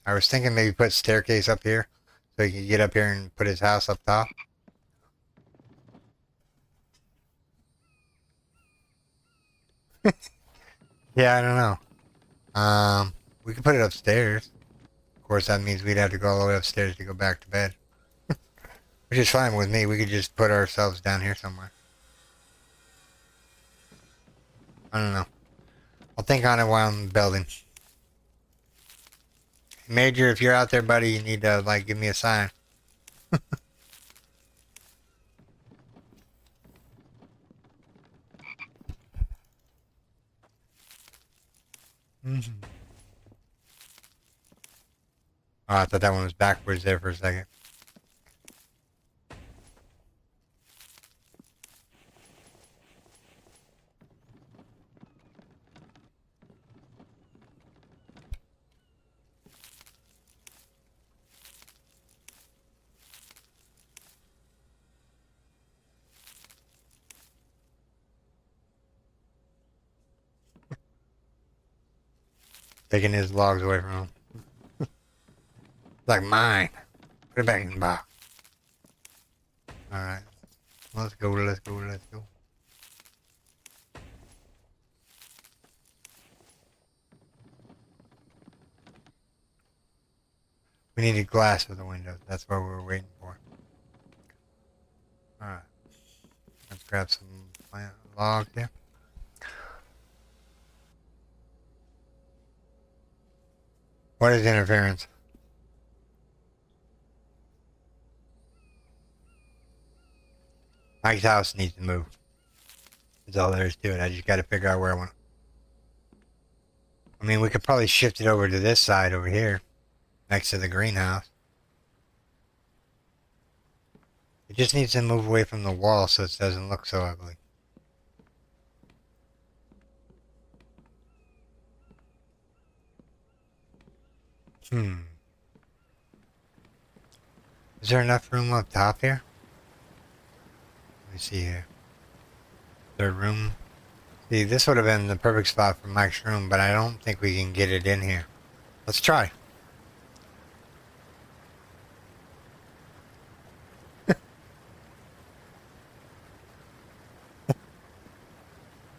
I was thinking maybe put staircase up here so he could get up here and put his house up top. Yeah, I don't know. We could put it upstairs. Of course, that means we'd have to go all the way upstairs to go back to bed. Which is fine with me. We could just put ourselves down here somewhere. I don't know. I'll think on it while I'm building. Major, if you're out there, buddy, you need to, like, give me a sign. Mm-hmm. Oh, I thought that one was backwards there for a second. Taking his logs away from him. Like mine. Put it back in the box. Alright. Let's go, let's go, let's go. We needed glass for the windows. That's what we were waiting for. Alright. Let's grab some plant logs here. What is interference? Mike's house needs to move. That's all there is to it. I just gotta figure out where I want it. I mean, we could probably shift it over to this side over here. Next to the greenhouse. It just needs to move away from the wall so it doesn't look so ugly. Is there enough room up top here? Let me see here. Third room. See, this would have been the perfect spot for Mike's room, but I don't think we can get it in here. Let's try.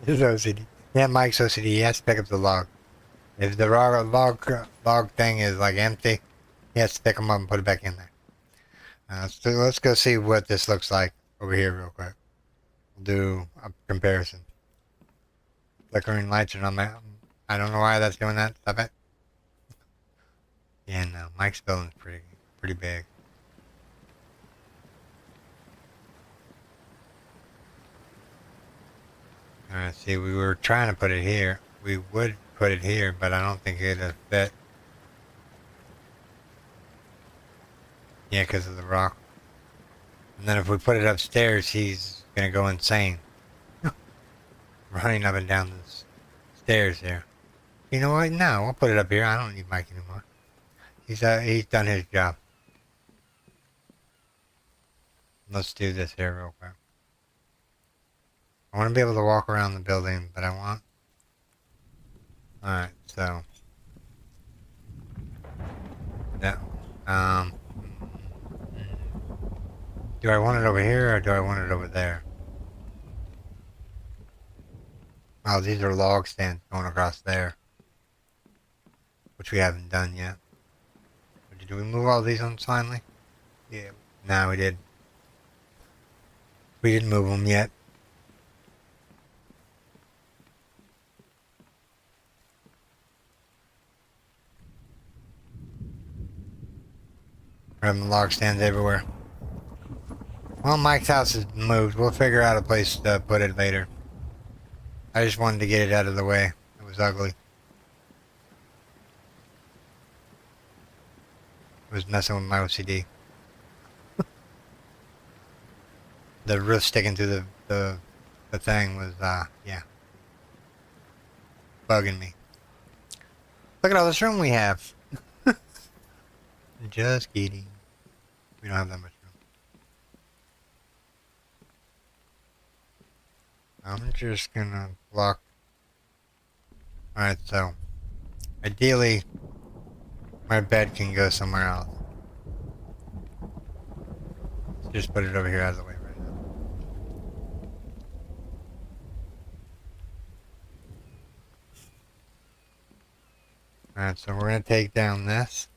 This is OCD. Yeah, Mike's OCD. He has to pick up the log. If the log thing is like empty, he has to pick them up and put it back in there. So let's go see what this looks like over here real quick. We'll do a comparison. Flickering lights are not my... I don't know why that's doing that. Stop it. Yeah, no. Mike's building's pretty big. Alright, see, we were trying to put it here. We would put it here, but I don't think it'd fit. Yeah, because of the rock. And then if we put it upstairs, he's gonna go insane. Running up and down the stairs here. You know what? No, I'll put it up here. I don't need Mike anymore. He's done his job. Let's do this here real quick. I want to be able to walk around the building, but I want... Alright, so... That, do I want it over here, or do I want it over there? Oh, these are log stands going across there. Which we haven't done yet. Did we move all these ones finally? Yeah. No, we did. We didn't move them yet. We're having log stands everywhere. Well, Mike's house is moved. We'll figure out a place to put it later. I just wanted to get it out of the way. It was ugly. It was messing with my OCD. The roof sticking through the thing was, yeah. Bugging me. Look at all this room we have. Just kidding. We don't have that much room. I'm just gonna block Alright, so ideally my bed can go somewhere else. Let's just put it over here out of the way right now. Alright, so we're gonna take down this.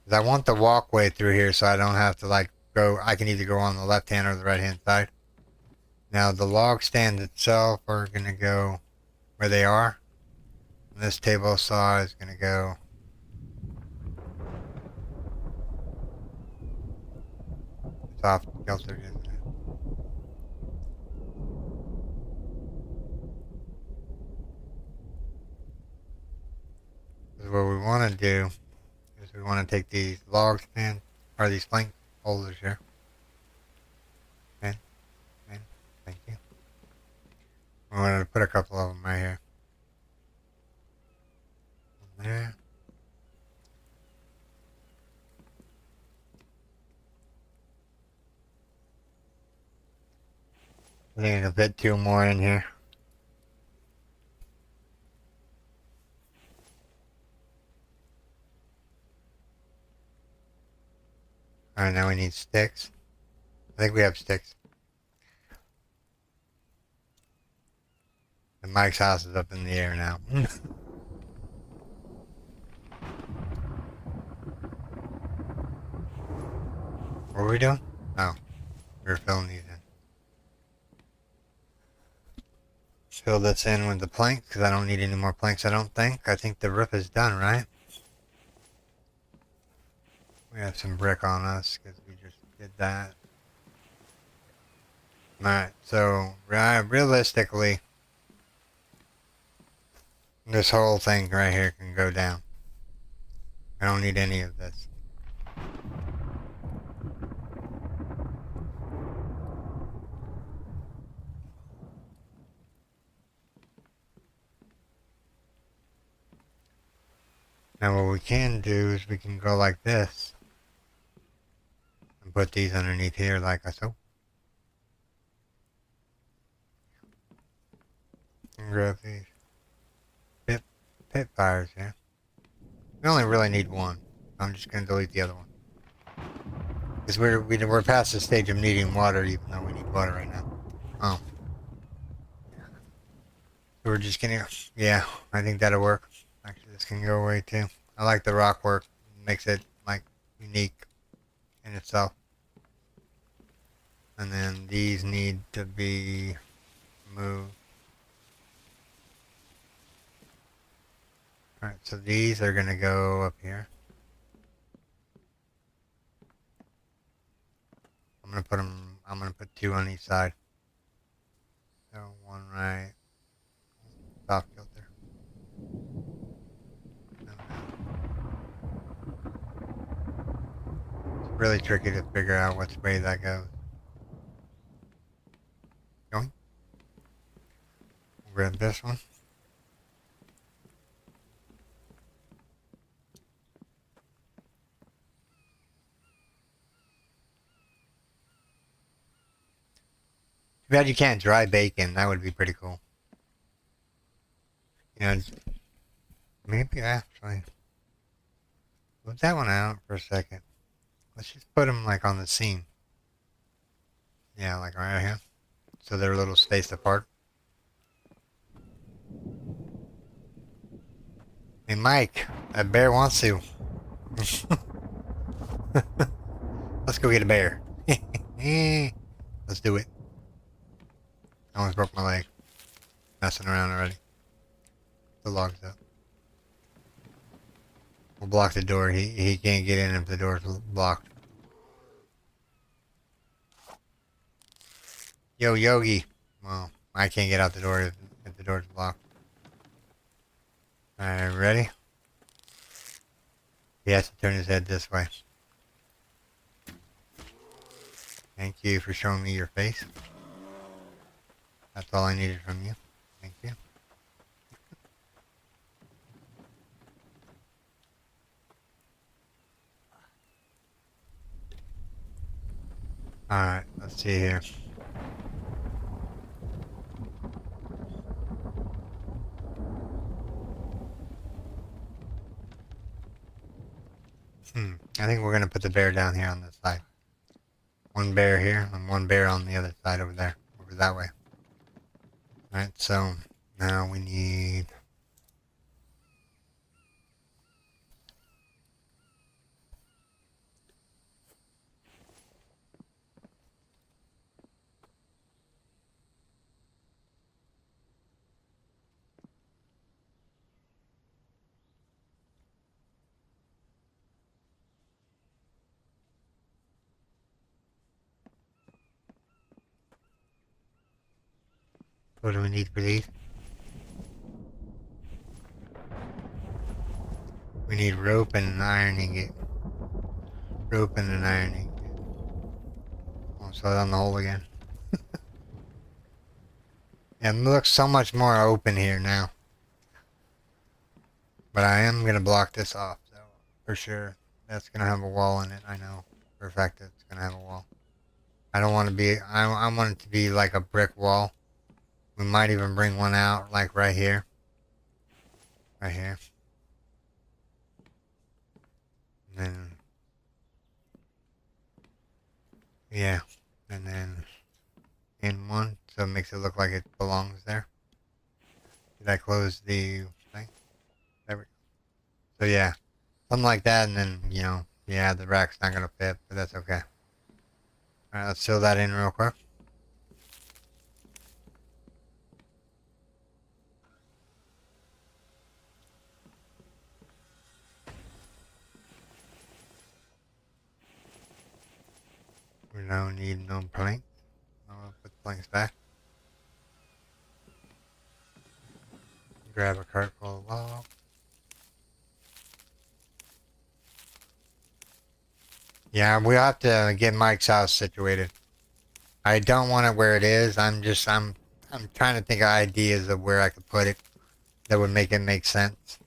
'Cause I want the walkway through here so I don't have to like go, I can either go on the left hand or the right hand side. Now the log stand itself are gonna go where they are. And this table saw is gonna go it's off kilter, isn't it? Because what we want to do is we want to take these log stand or these plank holders here. And thank you. We wanted to put a couple of them right here. There. I think I can fit two more in here. Alright, now we need sticks. I think we have sticks. And Mike's house is up in the air now. What were we doing? Oh, we were filling these in. Fill this in with the plank because I don't need any more planks, I don't think. I think the roof is done, right? We have some brick on us because we just did that. Alright, so realistically, this whole thing right here can go down. I don't need any of this. Now what we can do is we can go like this. And put these underneath here like so. And grab these. Pit fires here. We only really need one. I'm just going to delete the other one. Because we're past the stage of needing water, even though we need water right now. Oh. So we're just gonna, yeah, I think that'll work. Actually, this can go away too. I like the rock work. It makes it, like, unique in itself. And then these need to be moved. Alright, so these are gonna go up here. I'm gonna put two on each side. So one right, soft filter. It's really tricky to figure out which way that goes. Going. We'll grab this one. Too bad you can't dry bacon. That would be pretty cool. You know, maybe actually. Put that one out for a second. Let's just put them like on the seam. Yeah, like right here. So they're a little spaced apart. Hey Mike, that bear wants to. Let's go get a bear. Let's do it. I almost broke my leg. Messing around already. The log's up. We'll block the door. He can't get in if the door's blocked. Yo, Yogi. Well, I can't get out the door if the door's blocked. Alright, ready? He has to turn his head this way. Thank you for showing me your face. That's all I needed from you. Thank you. Alright, let's see here. I think we're gonna put the bear down here on this side. One bear here and one bear on the other side over there, over that way. Alright, so now we need... What do we need for these? We need rope and an ironing it. Rope and an ironing it. Oh, so down the hole again. Yeah, it looks so much more open here now. But I am gonna block this off, so for sure. That's gonna have a wall in it, I know. For a fact that it's gonna have a wall. I don't want to be, I want it to be like a brick wall. We might even bring one out, like right here. Right here. And then, yeah. And then in one, so it makes it look like it belongs there. Did I close the thing? There we go. So yeah, something like that, and then, you know, yeah, the rack's not gonna fit, but that's okay. Alright, let's fill that in real quick. We don't need no plank. I'll put the planks back. Grab a cart full of log. Yeah, we have to get Mike's house situated. I don't want it where it is. I'm trying to think of ideas of where I could put it that would make it make sense.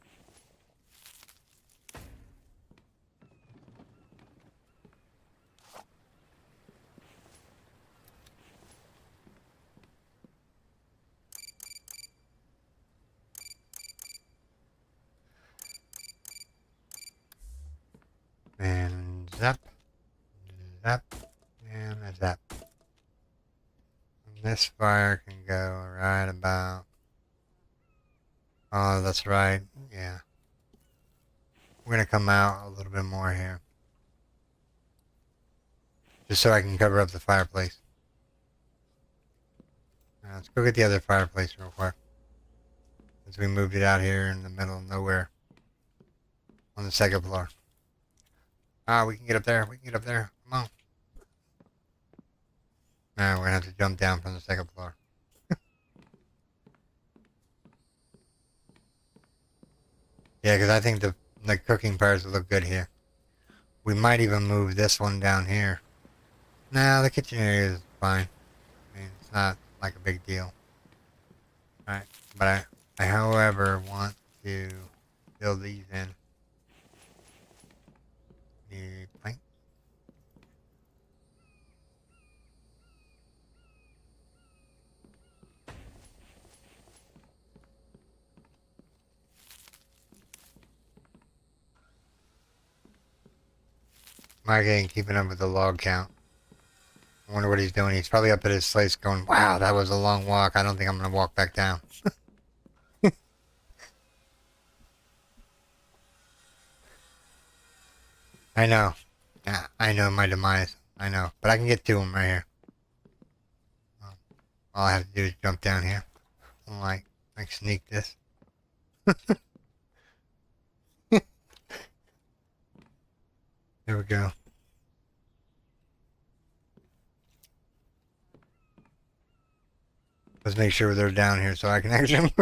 And zap, zap, and a zap. And this fire can go right about... Oh, that's right. Yeah. We're gonna come out a little bit more here. Just so I can cover up the fireplace. Now, let's go get the other fireplace real quick. Since we moved it out here in the middle of nowhere. On the second floor. Ah, we can get up there. We can get up there. Come on. Now we're gonna have to jump down from the second floor. Yeah, because I think the cooking parts look good here. We might even move this one down here. Nah, the kitchen area is fine. I mean, it's not like a big deal. Alright, but I however want to build these in. The plank. Mike ain't keeping up with the log count. I wonder what he's doing. He's probably up at his place going, wow, that was a long walk. I don't think I'm going to walk back down. I know. Yeah, I know my demise. I know. But I can get to him right here. All I have to do is jump down here. I'm like sneak this. There we go. Let's make sure they're down here so I can actually...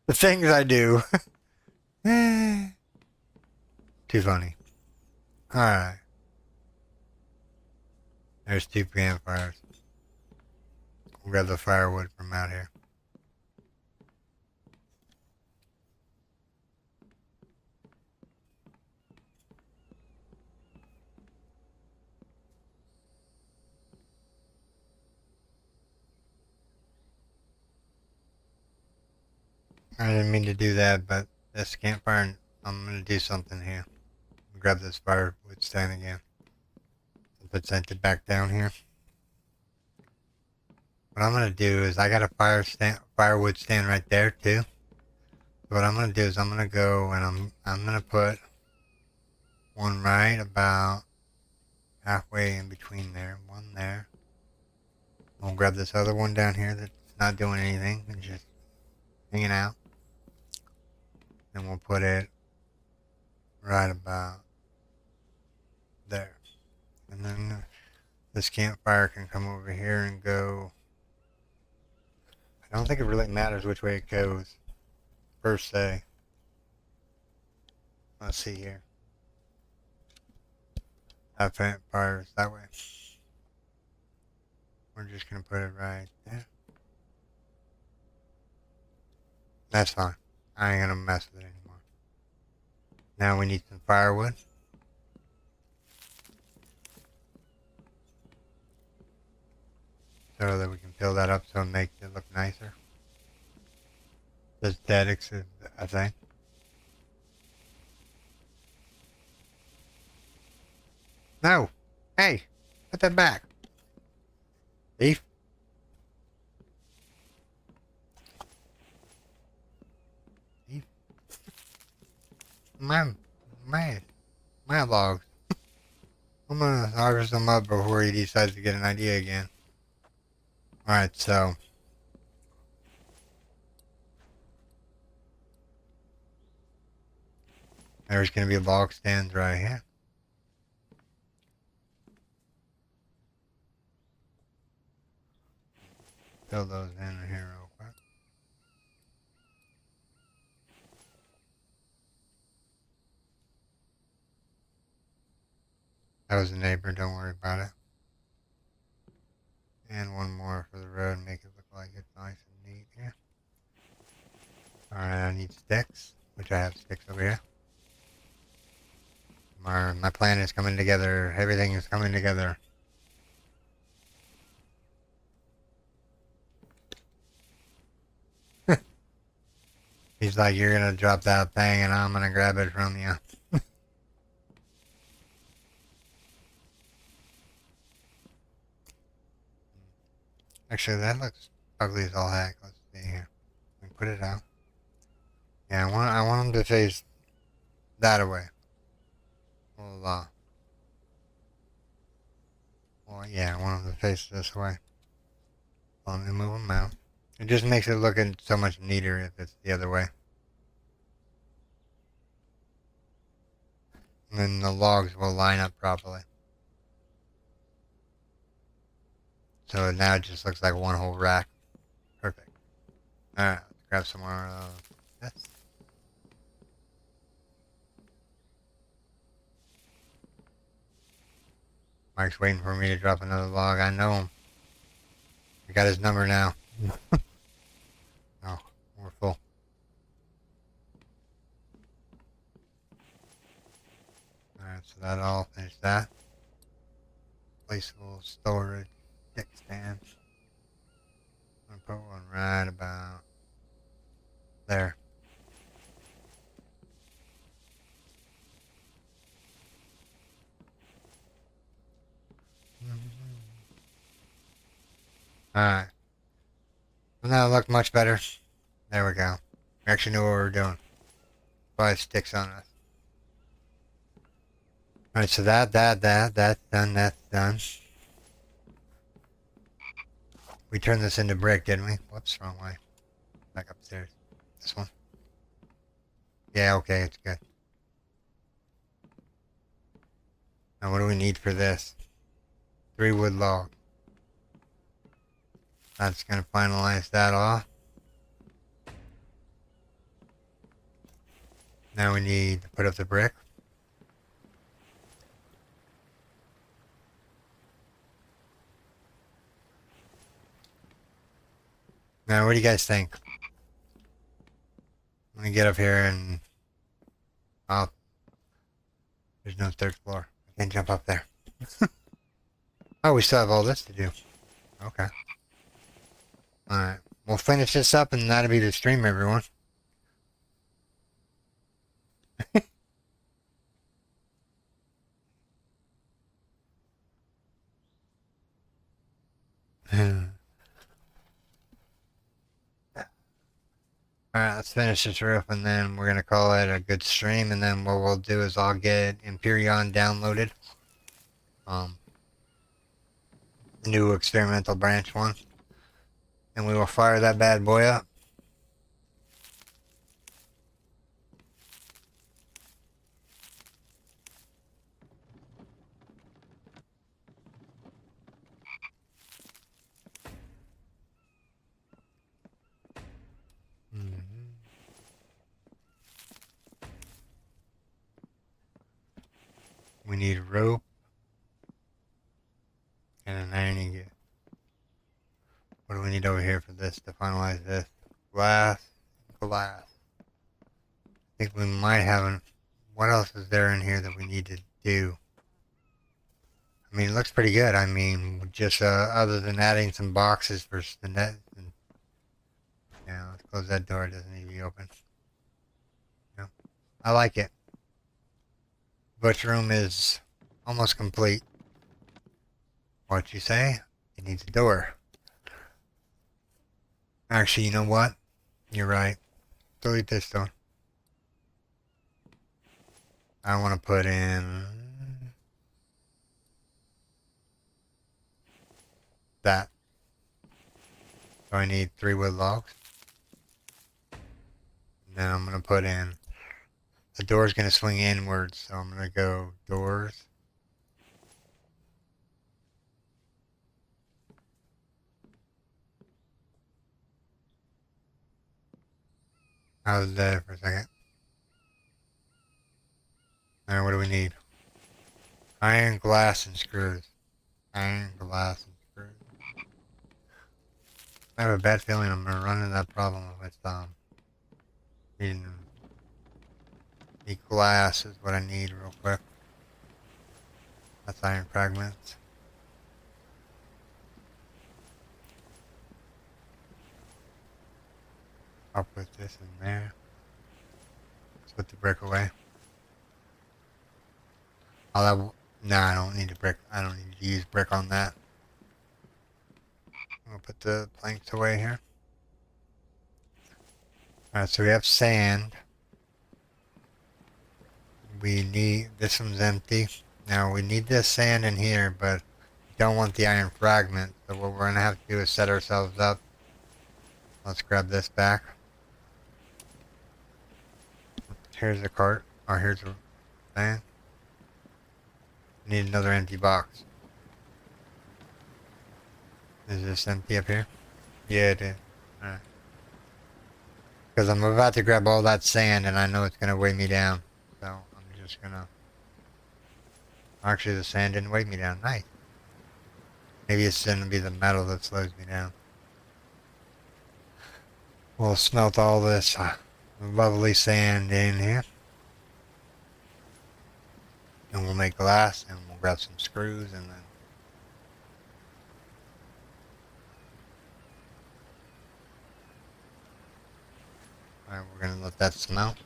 the things I do. Too funny. Alright. There's 2 campfires. We'll grab the firewood from out here. I didn't mean to do that, but this campfire I'm gonna do something here. Grab this firewood stand again. Put it back down here. What I'm gonna do is I got a firewood stand right there too. So what I'm gonna do is I'm gonna go and I'm gonna put one right about halfway in between there. One there. We'll grab this other one down here that's not doing anything and just hanging out. And we'll put it right about there. And then this campfire can come over here and go. I don't think it really matters which way it goes, per se. Let's see here. Have fires that way. We're just going to put it right there. That's fine. I ain't going to mess with it anymore. Now we need some firewood. So that we can fill that up so it makes it look nicer. The aesthetics is a thing. No! Hey! Put that back! Thief! Thief! My logs. I'm gonna harvest them up before he decides to get an idea again. Alright, so there's gonna be log stands right here. Fill those in here real quick. That was a neighbor, don't worry about it. And one more for the road, make it look like it's nice and neat here. Alright, I need sticks, which I have sticks over here. My plan is coming together. Everything is coming together. He's like, you're gonna drop that thing and I'm gonna grab it from you. Actually, that looks ugly as all heck. Let's see here. We put it out. Yeah, I want him to face that away. Well, yeah, I want him to face this way. Let me move him out. It just makes it look so much neater if it's the other way. And then the logs will line up properly. So now it just looks like one whole rack. Perfect. Alright, let's grab some more of this. Mike's waiting for me to drop another log. I know him. I got his number now. Oh, we're full. Alright, so that all finished that. Placeable storage stick stands. I'm gonna put one right about there. Alright. Well, now it look much better. There we go. We actually knew what we were doing. 5 sticks on us. Alright, so that's done, that's done. We turned this into brick, didn't we? Whoops, wrong way. Back upstairs. This one. Yeah, okay, it's good. Now what do we need for this? 3 wood log. That's gonna finalize that off. Now we need to put up the brick. Now what do you guys think? Let me get up here and... Oh. There's no 3rd floor. I can't jump up there. Oh, we still have all this to do. Okay. Alright. We'll finish this up and that'll be the stream, everyone. Alright, let's finish this roof and then we're gonna call it a good stream, and then what we'll do is I'll get Empyrean downloaded. The new experimental branch one. And we will fire that bad boy up. We need rope and an ironing gear. What do we need over here for this to finalize this? Glass. I think we might have an... What else is there in here that we need to do? I mean, it looks pretty good. I mean, just other than adding some boxes for the net. And, yeah, let's close that door. It doesn't need to be open. No, I like it. Butcher room is almost complete. What you say? It needs a door. Actually, you know what? You're right. Delete this door. I want to put in that. So I need 3 wood logs. And then I'm going to put in, the door's going to swing inwards, so I'm going to go doors. I was there for a second. Alright, what do we need? Iron, glass, and screws. Iron, glass, and screws. I have a bad feeling I'm going to run into that problem with, needing the glass is what I need real quick. That's iron fragments. I'll put this in there. Let's put the brick away. I'll have... No, I don't need a brick. I don't need to use brick on that. We'll put the planks away here. Alright, so we have sand. We need... This one's empty. Now, we need this sand in here, but we don't want the iron fragment. So what we're going to have to do is set ourselves up. Let's grab this back. Here's the cart. Or here's the sand. Need another empty box. Is this empty up here? Yeah, it is. Alright. Because I'm about to grab all that sand and I know it's going to weigh me down. So I'm just going to... Actually, the sand didn't weigh me down. Nice. Maybe it's going to be the metal that slows me down. We'll smelt all this lovely sand in here. And we'll make glass, and we'll grab some screws, and then... Alright, we're gonna let that smelt.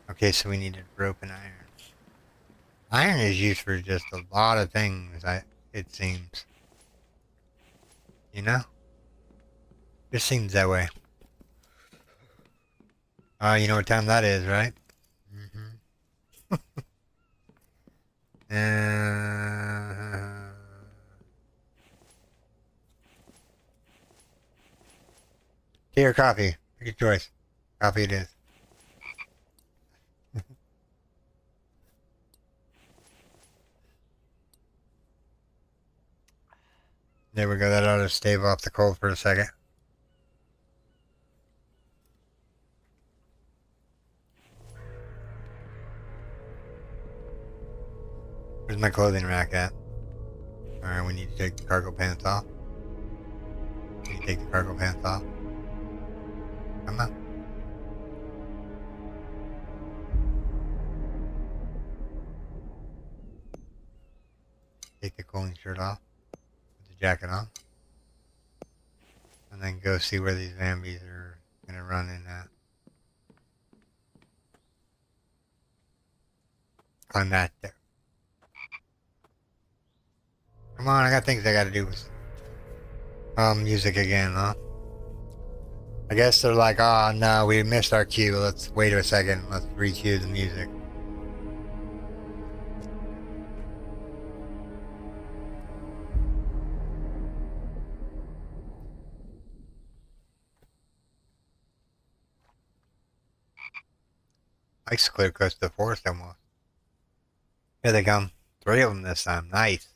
Okay, so we needed rope and iron. Iron is used for just a lot of things, it seems. You know? Just seems that way. You know what time that is, right? Mm-hmm. Tea or coffee? Pick your choice. Coffee it is. There we go, that ought to stave off the cold for a second. Where's my clothing rack at? Alright, we need to take the cargo pants off. We need to take the cargo pants off. Come on. Take the cooling shirt off. Put the jacket on. And then go see where these zombies are gonna run in at. On that there. Come on, I got things I gotta do with music again, huh? I guess they're like, oh no, we missed our cue. Let's wait a second. Let's re-cue the music. Ice clear close to the forest almost. Here they come. 3 of them this time. Nice.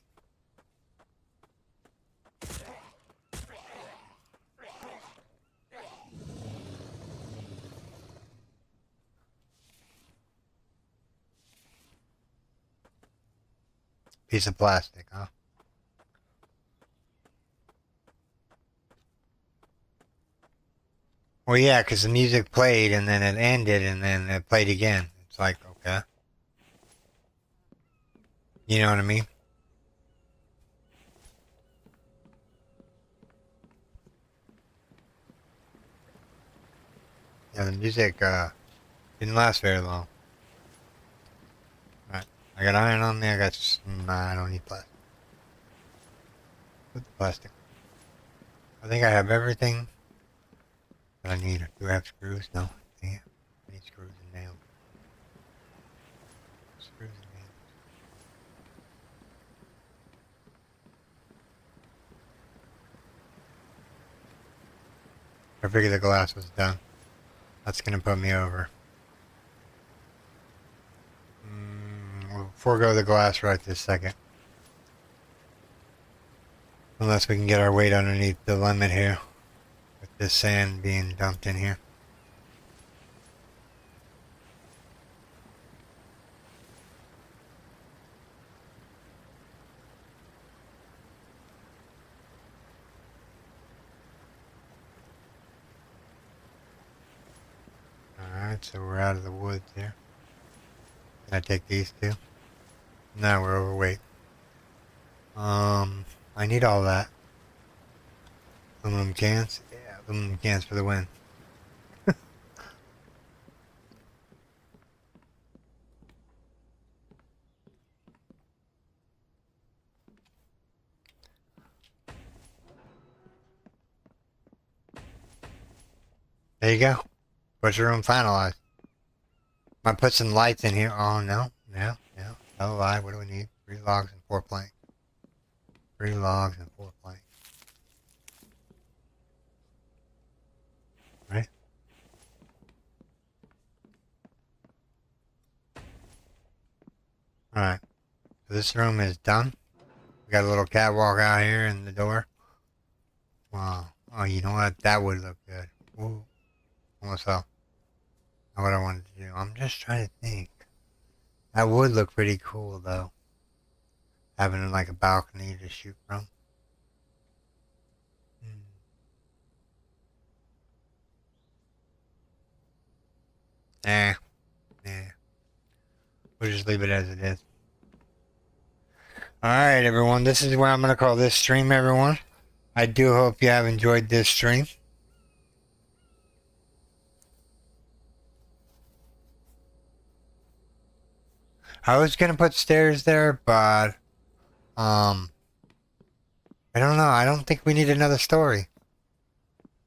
Piece of plastic, huh? Well, yeah, because the music played and then it ended and then it played again. It's like, okay. You know what I mean? Yeah, the music didn't last very long. Alright, I got iron on me. I got... Nah, I don't need plastic. Put the plastic. I think I have everything that I need. Do I have screws? No. Damn. I need screws and nails. Screws and nails. I figured the glass was done. That's gonna put me over. We'll forego the glass right this second. Unless we can get our weight underneath the limit here. With this sand being dumped in here. Alright, so we're out of the woods here. Can I take these two? No, we're overweight. I need all that. Aluminum cans? Yeah, aluminum cans for the win. There you go. Butcher room finalized. Might put some lights in here. Oh, no. No, no. No lie. What do we need? 3 logs and 4 planks. 3 logs and 4 planks. Right? Alright. So this room is done. We got a little catwalk out here in the door. Wow. Oh, you know what? That would look good. Ooh. Almost fell. Not what I wanted to do. I'm just trying to think. That would look pretty cool, though. Having like a balcony to shoot from. Nah. Nah. We'll just leave it as it is. Alright, everyone. This is where I'm going to call this stream, everyone. I do hope you have enjoyed this stream. I was going to put stairs there, but... I don't know. I don't think we need another story.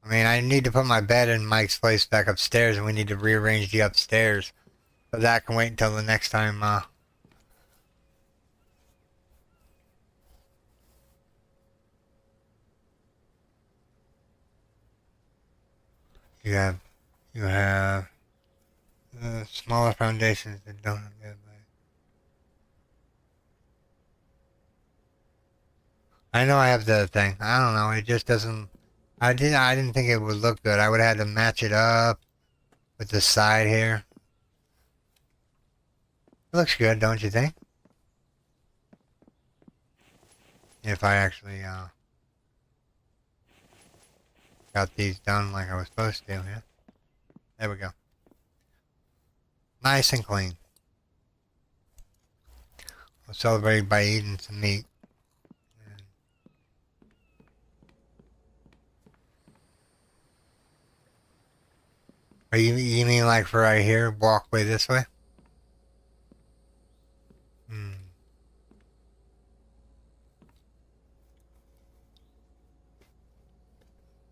I mean, I need to put my bed in Mike's place back upstairs, and we need to rearrange the upstairs. But that can wait until the next time, you have smaller foundations that don't have good light. I know I have the other thing. I don't know. It just doesn't. I didn't think it would look good. I would have had to match it up with the side here. It looks good, don't you think? If I actually got these done like I was supposed to, yeah. There we go. Nice and clean. We'll celebrate by eating some meat. Are you mean like for right here, walkway this way?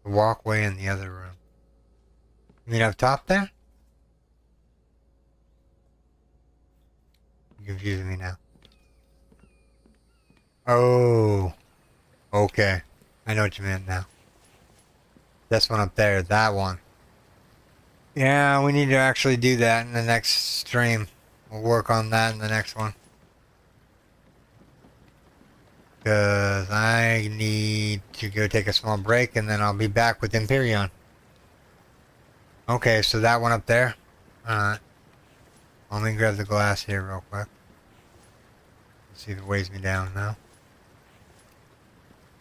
The walkway in the other room. You mean up top there? You're confusing me now. Oh. Okay. I know what you meant now. This one up there, that one. Yeah, we need to actually do that in the next stream. We'll work on that in the next one. Because I need to go take a small break and then I'll be back with Empyrean. Okay, so that one up there. Alright. Let me grab the glass here real quick. Let's see if it weighs me down now.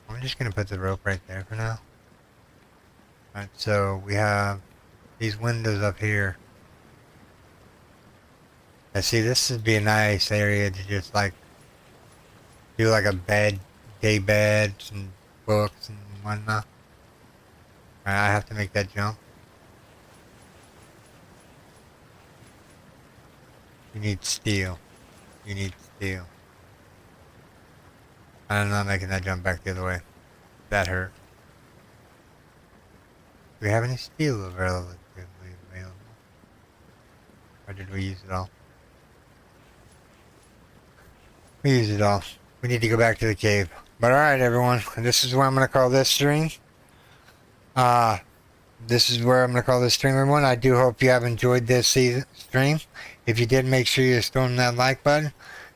I'm just going to put the rope right there for now. Alright, so we have these windows up here. And see, this would be a nice area to just like do like a bed, day beds and books and whatnot. Alright, I have to make that jump. You need steel. You need steel. I'm not making that jump back the other way. That hurt. Do we have any steel available? Or did we use it all? We used it all. We need to go back to the cave. But alright everyone, this is where I'm going to call this stream. This is where I'm going to call this stream, everyone. I do hope you have enjoyed this stream. If you did, make sure you storm that like button.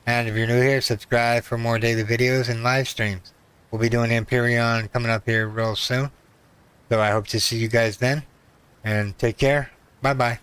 And if you're new here, subscribe for more daily videos and live streams. We'll be doing Empyrean coming up here real soon. So I hope to see you guys then. And take care. Bye-bye.